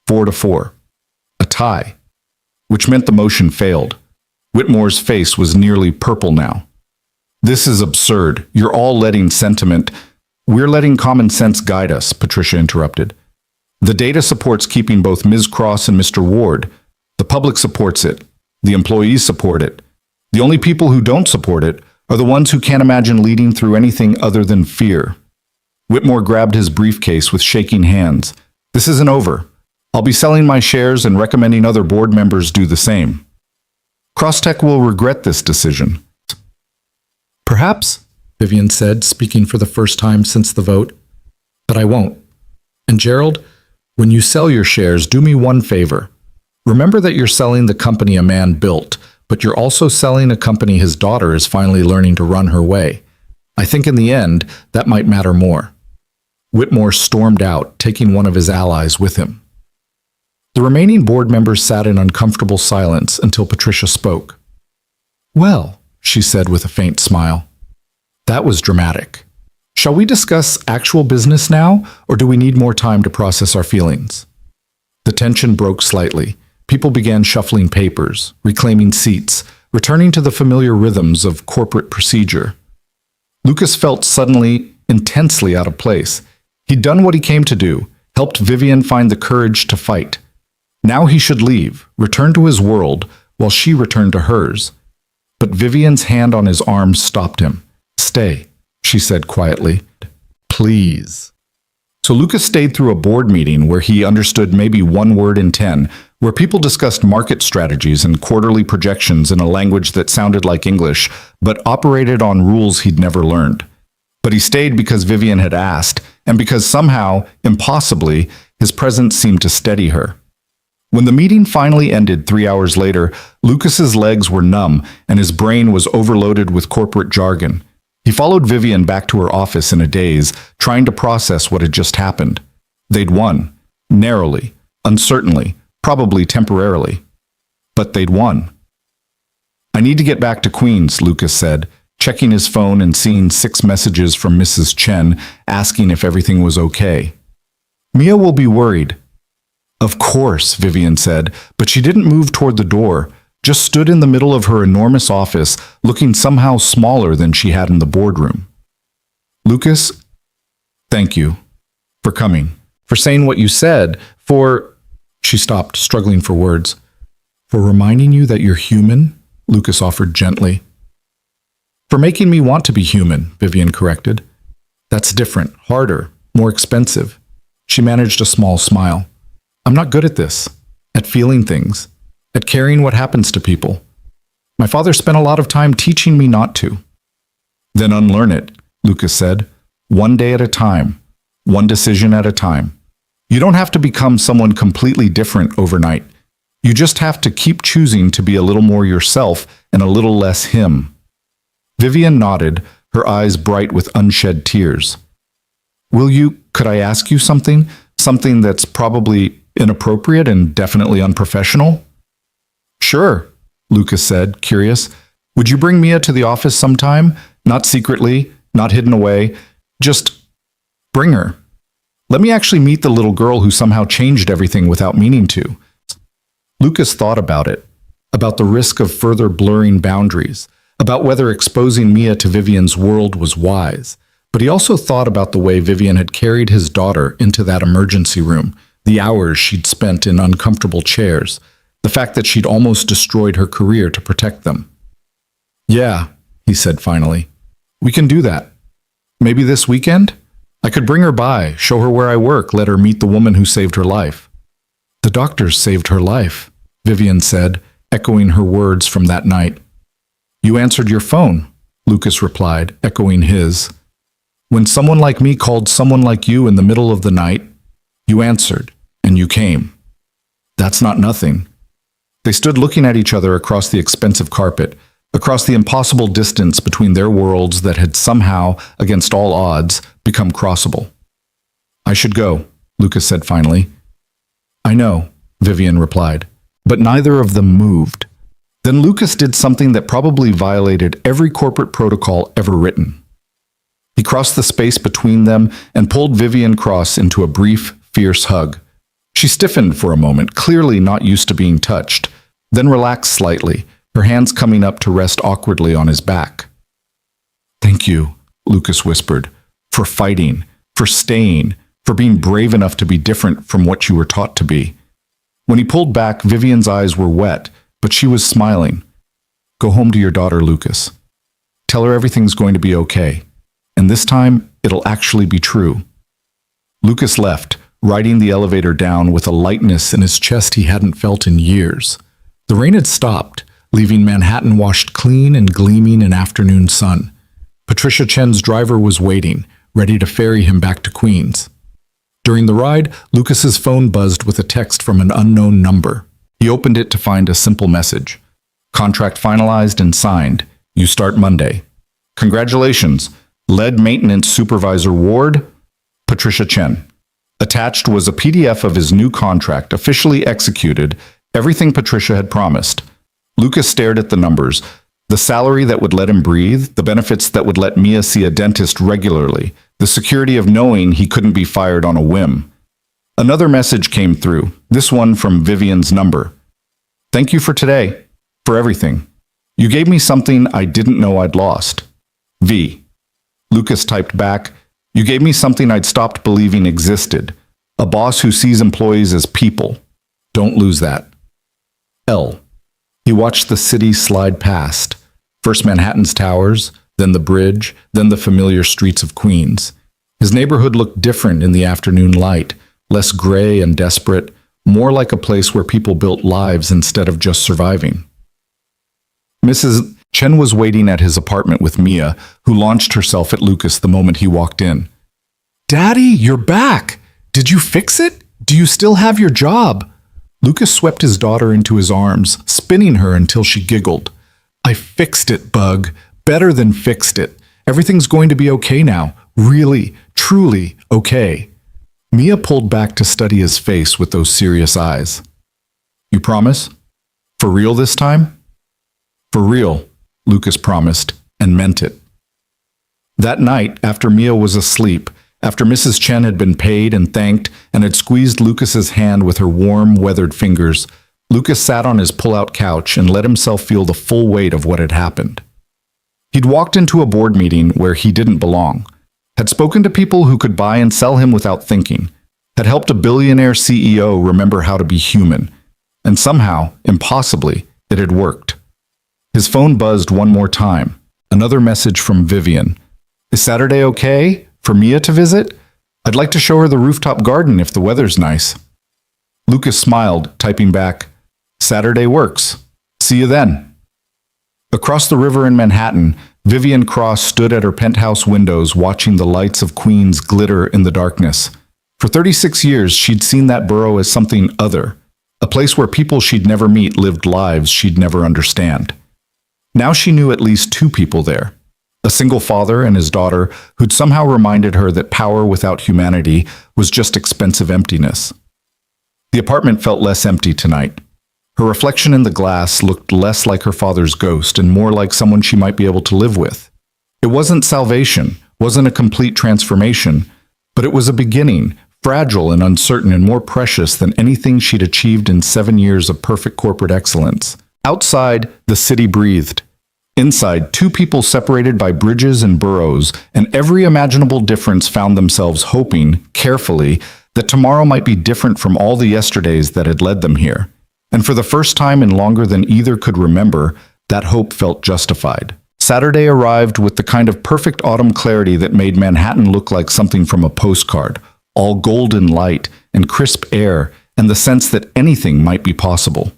4-4. A tie. Which meant the motion failed. Whitmore's face was nearly purple now. This is absurd. You're all letting sentiment. We're letting common sense guide us, Patricia interrupted. The data supports keeping both Ms. Cross and Mr. Ward. The public supports it. The employees support it. The only people who don't support it are the ones who can't imagine leading through anything other than fear. Whitmore grabbed his briefcase with shaking hands. This isn't over. I'll be selling my shares and recommending other board members do the same. Crosstech will regret this decision. Perhaps, Vivian said, speaking for the first time since the vote, but I won't. And Gerald, when you sell your shares, do me one favor. Remember that you're selling the company a man built, but you're also selling a company his daughter is finally learning to run her way. I think in the end, that might matter more. Whitmore stormed out, taking one of his allies with him. The remaining board members sat in uncomfortable silence until Patricia spoke. Well, she said with a faint smile. That was dramatic. Shall we discuss actual business now, or do we need more time to process our feelings? The tension broke slightly. People began shuffling papers, reclaiming seats, returning to the familiar rhythms of corporate procedure. Lucas felt suddenly intensely out of place. He'd done what he came to do, helped Vivian find the courage to fight. Now he should leave, return to his world, while she returned to hers. But Vivian's hand on his arm stopped him. Stay, she said quietly. Please. So Lucas stayed through a board meeting where he understood maybe 1 word in 10, where people discussed market strategies and quarterly projections in a language that sounded like English, but operated on rules he'd never learned. But he stayed because Vivian had asked, and because somehow, impossibly, his presence seemed to steady her. When the meeting finally ended 3 hours later, Lucas's legs were numb and his brain was overloaded with corporate jargon. He followed Vivian back to her office in a daze, trying to process what had just happened. They'd won. Narrowly. Uncertainly. Probably temporarily. But they'd won. I need to get back to Queens, Lucas said, checking his phone and seeing 6 messages from Mrs. Chen asking if everything was okay. Mia will be worried. Of course, Vivian said, but she didn't move toward the door. just stood in the middle of her enormous office, looking somehow smaller than she had in the boardroom. Lucas, thank you for coming, for saying what you said, for... She stopped, struggling for words. For reminding you that you're human, Lucas offered gently. For making me want to be human, Vivian corrected. That's different, harder, more expensive. She managed a small smile. I'm not good at this, at feeling things, at caring what happens to people. My father spent a lot of time teaching me not to. Then unlearn it, Lucas said, one day at a time, one decision at a time. You don't have to become someone completely different overnight. You just have to keep choosing to be a little more yourself and a little less him. Vivian nodded, her eyes bright with unshed tears. Could I ask you something? Something that's probably inappropriate and definitely unprofessional? Sure, Lucas said, curious. Would you bring Mia to the office sometime? Not secretly, not hidden away. Just bring her. Let me actually meet the little girl who somehow changed everything without meaning to. Lucas thought about it, about the risk of further blurring boundaries, about whether exposing Mia to Vivian's world was wise. But he also thought about the way Vivian had carried his daughter into that emergency room, the hours she'd spent in uncomfortable chairs, the fact that she'd almost destroyed her career to protect them. Yeah, he said finally. We can do that. Maybe this weekend? I could bring her by, show her where I work, let her meet the woman who saved her life. The doctors saved her life, Vivian said, echoing her words from that night. You answered your phone, Lucas replied, echoing his. When someone like me called someone like you in the middle of the night, you answered, and you came. That's not nothing. They stood looking at each other across the expensive carpet, across the impossible distance between their worlds that had somehow, against all odds, become crossable. I should go, Lucas said finally. I know, Vivian replied, but neither of them moved. Then Lucas did something that probably violated every corporate protocol ever written. He crossed the space between them and pulled Vivian Cross into a brief, fierce hug. She stiffened for a moment, clearly not used to being touched, then relaxed slightly, her hands coming up to rest awkwardly on his back. Thank you, Lucas whispered, for fighting, for staying, for being brave enough to be different from what you were taught to be. When he pulled back, Vivian's eyes were wet, but she was smiling. Go home to your daughter, Lucas. Tell her everything's going to be okay. And this time, it'll actually be true. Lucas left, riding the elevator down with a lightness in his chest he hadn't felt in years. The rain had stopped, leaving Manhattan washed clean and gleaming in afternoon sun. Patricia Chen's driver was waiting, ready to ferry him back to Queens. During the ride, Lucas's phone buzzed with a text from an unknown number. He opened it to find a simple message. Contract finalized and signed. You start Monday. Congratulations. Lead Maintenance Supervisor Ward, Patricia Chen. Attached was a PDF of his new contract, officially executed, everything Patricia had promised. Lucas stared at the numbers, the salary that would let him breathe, the benefits that would let Mia see a dentist regularly, the security of knowing he couldn't be fired on a whim. Another message came through, this one from Vivian's number. Thank you for today, for everything. You gave me something I didn't know I'd lost. V. Lucas typed back, you gave me something I'd stopped believing existed. A boss who sees employees as people. Don't lose that. L. He watched the city slide past. First Manhattan's towers, then the bridge, then the familiar streets of Queens. His neighborhood looked different in the afternoon light, less gray and desperate, more like a place where people built lives instead of just surviving. Mrs. Chen was waiting at his apartment with Mia, who launched herself at Lucas the moment he walked in. Daddy, you're back! Did you fix it? Do you still have your job? Lucas swept his daughter into his arms, spinning her until she giggled. I fixed it, Bug. Better than fixed it. Everything's going to be okay now. Really, truly okay. Mia pulled back to study his face with those serious eyes. You promise? For real this time? For real, Lucas promised, and meant it. That night, after Mia was asleep, after Mrs. Chen had been paid and thanked and had squeezed Lucas's hand with her warm, weathered fingers, Lucas sat on his pull-out couch and let himself feel the full weight of what had happened. He'd walked into a board meeting where he didn't belong, had spoken to people who could buy and sell him without thinking, had helped a billionaire CEO remember how to be human, and somehow, impossibly, it had worked. His phone buzzed one more time. Another message from Vivian. "Is Saturday okay? For Mia to visit? I'd like to show her the rooftop garden if the weather's nice." Lucas smiled, typing back, "Saturday works. See you then." Across the river in Manhattan, Vivian Cross stood at her penthouse windows watching the lights of Queens glitter in the darkness. For 36 years, she'd seen that borough as something other, a place where people she'd never meet lived lives she'd never understand. Now she knew at least two people there, a single father and his daughter who'd somehow reminded her that power without humanity was just expensive emptiness. The apartment felt less empty tonight. Her reflection in the glass looked less like her father's ghost and more like someone she might be able to live with. It wasn't salvation, wasn't a complete transformation, but it was a beginning, fragile and uncertain and more precious than anything she'd achieved in 7 years of perfect corporate excellence. Outside, the city breathed. Inside, two people separated by bridges and boroughs, and every imaginable difference found themselves hoping, carefully, that tomorrow might be different from all the yesterdays that had led them here. And for the first time in longer than either could remember, that hope felt justified. Saturday arrived with the kind of perfect autumn clarity that made Manhattan look like something from a postcard, all golden light and crisp air, and the sense that anything might be possible.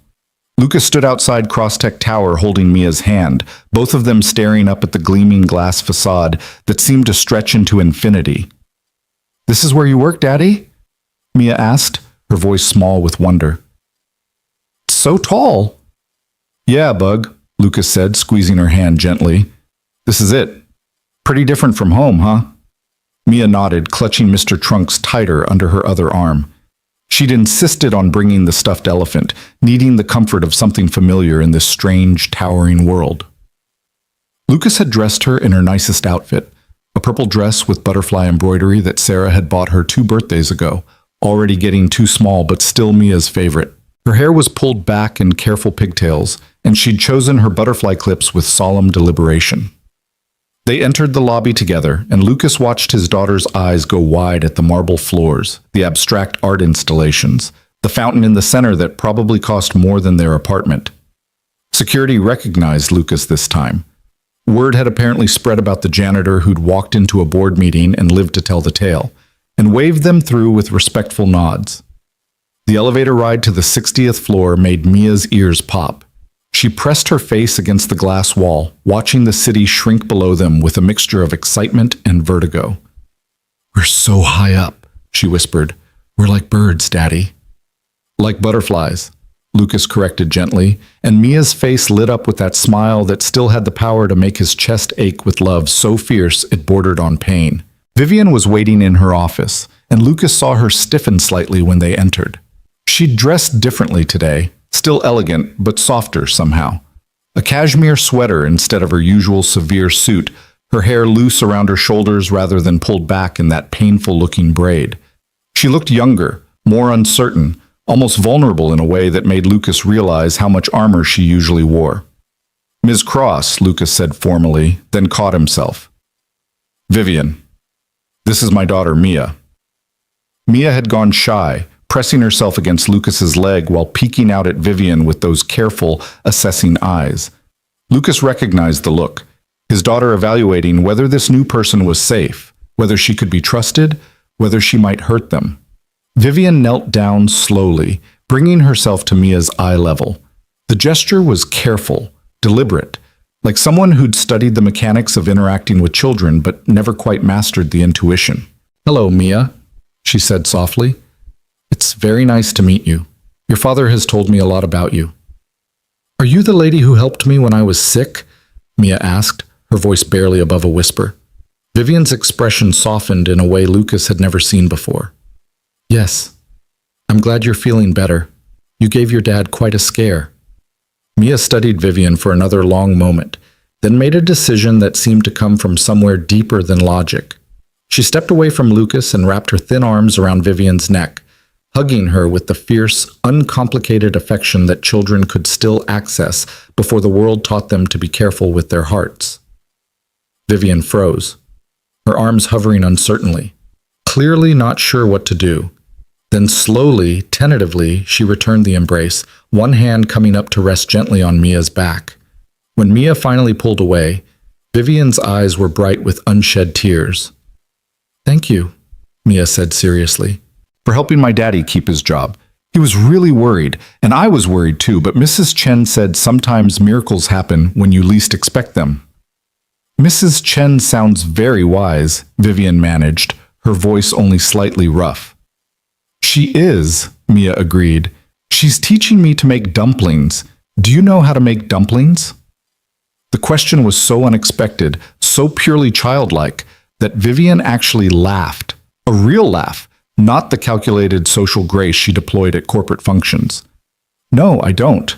Lucas stood outside Crosstech Tower holding Mia's hand, both of them staring up at the gleaming glass facade that seemed to stretch into infinity. "This is where you work, Daddy?" Mia asked, her voice small with wonder. "It's so tall." "Yeah, Bug," Lucas said, squeezing her hand gently. "This is it. Pretty different from home, huh?" Mia nodded, clutching Mr. Trunks tighter under her other arm. She'd insisted on bringing the stuffed elephant, needing the comfort of something familiar in this strange, towering world. Lucas had dressed her in her nicest outfit, a purple dress with butterfly embroidery that Sarah had bought her 2 birthdays ago, already getting too small but still Mia's favorite. Her hair was pulled back in careful pigtails, and she'd chosen her butterfly clips with solemn deliberation. They entered the lobby together, and Lucas watched his daughter's eyes go wide at the marble floors, the abstract art installations, the fountain in the center that probably cost more than their apartment. Security recognized Lucas this time. Word had apparently spread about the janitor who'd walked into a board meeting and lived to tell the tale, and waved them through with respectful nods. The elevator ride to the 60th floor made Mia's ears pop. She pressed her face against the glass wall, watching the city shrink below them with a mixture of excitement and vertigo. "We're so high up," she whispered. "We're like birds, Daddy." "Like butterflies," Lucas corrected gently, and Mia's face lit up with that smile that still had the power to make his chest ache with love so fierce it bordered on pain. Vivian was waiting in her office, and Lucas saw her stiffen slightly when they entered. She'd dressed differently today, still elegant, but softer somehow. A cashmere sweater instead of her usual severe suit, her hair loose around her shoulders rather than pulled back in that painful-looking braid. She looked younger, more uncertain, almost vulnerable in a way that made Lucas realize how much armor she usually wore. "Ms. Cross," Lucas said formally, then caught himself. "Vivian, this is my daughter, Mia." Mia had gone shy, pressing herself against Lucas's leg while peeking out at Vivian with those careful, assessing eyes. Lucas recognized the look, his daughter evaluating whether this new person was safe, whether she could be trusted, whether she might hurt them. Vivian knelt down slowly, bringing herself to Mia's eye level. The gesture was careful, deliberate, like someone who'd studied the mechanics of interacting with children but never quite mastered the intuition. "Hello, Mia," she said softly. "It's very nice to meet you. Your father has told me a lot about you." "Are you the lady who helped me when I was sick?" Mia asked, her voice barely above a whisper. Vivian's expression softened in a way Lucas had never seen before. "Yes. I'm glad you're feeling better. You gave your dad quite a scare." Mia studied Vivian for another long moment, then made a decision that seemed to come from somewhere deeper than logic. She stepped away from Lucas and wrapped her thin arms around Vivian's neck, hugging her with the fierce, uncomplicated affection that children could still access before the world taught them to be careful with their hearts. Vivian froze, her arms hovering uncertainly, clearly not sure what to do. Then slowly, tentatively, she returned the embrace, one hand coming up to rest gently on Mia's back. When Mia finally pulled away, Vivian's eyes were bright with unshed tears. "Thank you," Mia said seriously, "for helping my daddy keep his job. He was really worried, and I was worried too, but Mrs. Chen said sometimes miracles happen when you least expect them." "Mrs. Chen sounds very wise," Vivian managed, her voice only slightly rough. "She is," Mia agreed. "She's teaching me to make dumplings. Do you know how to make dumplings?" The question was so unexpected, so purely childlike, that Vivian actually laughed. A real laugh, not the calculated social grace she deployed at corporate functions. "No, I don't.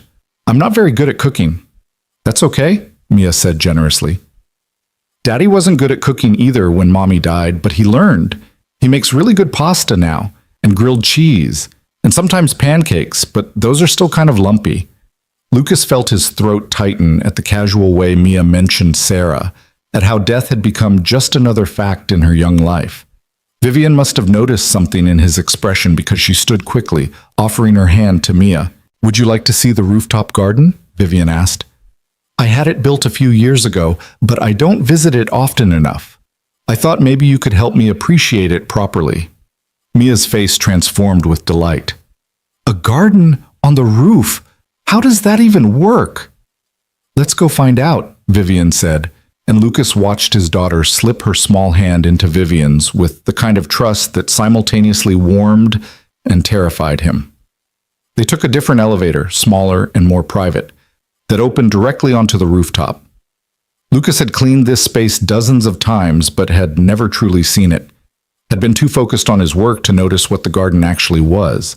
I'm not very good at cooking." "That's okay," Mia said generously. "Daddy wasn't good at cooking either when Mommy died, but he learned. He makes really good pasta now, and grilled cheese, and sometimes pancakes, but those are still kind of lumpy." Lucas felt his throat tighten at the casual way Mia mentioned Sarah, at how death had become just another fact in her young life. Vivian must have noticed something in his expression because she stood quickly, offering her hand to Mia. "Would you like to see the rooftop garden?" Vivian asked. "I had it built a few years ago, but I don't visit it often enough. I thought maybe you could help me appreciate it properly." Mia's face transformed with delight. "A garden on the roof? How does that even work?" "Let's go find out," Vivian said, and Lucas watched his daughter slip her small hand into Vivian's with the kind of trust that simultaneously warmed and terrified him. They took a different elevator, smaller and more private, that opened directly onto the rooftop. Lucas had cleaned this space dozens of times but had never truly seen it, had been too focused on his work to notice what the garden actually was.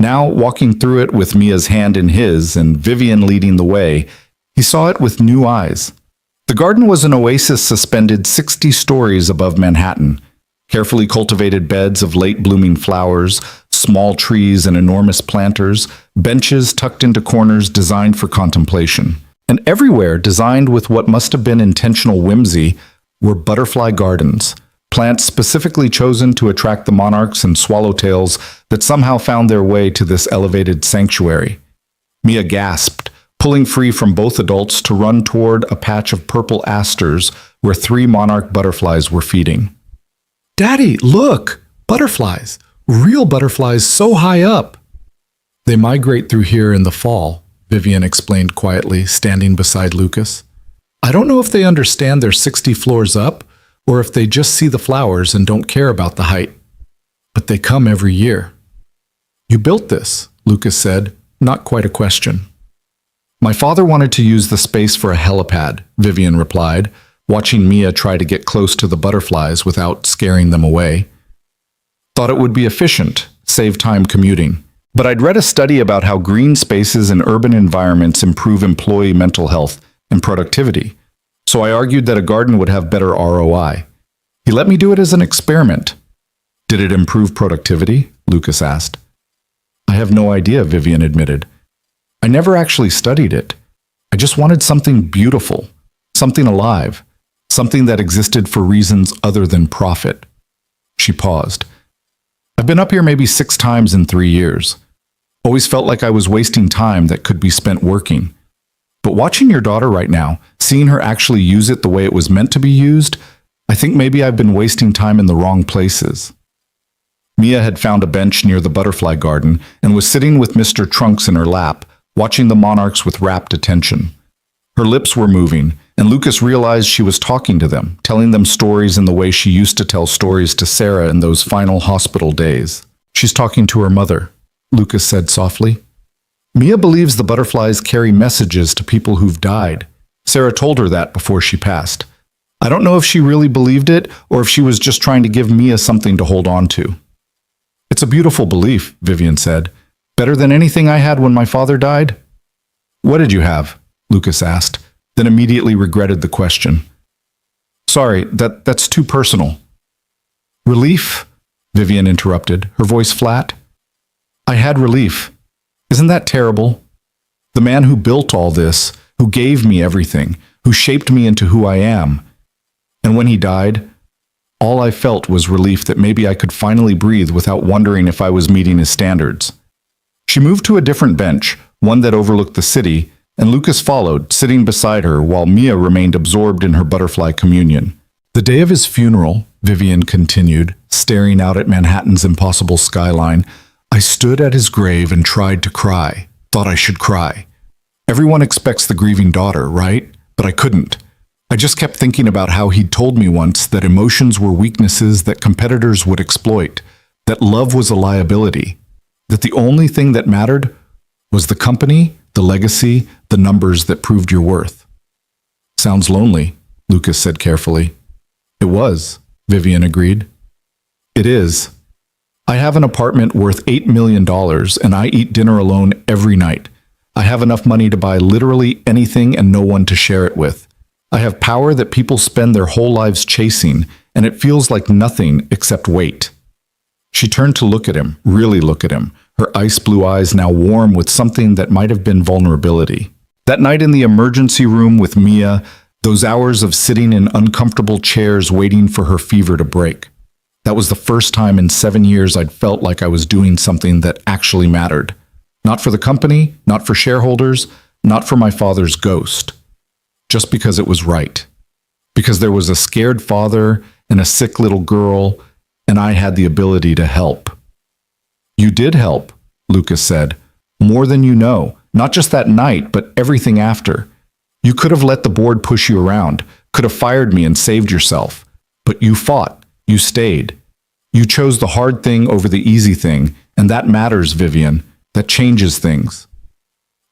Now, walking through it with Mia's hand in his and Vivian leading the way, he saw it with new eyes. The garden was an oasis suspended 60 stories above Manhattan, carefully cultivated beds of late-blooming flowers, small trees and enormous planters, benches tucked into corners designed for contemplation. And everywhere, designed with what must have been intentional whimsy, were butterfly gardens, plants specifically chosen to attract the monarchs and swallowtails that somehow found their way to this elevated sanctuary. Mia gasped, pulling free from both adults to run toward a patch of purple asters where 3 monarch butterflies were feeding. "Daddy, look! Butterflies! Real butterflies so high up!" "They migrate through here in the fall," Vivian explained quietly, standing beside Lucas. "I don't know if they understand they're 60 floors up, or if they just see the flowers and don't care about the height. But they come every year." "You built this," Lucas said, not quite a question. "My father wanted to use the space for a helipad," Vivian replied, watching Mia try to get close to the butterflies without scaring them away. "Thought it would be efficient, save time commuting. But I'd read a study about how green spaces in urban environments improve employee mental health and productivity. So I argued that a garden would have better ROI. He let me do it as an experiment." "Did it improve productivity?" Lucas asked. "I have no idea," Vivian admitted. "I never actually studied it. I just wanted something beautiful, something alive, something that existed for reasons other than profit." She paused. "I've been up here maybe 6 times in 3 years. Always felt like I was wasting time that could be spent working. But watching your daughter right now, seeing her actually use it the way it was meant to be used, I think maybe I've been wasting time in the wrong places." Mia had found a bench near the butterfly garden and was sitting with Mr. Trunks in her lap, watching the monarchs with rapt attention. Her lips were moving, and Lucas realized she was talking to them, telling them stories in the way she used to tell stories to Sarah in those final hospital days. "She's talking to her mother," Lucas said softly. "Mia believes the butterflies carry messages to people who've died. Sarah told her that before she passed. I don't know if she really believed it or if she was just trying to give Mia something to hold on to." "It's a beautiful belief," Vivian said. "Better than anything I had when my father died." "What did you have?" Lucas asked, then immediately regretted the question. "Sorry, that's too personal." "Relief?" Vivian interrupted, her voice flat. I had relief. Isn't that terrible? The man who built all this, who gave me everything, who shaped me into who I am. And when he died, all I felt was relief that maybe I could finally breathe without wondering if I was meeting his standards. She moved to a different bench, one that overlooked the city, and Lucas followed, sitting beside her while Mia remained absorbed in her butterfly communion. The day of his funeral, Vivian continued, staring out at Manhattan's impossible skyline, I stood at his grave and tried to cry, thought I should cry. Everyone expects the grieving daughter, right? But I couldn't. I just kept thinking about how he'd told me once that emotions were weaknesses that competitors would exploit, that love was a liability, that the only thing that mattered was the company, the legacy, the numbers that proved your worth. Sounds lonely, Lucas said carefully. It was, Vivian agreed. It is. I have an apartment worth $8 million and I eat dinner alone every night. I have enough money to buy literally anything and no one to share it with. I have power that people spend their whole lives chasing, and it feels like nothing except weight. She turned to look at him, really look at him, her ice blue eyes now warm with something that might have been vulnerability. That night in the emergency room with Mia, those hours of sitting in uncomfortable chairs waiting for her fever to break. That was the first time in 7 years I'd felt like I was doing something that actually mattered. Not for the company, not for shareholders, not for my father's ghost. Just because it was right. Because there was a scared father and a sick little girl, and I had the ability to help. You did help, Lucas said. More than you know. Not just that night, but everything after. You could have let the board push you around, could have fired me and saved yourself. But you fought. You stayed. You chose the hard thing over the easy thing, and that matters, Vivian. That changes things.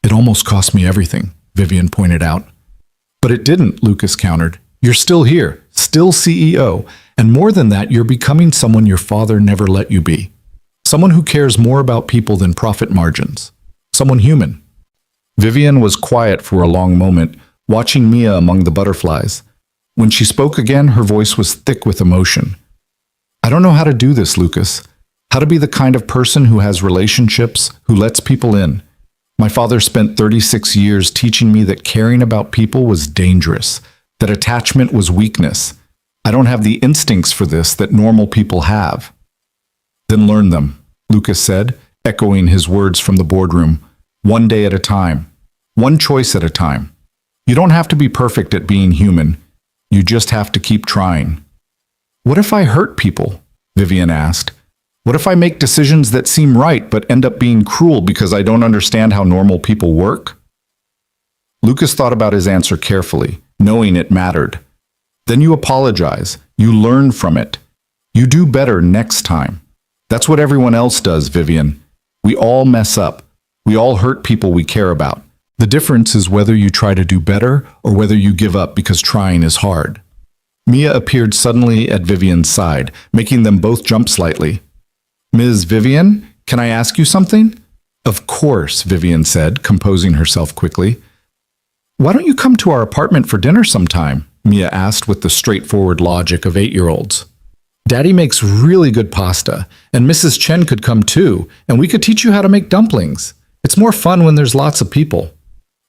It almost cost me everything, Vivian pointed out. But it didn't, Lucas countered. You're still here, still CEO, and more than that, you're becoming someone your father never let you be. Someone who cares more about people than profit margins. Someone human. Vivian was quiet for a long moment, watching Mia among the butterflies. When she spoke again, her voice was thick with emotion. I don't know how to do this, Lucas. How to be the kind of person who has relationships, who lets people in. My father spent 36 years teaching me that caring about people was dangerous, that attachment was weakness. I don't have the instincts for this that normal people have. Then learn them, Lucas said, echoing his words from the boardroom. One day at a time. One choice at a time. You don't have to be perfect at being human. You just have to keep trying. What if I hurt people? Vivian asked. What if I make decisions that seem right but end up being cruel because I don't understand how normal people work? Lucas thought about his answer carefully, knowing it mattered. Then you apologize. You learn from it. You do better next time. That's what everyone else does, Vivian. We all mess up. We all hurt people we care about. The difference is whether you try to do better or whether you give up because trying is hard. Mia appeared suddenly at Vivian's side, making them both jump slightly. Ms. Vivian, can I ask you something? Of course, Vivian said, composing herself quickly. Why don't you come to our apartment for dinner sometime? Mia asked with the straightforward logic of 8-year-olds. Daddy makes really good pasta, and Mrs. Chen could come too, and we could teach you how to make dumplings. It's more fun when there's lots of people.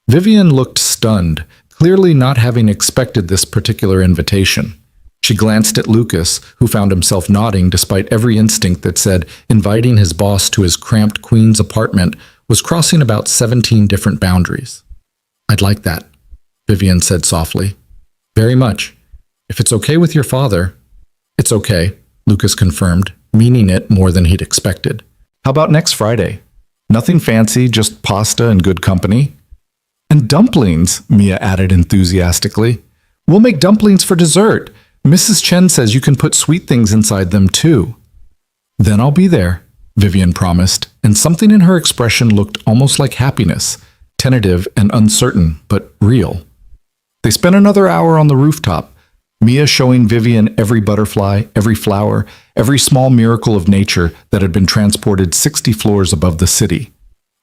Vivian looked stunned, clearly not having expected this particular invitation. She glanced at Lucas, who found himself nodding despite every instinct that said inviting his boss to his cramped Queen's apartment was crossing about 17 different boundaries. I'd like that, Vivian said softly. Very much. If it's okay with your father. It's okay, Lucas confirmed, meaning it more than he'd expected. How about next Friday? Nothing fancy, just pasta and good company. And dumplings, Mia added enthusiastically. We'll make dumplings for dessert. Mrs. Chen says you can put sweet things inside them too. Then I'll be there, Vivian promised, and something in her expression looked almost like happiness, tentative and uncertain, but real. They spent another hour on the rooftop, Mia showing Vivian every butterfly, every flower, every small miracle of nature that had been transported 60 floors above the city.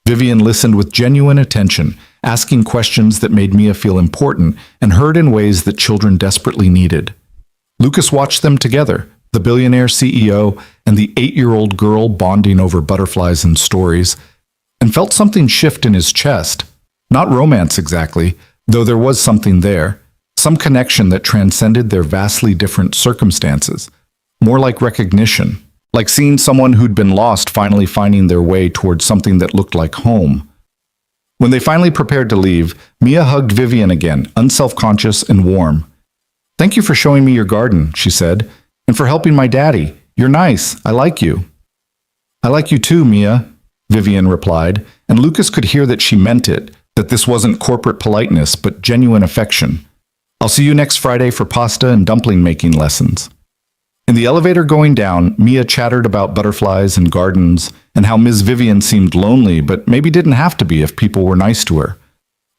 Vivian listened with genuine attention, asking questions that made Mia feel important and heard in ways that children desperately needed. Lucas watched them together, the billionaire CEO, and the 8-year-old girl bonding over butterflies and stories, and felt something shift in his chest. Not romance exactly, though there was something there, some connection that transcended their vastly different circumstances. More like recognition, like seeing someone who'd been lost finally finding their way towards something that looked like home. When they finally prepared to leave, Mia hugged Vivian again, unself-conscious and warm. "Thank you for showing me your garden," she said, "and for helping my daddy. You're nice. I like you." "I like you too, Mia," Vivian replied, and Lucas could hear that she meant it, that this wasn't corporate politeness, but genuine affection. "I'll see you next Friday for pasta and dumpling making lessons." In the elevator going down, Mia chattered about butterflies and gardens, and how Ms. Vivian seemed lonely, but maybe didn't have to be if people were nice to her.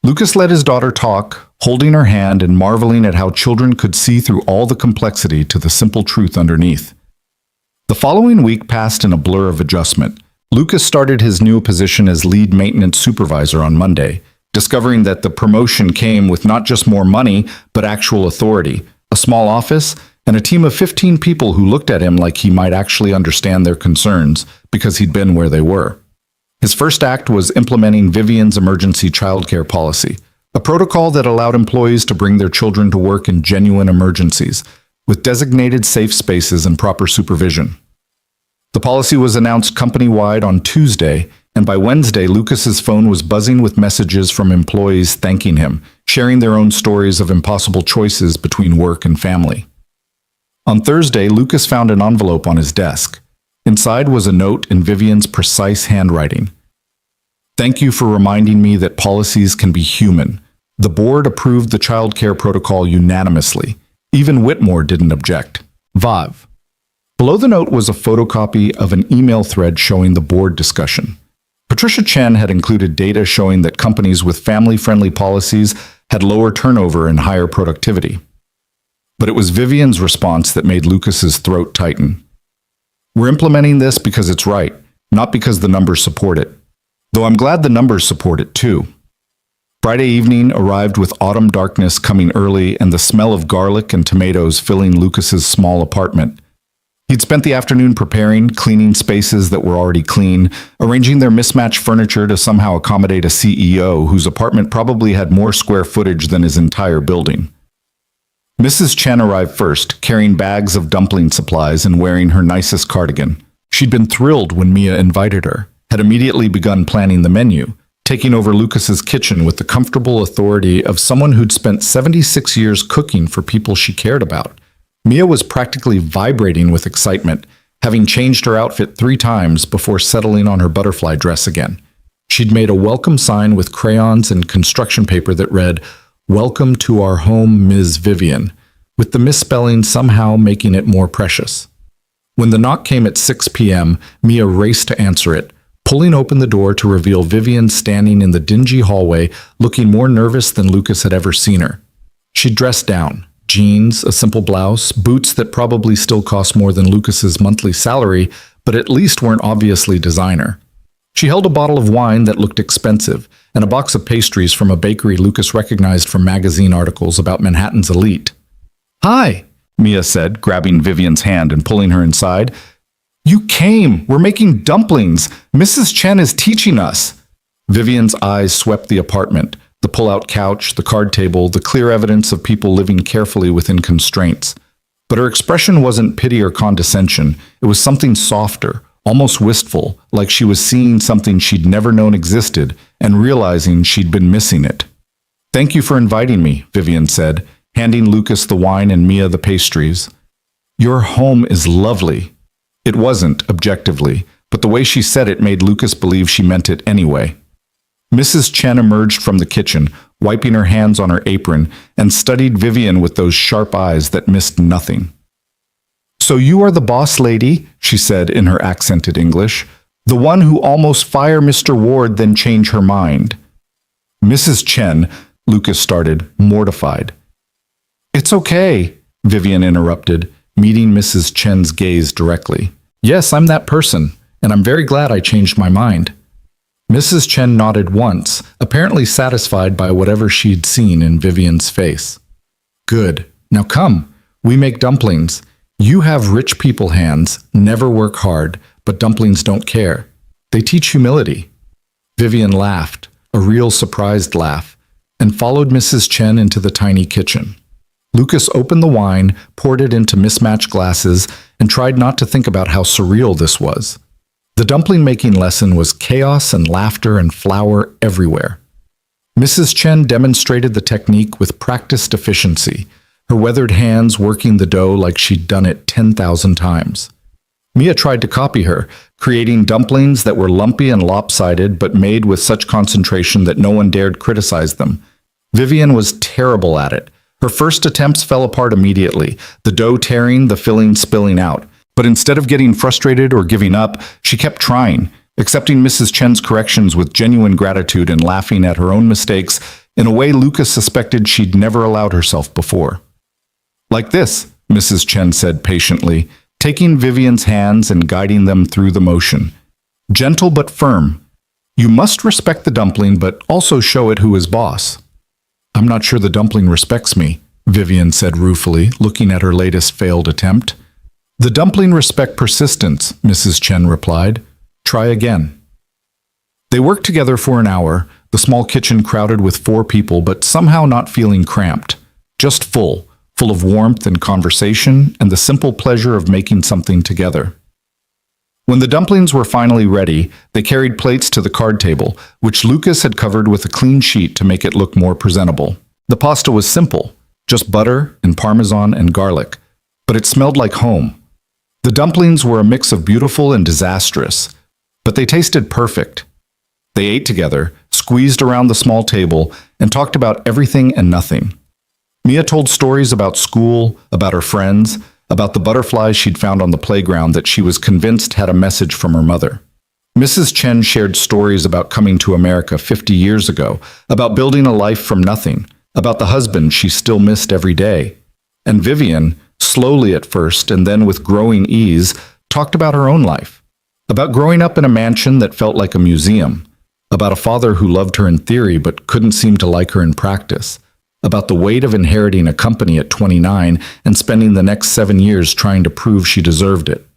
Lucas let his daughter talk, holding her hand and marveling at how children could see through all the complexity to the simple truth underneath. The following week passed in a blur of adjustment. Lucas started his new position as lead maintenance supervisor on Monday, discovering that the promotion came with not just more money, but actual authority, a small office, and a team of 15 people who looked at him like he might actually understand their concerns because he'd been where they were. His first act was implementing Vivian's emergency childcare policy, a protocol that allowed employees to bring their children to work in genuine emergencies, with designated safe spaces and proper supervision. The policy was announced company-wide on Tuesday, and by Wednesday, Lucas's phone was buzzing with messages from employees thanking him, sharing their own stories of impossible choices between work and family. On Thursday, Lucas found an envelope on his desk. Inside was a note in Vivian's precise handwriting. "Thank you for reminding me that policies can be human. The board approved the child care protocol unanimously. Even Whitmore didn't object. Vav." Below the note was a photocopy of an email thread showing the board discussion. Patricia Chen had included data showing that companies with family-friendly policies had lower turnover and higher productivity. But it was Vivian's response that made Lucas's throat tighten. "We're implementing this because it's right, not because the numbers support it. Though I'm glad the numbers support it too." Friday evening arrived with autumn darkness coming early and the smell of garlic and tomatoes filling Lucas's small apartment. He'd spent the afternoon preparing, cleaning spaces that were already clean, arranging their mismatched furniture to somehow accommodate a CEO whose apartment probably had more square footage than his entire building. Mrs. Chen arrived first, carrying bags of dumpling supplies and wearing her nicest cardigan. She'd been thrilled when Mia invited her, had immediately begun planning the menu, taking over Lucas's kitchen with the comfortable authority of someone who'd spent 76 years cooking for people she cared about. Mia was practically vibrating with excitement, having changed her outfit 3 times before settling on her butterfly dress again. She'd made a welcome sign with crayons and construction paper that read, "Welcome to our home, Ms. Vivian," with the misspelling somehow making it more precious. When the knock came at 6 p.m., Mia raced to answer it, pulling open the door to reveal Vivian standing in the dingy hallway, looking more nervous than Lucas had ever seen her. She'd dressed down, jeans, a simple blouse, boots that probably still cost more than Lucas's monthly salary, but at least weren't obviously designer. She held a bottle of wine that looked expensive, and a box of pastries from a bakery Lucas recognized from magazine articles about Manhattan's elite. "Hi," Mia said, grabbing Vivian's hand and pulling her inside. "You came! We're making dumplings! Mrs. Chen is teaching us!" Vivian's eyes swept the apartment, the pull-out couch, the card table, the clear evidence of people living carefully within constraints. But her expression wasn't pity or condescension. It was something softer, almost wistful, like she was seeing something she'd never known existed and realizing she'd been missing it. "Thank you for inviting me," Vivian said, handing Lucas the wine and Mia the pastries. "Your home is lovely." It wasn't, objectively, but the way she said it made Lucas believe she meant it anyway. Mrs. Chen emerged from the kitchen, wiping her hands on her apron, and studied Vivian with those sharp eyes that missed nothing. "So you are the boss lady," she said in her accented English, "the one who almost fired Mr. Ward then changed her mind." "Mrs. Chen," Lucas started, mortified. "It's okay," Vivian interrupted, meeting Mrs. Chen's gaze directly. "Yes, I'm that person, and I'm very glad I changed my mind." Mrs. Chen nodded once, apparently satisfied by whatever she'd seen in Vivian's face. "Good. Now come. We make dumplings. You have rich people hands, never work hard, but dumplings don't care. They teach humility. Vivian laughed, a real surprised laugh, and followed Mrs. Chen into the tiny kitchen. Lucas opened the wine, poured it into mismatched glasses, and tried not to think about how surreal this was. The dumpling-making lesson was chaos and laughter and flour everywhere. Mrs. Chen demonstrated the technique with practiced efficiency, her weathered hands working the dough like she'd done it 10,000 times. Mia tried to copy her, creating dumplings that were lumpy and lopsided but made with such concentration that no one dared criticize them. Vivian was terrible at it. Her first attempts fell apart immediately, the dough tearing, the filling spilling out. But instead of getting frustrated or giving up, she kept trying, accepting Mrs. Chen's corrections with genuine gratitude and laughing at her own mistakes in a way Lucas suspected she'd never allowed herself before. "Like this," Mrs. Chen said patiently, taking Vivian's hands and guiding them through the motion. "Gentle but firm. You must respect the dumpling, but also show it who is boss." "I'm not sure the dumpling respects me," Vivian said ruefully, looking at her latest failed attempt. "The dumpling respect persistence," Mrs. Chen replied. "Try again." They worked together for an hour, the small kitchen crowded with 4 people, but somehow not feeling cramped. Just full of warmth and conversation and the simple pleasure of making something together. When the dumplings were finally ready, they carried plates to the card table, which Lucas had covered with a clean sheet to make it look more presentable. The pasta was simple, just butter and parmesan and garlic, but it smelled like home. The dumplings were a mix of beautiful and disastrous, but they tasted perfect. They ate together, squeezed around the small table, and talked about everything and nothing. Mia told stories about school, about her friends, about the butterflies she'd found on the playground that she was convinced had a message from her mother. Mrs. Chen shared stories about coming to America 50 years ago, about building a life from nothing, about the husband she still missed every day. And Vivian, slowly at first and then with growing ease, talked about her own life, about growing up in a mansion that felt like a museum, about a father who loved her in theory but couldn't seem to like her in practice, about the weight of inheriting a company at 29 and spending the next 7 years trying to prove she deserved it.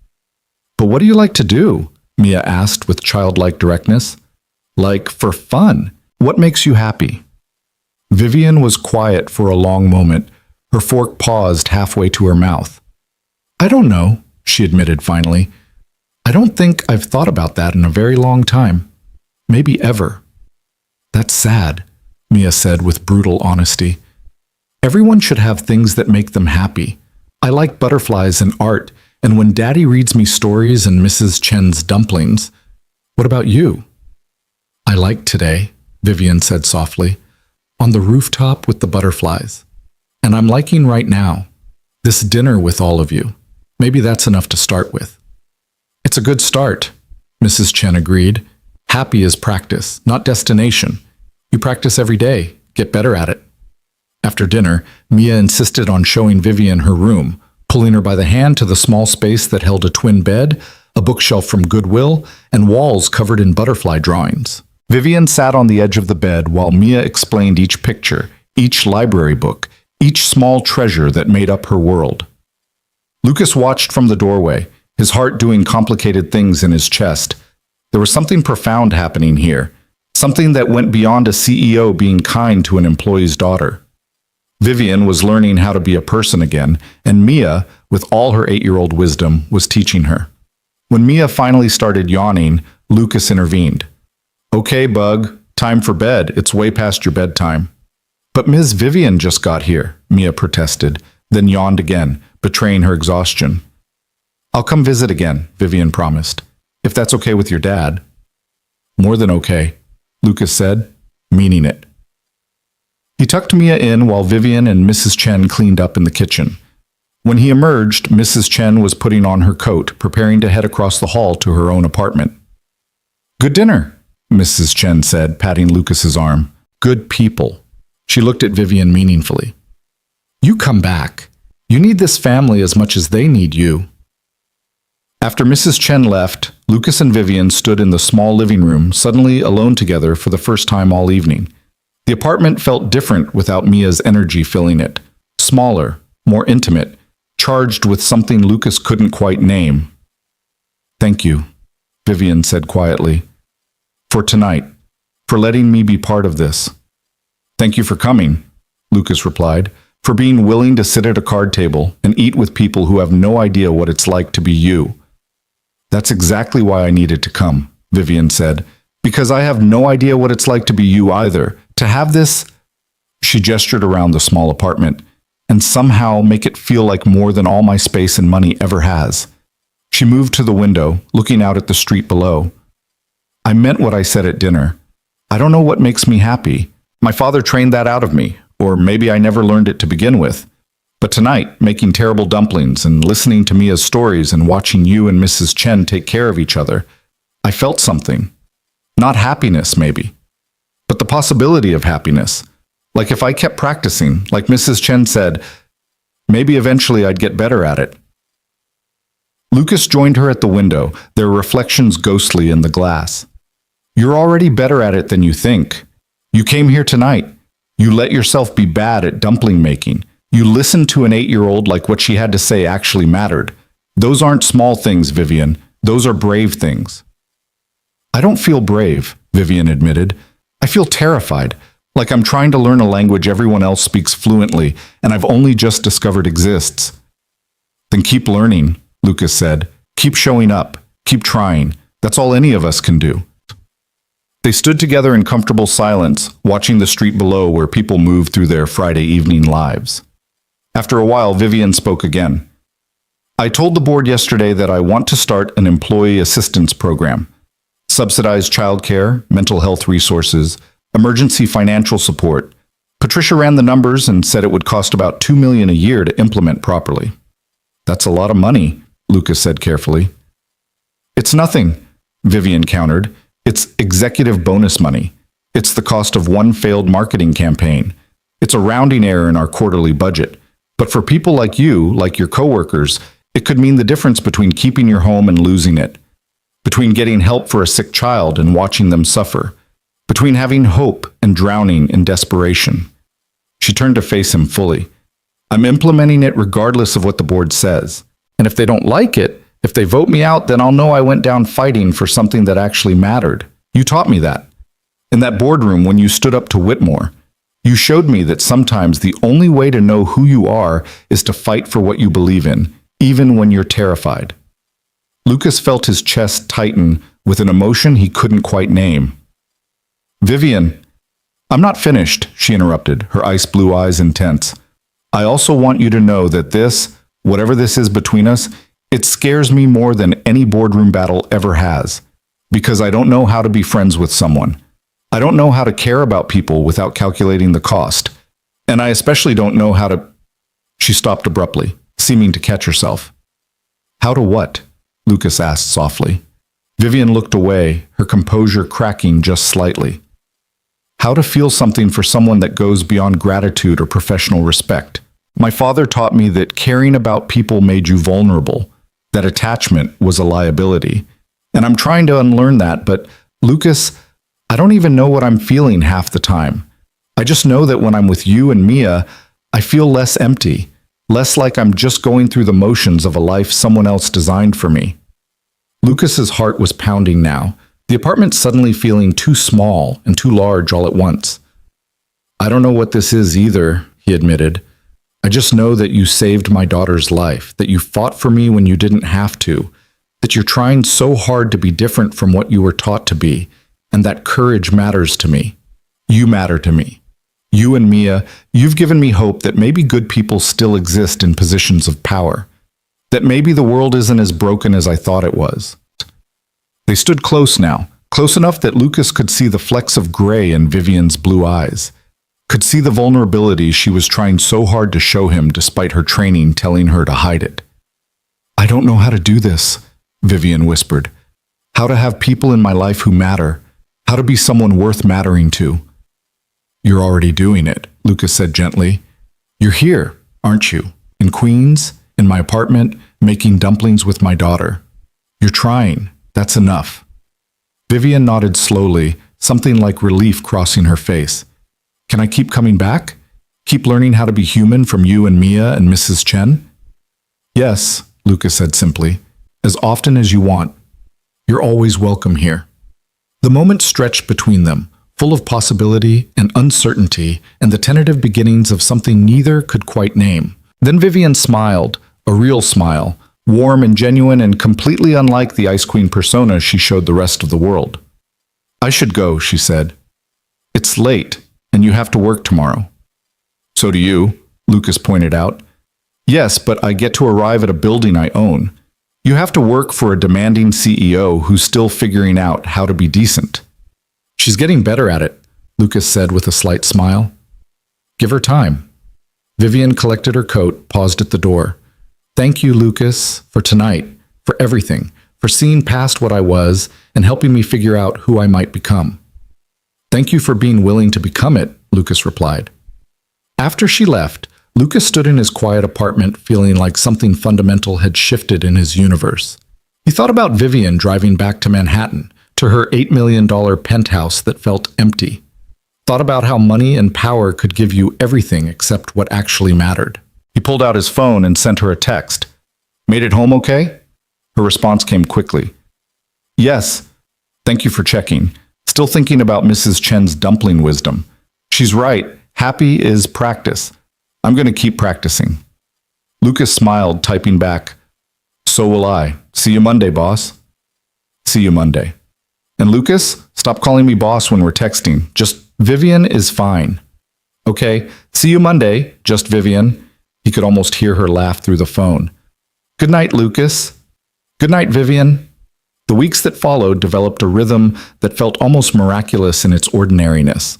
"But what do you like to do?" Mia asked with childlike directness. "Like, for fun. What makes you happy?" Vivian was quiet for a long moment, her fork paused halfway to her mouth. "I don't know," she admitted finally. "I don't think I've thought about that in a very long time. Maybe ever." "That's sad," Mia said with brutal honesty. "Everyone should have things that make them happy. I like butterflies and art, and when Daddy reads me stories and Mrs. Chen's dumplings. What about you?" "I liked today," Vivian said softly, "on the rooftop with the butterflies. And I'm liking right now, this dinner with all of you. Maybe that's enough to start with." "It's a good start," Mrs. Chen agreed. "Happy is practice, not destination. You practice every day, get better at it." After dinner, Mia insisted on showing Vivian her room, pulling her by the hand to the small space that held a twin bed, a bookshelf from Goodwill, and walls covered in butterfly drawings. Vivian sat on the edge of the bed while Mia explained each picture, each library book, each small treasure that made up her world. Lucas watched from the doorway, his heart doing complicated things in his chest. There was something profound happening here, something that went beyond a CEO being kind to an employee's daughter. Vivian was learning how to be a person again, and Mia, with all her 8-year-old wisdom, was teaching her. When Mia finally started yawning, Lucas intervened. "Okay, Bug, time for bed. It's way past your bedtime." "But Ms. Vivian just got here," Mia protested, then yawned again, betraying her exhaustion. "I'll come visit again," Vivian promised, "if that's okay with your dad." "More than okay," Lucas said, meaning it. He tucked Mia in while Vivian and Mrs. Chen cleaned up in the kitchen. When he emerged, Mrs. Chen was putting on her coat, preparing to head across the hall to her own apartment. "Good dinner," Mrs. Chen said, patting Lucas's arm. "Good people." She looked at Vivian meaningfully. "You come back. You need this family as much as they need you." After Mrs. Chen left, Lucas and Vivian stood in the small living room, suddenly alone together for the first time all evening. The apartment felt different without Mia's energy filling it. Smaller, more intimate, charged with something Lucas couldn't quite name. "Thank you," Vivian said quietly. "For tonight, for letting me be part of this." "Thank you for coming," Lucas replied, "for being willing to sit at a card table and eat with people who have no idea what it's like to be you." "That's exactly why I needed to come," Vivian said, "because I have no idea what it's like to be you either. To have this," she gestured around the small apartment, "and somehow make it feel like more than all my space and money ever has." She moved to the window, looking out at the street below. "I meant what I said at dinner. I don't know what makes me happy. My father trained that out of me, or maybe I never learned it to begin with. But tonight, making terrible dumplings and listening to Mia's stories and watching you and Mrs. Chen take care of each other, I felt something. Not happiness, maybe, but the possibility of happiness. Like if I kept practicing, like Mrs. Chen said, maybe eventually I'd get better at it." Lucas joined her at the window, their reflections ghostly in the glass. "You're already better at it than you think. You came here tonight. You let yourself be bad at dumpling making. You listened to an 8-year-old like what she had to say actually mattered. Those aren't small things, Vivian. Those are brave things." "I don't feel brave," Vivian admitted. "I feel terrified, like I'm trying to learn a language everyone else speaks fluently and I've only just discovered exists." "Then keep learning," Lucas said. "Keep showing up. Keep trying. That's all any of us can do." They stood together in comfortable silence, watching the street below where people moved through their Friday evening lives. After a while, Vivian spoke again. "I told the board yesterday that I want to start an employee assistance program. Subsidized childcare, mental health resources, emergency financial support. Patricia ran the numbers and said it would cost about $2 million a year to implement properly." "That's a lot of money," Lucas said carefully. "It's nothing," Vivian countered. "It's executive bonus money. It's the cost of one failed marketing campaign. It's a rounding error in our quarterly budget. But for people like you, like your coworkers, it could mean the difference between keeping your home and losing it. Between getting help for a sick child and watching them suffer. Between having hope and drowning in desperation." She turned to face him fully. "I'm implementing it regardless of what the board says. And if they don't like it, if they vote me out, then I'll know I went down fighting for something that actually mattered. You taught me that. In that boardroom when you stood up to Whitmore, you showed me that sometimes the only way to know who you are is to fight for what you believe in, even when you're terrified." Lucas felt his chest tighten with an emotion he couldn't quite name. "Vivian, I'm not finished," she interrupted, her ice blue eyes intense. "I also want you to know that this, whatever this is between us, it scares me more than any boardroom battle ever has, because I don't know how to be friends with someone. I don't know how to care about people without calculating the cost. And I especially don't know how to—" She stopped abruptly, seeming to catch herself. "How to what?" Lucas asked softly. Vivian looked away, her composure cracking just slightly. "How to feel something for someone that goes beyond gratitude or professional respect. My father taught me that caring about people made you vulnerable, that attachment was a liability. And I'm trying to unlearn that, but, Lucas, I don't even know what I'm feeling half the time. I just know that when I'm with you and Mia, I feel less empty, less like I'm just going through the motions of a life someone else designed for me." Lucas's heart was pounding now, the apartment suddenly feeling too small and too large all at once. "I don't know what this is either," he admitted. "I just know that you saved my daughter's life, that you fought for me when you didn't have to, that you're trying so hard to be different from what you were taught to be, and that courage matters to me. You matter to me. You and Mia, you've given me hope that maybe good people still exist in positions of power, that maybe the world isn't as broken as I thought it was." They stood close now, close enough that Lucas could see the flecks of gray in Vivian's blue eyes, could see the vulnerability she was trying so hard to show him despite her training telling her to hide it. "I don't know how to do this," Vivian whispered. "How to have people in my life who matter, how to be someone worth mattering to." "You're already doing it," Lucas said gently. "You're here, aren't you? In Queens, in my apartment, making dumplings with my daughter. You're trying. That's enough." Vivian nodded slowly, something like relief crossing her face. "Can I keep coming back? Keep learning how to be human from you and Mia and Mrs. Chen?" Yes, Lucas said simply. As often as you want. You're always welcome here. The moment stretched between them, full of possibility and uncertainty and the tentative beginnings of something neither could quite name. Then Vivian smiled, a real smile, warm and genuine and completely unlike the Ice Queen persona she showed the rest of the world. I should go, she said. It's late, and you have to work tomorrow. So do you, Lucas pointed out. Yes, but I get to arrive at a building I own. You have to work for a demanding CEO who's still figuring out how to be decent. She's getting better at it, Lucas said with a slight smile. Give her time. Vivian collected her coat, paused at the door. Thank you, Lucas, for tonight, for everything, for seeing past what I was and helping me figure out who I might become. Thank you for being willing to become it, Lucas replied. After she left, Lucas stood in his quiet apartment feeling like something fundamental had shifted in his universe. He thought about Vivian driving back to Manhattan, to her $8 million penthouse that felt empty. Thought about how money and power could give you everything except what actually mattered. He pulled out his phone and sent her a text. Made it home okay? Her response came quickly. Yes. Thank you for checking. Still thinking about Mrs. Chen's dumpling wisdom. She's right. Happy is practice. I'm going to keep practicing. Lucas smiled, typing back. So will I. See you Monday, boss. See you Monday. And Lucas, stop calling me boss when we're texting. Just Vivian is fine. Okay, see you Monday, just Vivian. He could almost hear her laugh through the phone. Good night, Lucas. Good night, Vivian. The weeks that followed developed a rhythm that felt almost miraculous in its ordinariness.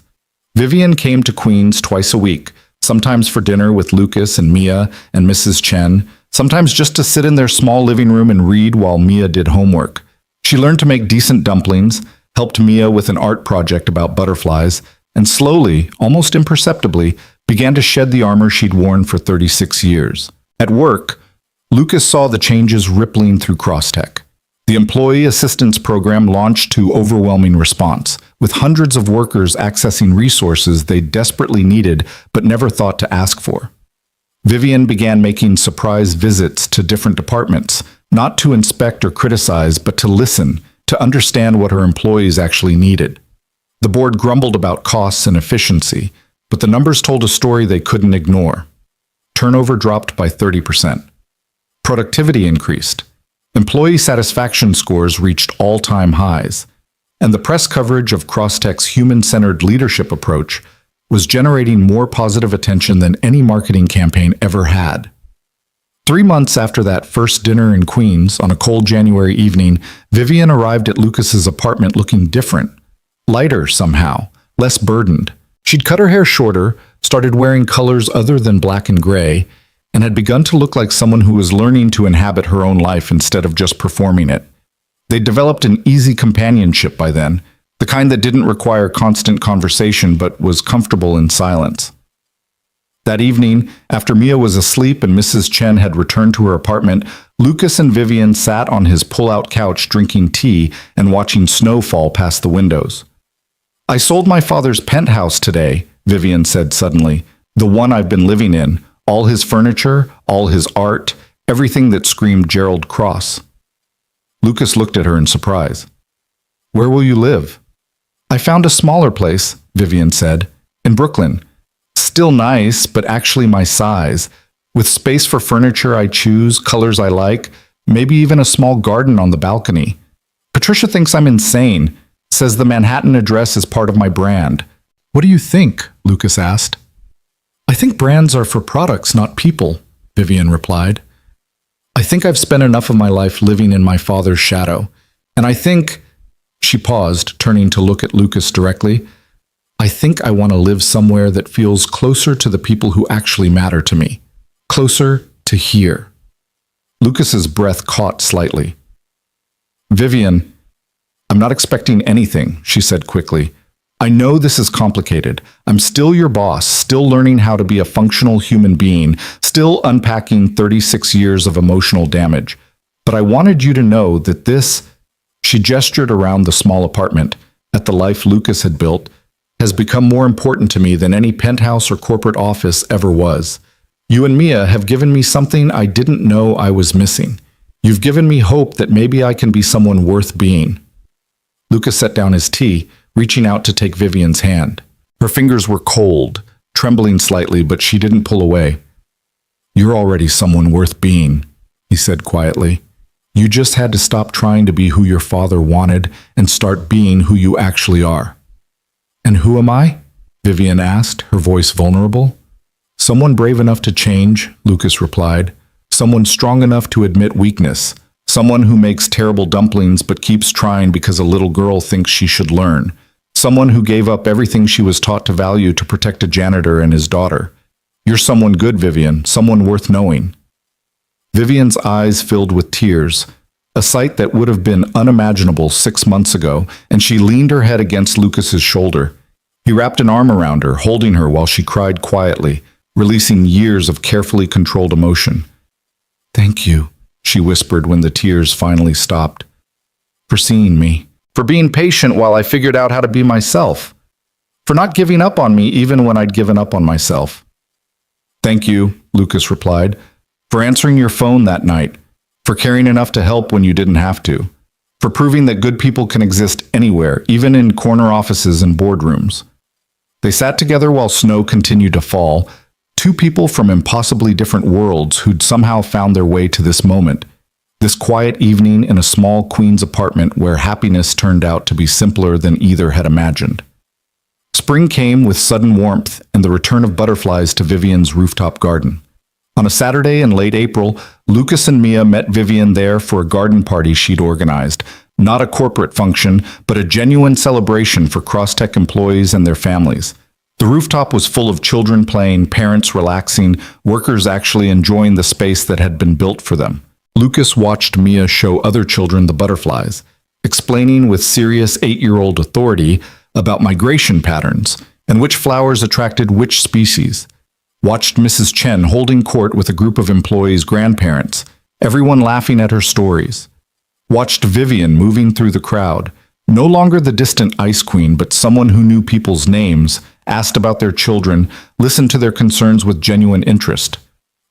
Vivian came to Queens twice a week, sometimes for dinner with Lucas and Mia and Mrs. Chen, sometimes just to sit in their small living room and read while Mia did homework. She learned to make decent dumplings, helped Mia with an art project about butterflies, and slowly, almost imperceptibly, began to shed the armor she'd worn for 36 years. At work, Lucas saw the changes rippling through Crosstech. The Employee Assistance Program launched to overwhelming response, with hundreds of workers accessing resources they desperately needed but never thought to ask for. Vivian began making surprise visits to different departments, not to inspect or criticize, but to listen, to understand what her employees actually needed. The board grumbled about costs and efficiency, but the numbers told a story they couldn't ignore. Turnover dropped by 30%. Productivity increased. Employee satisfaction scores reached all-time highs, and the press coverage of Crosstech's human-centered leadership approach was generating more positive attention than any marketing campaign ever had. 3 months after that first dinner in Queens on a cold January evening, Vivian arrived at Lucas's apartment looking different, lighter somehow, less burdened. She'd cut her hair shorter, started wearing colors other than black and gray, and had begun to look like someone who was learning to inhabit her own life instead of just performing it. They'd developed an easy companionship by then, the kind that didn't require constant conversation but was comfortable in silence. That evening, after Mia was asleep and Mrs. Chen had returned to her apartment, Lucas and Vivian sat on his pull-out couch drinking tea and watching snow fall past the windows. I sold my father's penthouse today, Vivian said suddenly, the one I've been living in, all his furniture, all his art, everything that screamed Gerald Cross. Lucas looked at her in surprise. Where will you live? I found a smaller place, Vivian said, in Brooklyn. Still nice, but actually my size, with space for furniture I choose, colors I like, maybe even a small garden on the balcony. Patricia thinks I'm insane, says the Manhattan address is part of my brand. What do you think? Lucas asked. I think brands are for products, not people, Vivian replied. I think I've spent enough of my life living in my father's shadow, and I think, she paused, turning to look at Lucas directly, I think I want to live somewhere that feels closer to the people who actually matter to me, closer to here. Lucas's breath caught slightly. Vivian, I'm not expecting anything, she said quickly. I know this is complicated. I'm still your boss, still learning how to be a functional human being, still unpacking 36 years of emotional damage. But I wanted you to know that this, she gestured around the small apartment, at the life Lucas had built, has become more important to me than any penthouse or corporate office ever was. You and Mia have given me something I didn't know I was missing. You've given me hope that maybe I can be someone worth being." Lucas set down his tea, reaching out to take Vivian's hand. Her fingers were cold, trembling slightly, but she didn't pull away. "You're already someone worth being," he said quietly. "You just had to stop trying to be who your father wanted and start being who you actually are." "And who am I?" Vivian asked, her voice vulnerable. "Someone brave enough to change," Lucas replied. "Someone strong enough to admit weakness. Someone who makes terrible dumplings but keeps trying because a little girl thinks she should learn. Someone who gave up everything she was taught to value to protect a janitor and his daughter. You're someone good, Vivian, someone worth knowing." Vivian's eyes filled with tears, a sight that would have been unimaginable 6 months ago, and she leaned her head against Lucas's shoulder. He wrapped an arm around her, holding her while she cried quietly, releasing years of carefully controlled emotion. "Thank you," she whispered when the tears finally stopped. "For seeing me. For being patient while I figured out how to be myself. For not giving up on me even when I'd given up on myself." "Thank you," Lucas replied, "for answering your phone that night, for caring enough to help when you didn't have to, for proving that good people can exist anywhere, even in corner offices and boardrooms." They sat together while snow continued to fall, two people from impossibly different worlds who'd somehow found their way to this moment, this quiet evening in a small Queens apartment where happiness turned out to be simpler than either had imagined. Spring came with sudden warmth and the return of butterflies to Vivian's rooftop garden. On a Saturday in late April, Lucas and Mia met Vivian there for a garden party she'd organized. Not a corporate function, but a genuine celebration for Crosstech employees and their families. The rooftop was full of children playing, parents relaxing, workers actually enjoying the space that had been built for them. Lucas watched Mia show other children the butterflies, explaining with serious 8-year-old authority about migration patterns and which flowers attracted which species. Watched Mrs. Chen holding court with a group of employees' grandparents, everyone laughing at her stories. Watched Vivian moving through the crowd, no longer the distant ice queen, but someone who knew people's names, asked about their children, listened to their concerns with genuine interest.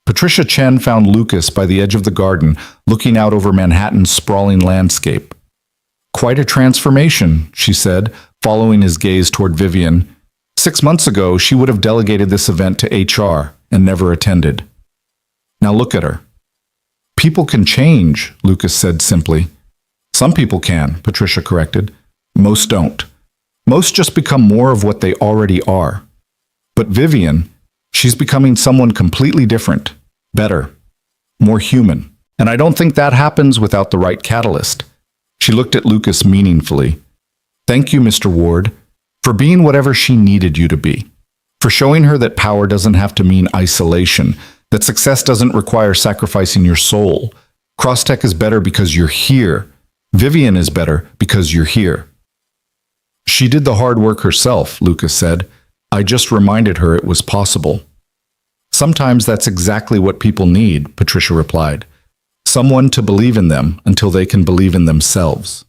Patricia Chen found Lucas by the edge of the garden, looking out over Manhattan's sprawling landscape. "Quite a transformation," she said, following his gaze toward Vivian. 6 months ago, she would have delegated this event to HR and never attended. "Now look at her." "People can change," Lucas said simply. "Some people can," Patricia corrected. "Most don't. Most just become more of what they already are. But Vivian, she's becoming someone completely different, better, more human. And I don't think that happens without the right catalyst." She looked at Lucas meaningfully. "Thank you, Mr. Ward, for being whatever she needed you to be. For showing her that power doesn't have to mean isolation, that success doesn't require sacrificing your soul. Crosstech is better because you're here. Vivian is better because you're here." "She did the hard work herself," Lucas said. "I just reminded her it was possible." "Sometimes that's exactly what people need," Patricia replied. "Someone to believe in them until they can believe in themselves."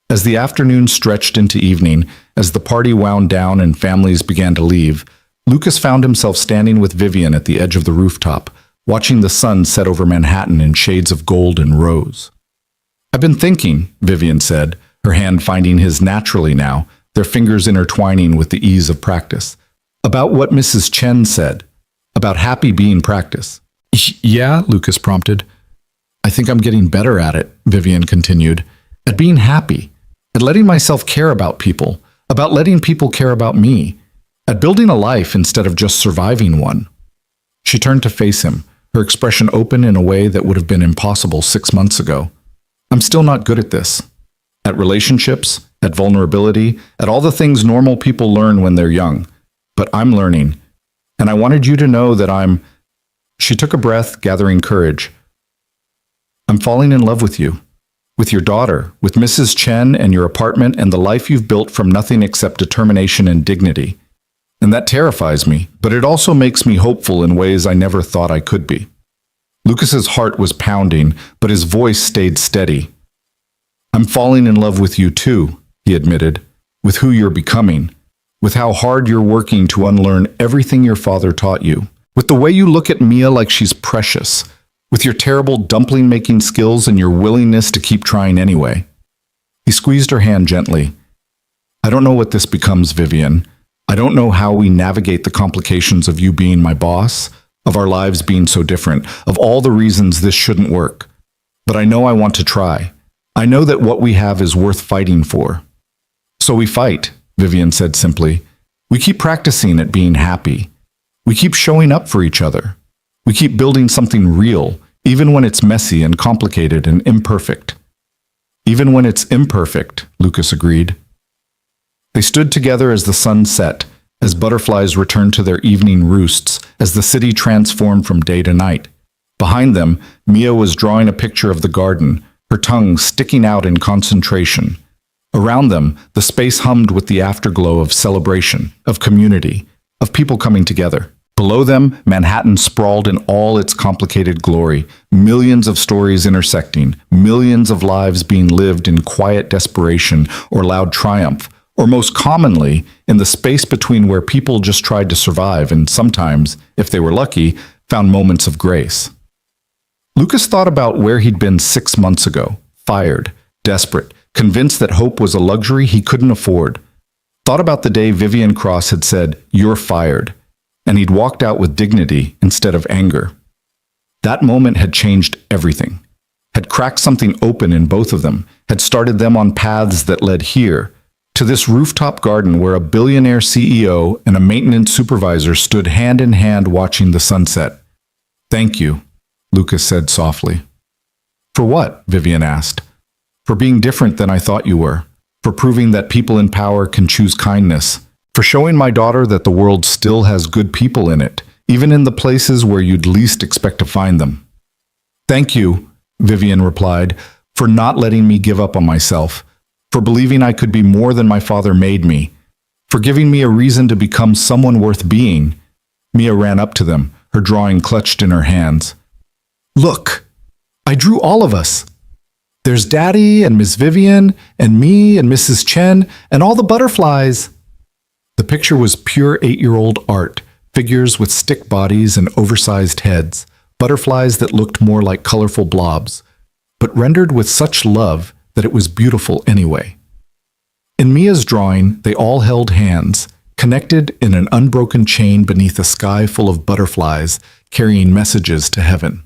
As the afternoon stretched into evening, as the party wound down and families began to leave, Lucas found himself standing with Vivian at the edge of the rooftop, watching the sun set over Manhattan in shades of gold and rose. "I've been thinking," Vivian said, her hand finding his naturally now, their fingers intertwining with the ease of practice, "about what Mrs. Chen said, about happy being practice." "Yeah," Lucas prompted. "I think I'm getting better at it," Vivian continued, "at being happy, at letting myself care about people, about letting people care about me, at building a life instead of just surviving one." She turned to face him, her expression open in a way that would have been impossible 6 months ago. "I'm still not good at this. At relationships, at vulnerability, at all the things normal people learn when they're young. But I'm learning. And I wanted you to know that I'm—" She took a breath, gathering courage. "I'm falling in love with you. With your daughter, with Mrs. Chen and your apartment and the life you've built from nothing except determination and dignity. And that terrifies me, but it also makes me hopeful in ways I never thought I could be." Lucas's heart was pounding, but his voice stayed steady. "I'm falling in love with you too," he admitted, "with who you're becoming, with how hard you're working to unlearn everything your father taught you. With the way you look at Mia like she's precious, with your terrible dumpling-making skills and your willingness to keep trying anyway. He squeezed her hand gently. I don't know what this becomes, Vivian. I don't know how we navigate the complications of you being my boss, of our lives being so different, of all the reasons this shouldn't work. But I know I want to try. I know that what we have is worth fighting for. So we fight, Vivian said simply. We keep practicing at being happy. We keep showing up for each other. We keep building something real, even when it's messy and complicated and imperfect. Even when it's imperfect, Lucas agreed. They stood together as the sun set, as butterflies returned to their evening roosts, as the city transformed from day to night. Behind them, Mia was drawing a picture of the garden, her tongue sticking out in concentration. Around them, the space hummed with the afterglow of celebration, of community, of people coming together. Below them, Manhattan sprawled in all its complicated glory, millions of stories intersecting, millions of lives being lived in quiet desperation or loud triumph, or most commonly, in the space between where people just tried to survive and sometimes, if they were lucky, found moments of grace. Lucas thought about where he'd been 6 months ago, fired, desperate, convinced that hope was a luxury he couldn't afford. Thought about the day Vivian Cross had said, "You're fired," and he'd walked out with dignity instead of anger. That moment had changed everything, had cracked something open in both of them, had started them on paths that led here, to this rooftop garden where a billionaire CEO and a maintenance supervisor stood hand in hand watching the sunset. "Thank you," Lucas said softly. "For what?" Vivian asked. "For being different than I thought you were, for proving that people in power can choose kindness, for showing my daughter that the world still has good people in it, even in the places where you'd least expect to find them." "Thank you," Vivian replied, "for not letting me give up on myself, for believing I could be more than my father made me, for giving me a reason to become someone worth being." Mia ran up to them, her drawing clutched in her hands. "Look, I drew all of us. There's Daddy and Miss Vivian and me and Mrs. Chen and all the butterflies." The picture was pure 8-year-old art, figures with stick bodies and oversized heads, butterflies that looked more like colorful blobs, but rendered with such love that it was beautiful anyway. In Mia's drawing, they all held hands, connected in an unbroken chain beneath a sky full of butterflies carrying messages to heaven.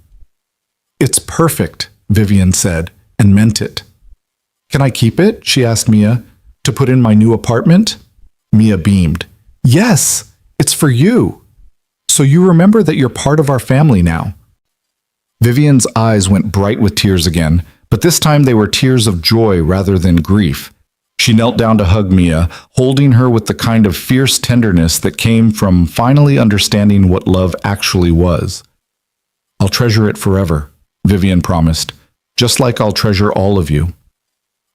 "It's perfect," Vivian said, and meant it. "Can I keep it?" she asked Mia. "To put in my new apartment?" Mia beamed. "Yes, it's for you. So you remember that you're part of our family now." Vivian's eyes went bright with tears again, but this time they were tears of joy rather than grief. She knelt down to hug Mia, holding her with the kind of fierce tenderness that came from finally understanding what love actually was. "I'll treasure it forever," Vivian promised, "just like I'll treasure all of you."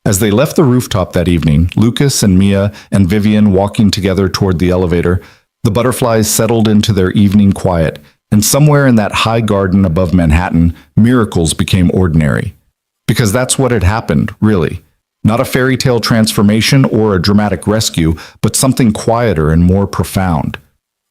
As they left the rooftop that evening, Lucas and Mia and Vivian walking together toward the elevator, the butterflies settled into their evening quiet, and somewhere in that high garden above Manhattan, miracles became ordinary. Because that's what had happened, really. Not a fairy tale transformation or a dramatic rescue, but something quieter and more profound.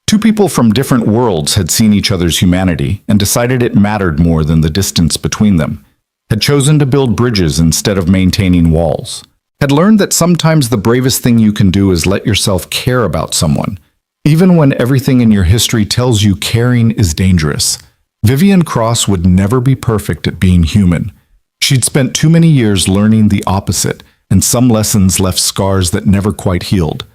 Two people from different worlds had seen each other's humanity and decided it mattered more than the distance between them, had chosen to build bridges instead of maintaining walls, had learned that sometimes the bravest thing you can do is let yourself care about someone, even when everything in your history tells you caring is dangerous. Vivian Cross would never be perfect at being human. She'd spent too many years learning the opposite, and some lessons left scars that never quite healed.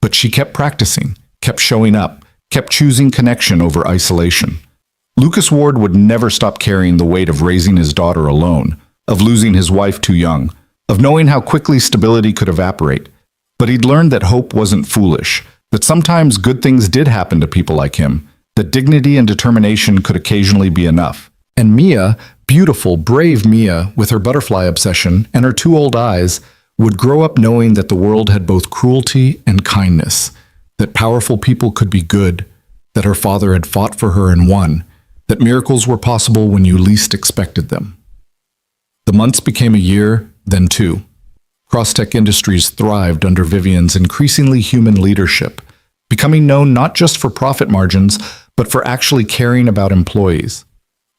But she kept practicing, kept showing up, kept choosing connection over isolation. Lucas Ward would never stop carrying the weight of raising his daughter alone, of losing his wife too young, of knowing how quickly stability could evaporate. But he'd learned that hope wasn't foolish, that sometimes good things did happen to people like him, that dignity and determination could occasionally be enough. And Mia, beautiful, brave Mia, with her butterfly obsession and her 2 old eyes, would grow up knowing that the world had both cruelty and kindness, that powerful people could be good, that her father had fought for her and won, that miracles were possible when you least expected them. The months became a year, then 2. Crosstech Industries thrived under Vivian's increasingly human leadership, becoming known not just for profit margins, but for actually caring about employees.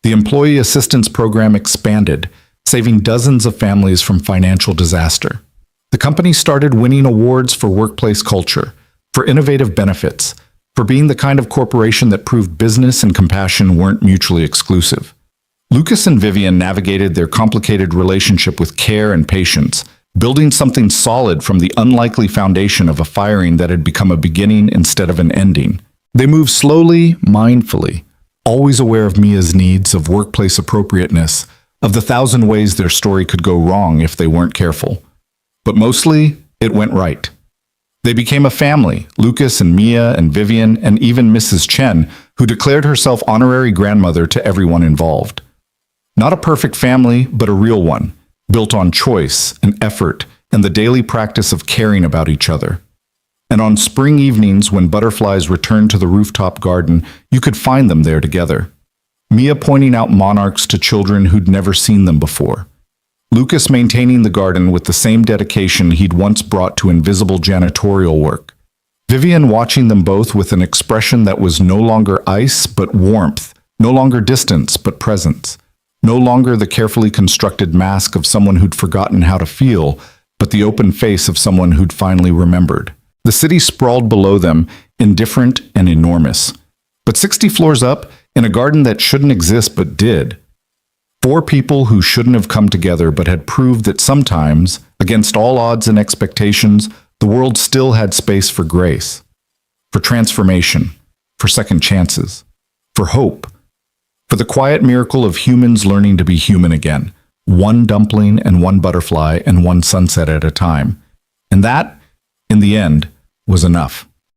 The Employee Assistance Program expanded, saving dozens of families from financial disaster. The company started winning awards for workplace culture, for innovative benefits, for being the kind of corporation that proved business and compassion weren't mutually exclusive. Lucas and Vivian navigated their complicated relationship with care and patience, building something solid from the unlikely foundation of a firing that had become a beginning instead of an ending. They moved slowly, mindfully, always aware of Mia's needs, of workplace appropriateness, of the thousand ways their story could go wrong if they weren't careful. But mostly, it went right. They became a family, Lucas and Mia and Vivian and even Mrs. Chen, who declared herself honorary grandmother to everyone involved. Not a perfect family, but a real one, built on choice and effort and the daily practice of caring about each other. And on spring evenings when butterflies returned to the rooftop garden, you could find them there together. Mia pointing out monarchs to children who'd never seen them before. Lucas maintaining the garden with the same dedication he'd once brought to invisible janitorial work. Vivian watching them both with an expression that was no longer ice but warmth, no longer distance but presence, no longer the carefully constructed mask of someone who'd forgotten how to feel, but the open face of someone who'd finally remembered. The city sprawled below them, indifferent and enormous. But 60 floors up, in a garden that shouldn't exist but did. 4 people who shouldn't have come together but had proved that sometimes, against all odds and expectations, the world still had space for grace, for transformation, for second chances, for hope, for the quiet miracle of humans learning to be human again, one dumpling and one butterfly and one sunset at a time. And that, in the end, was enough.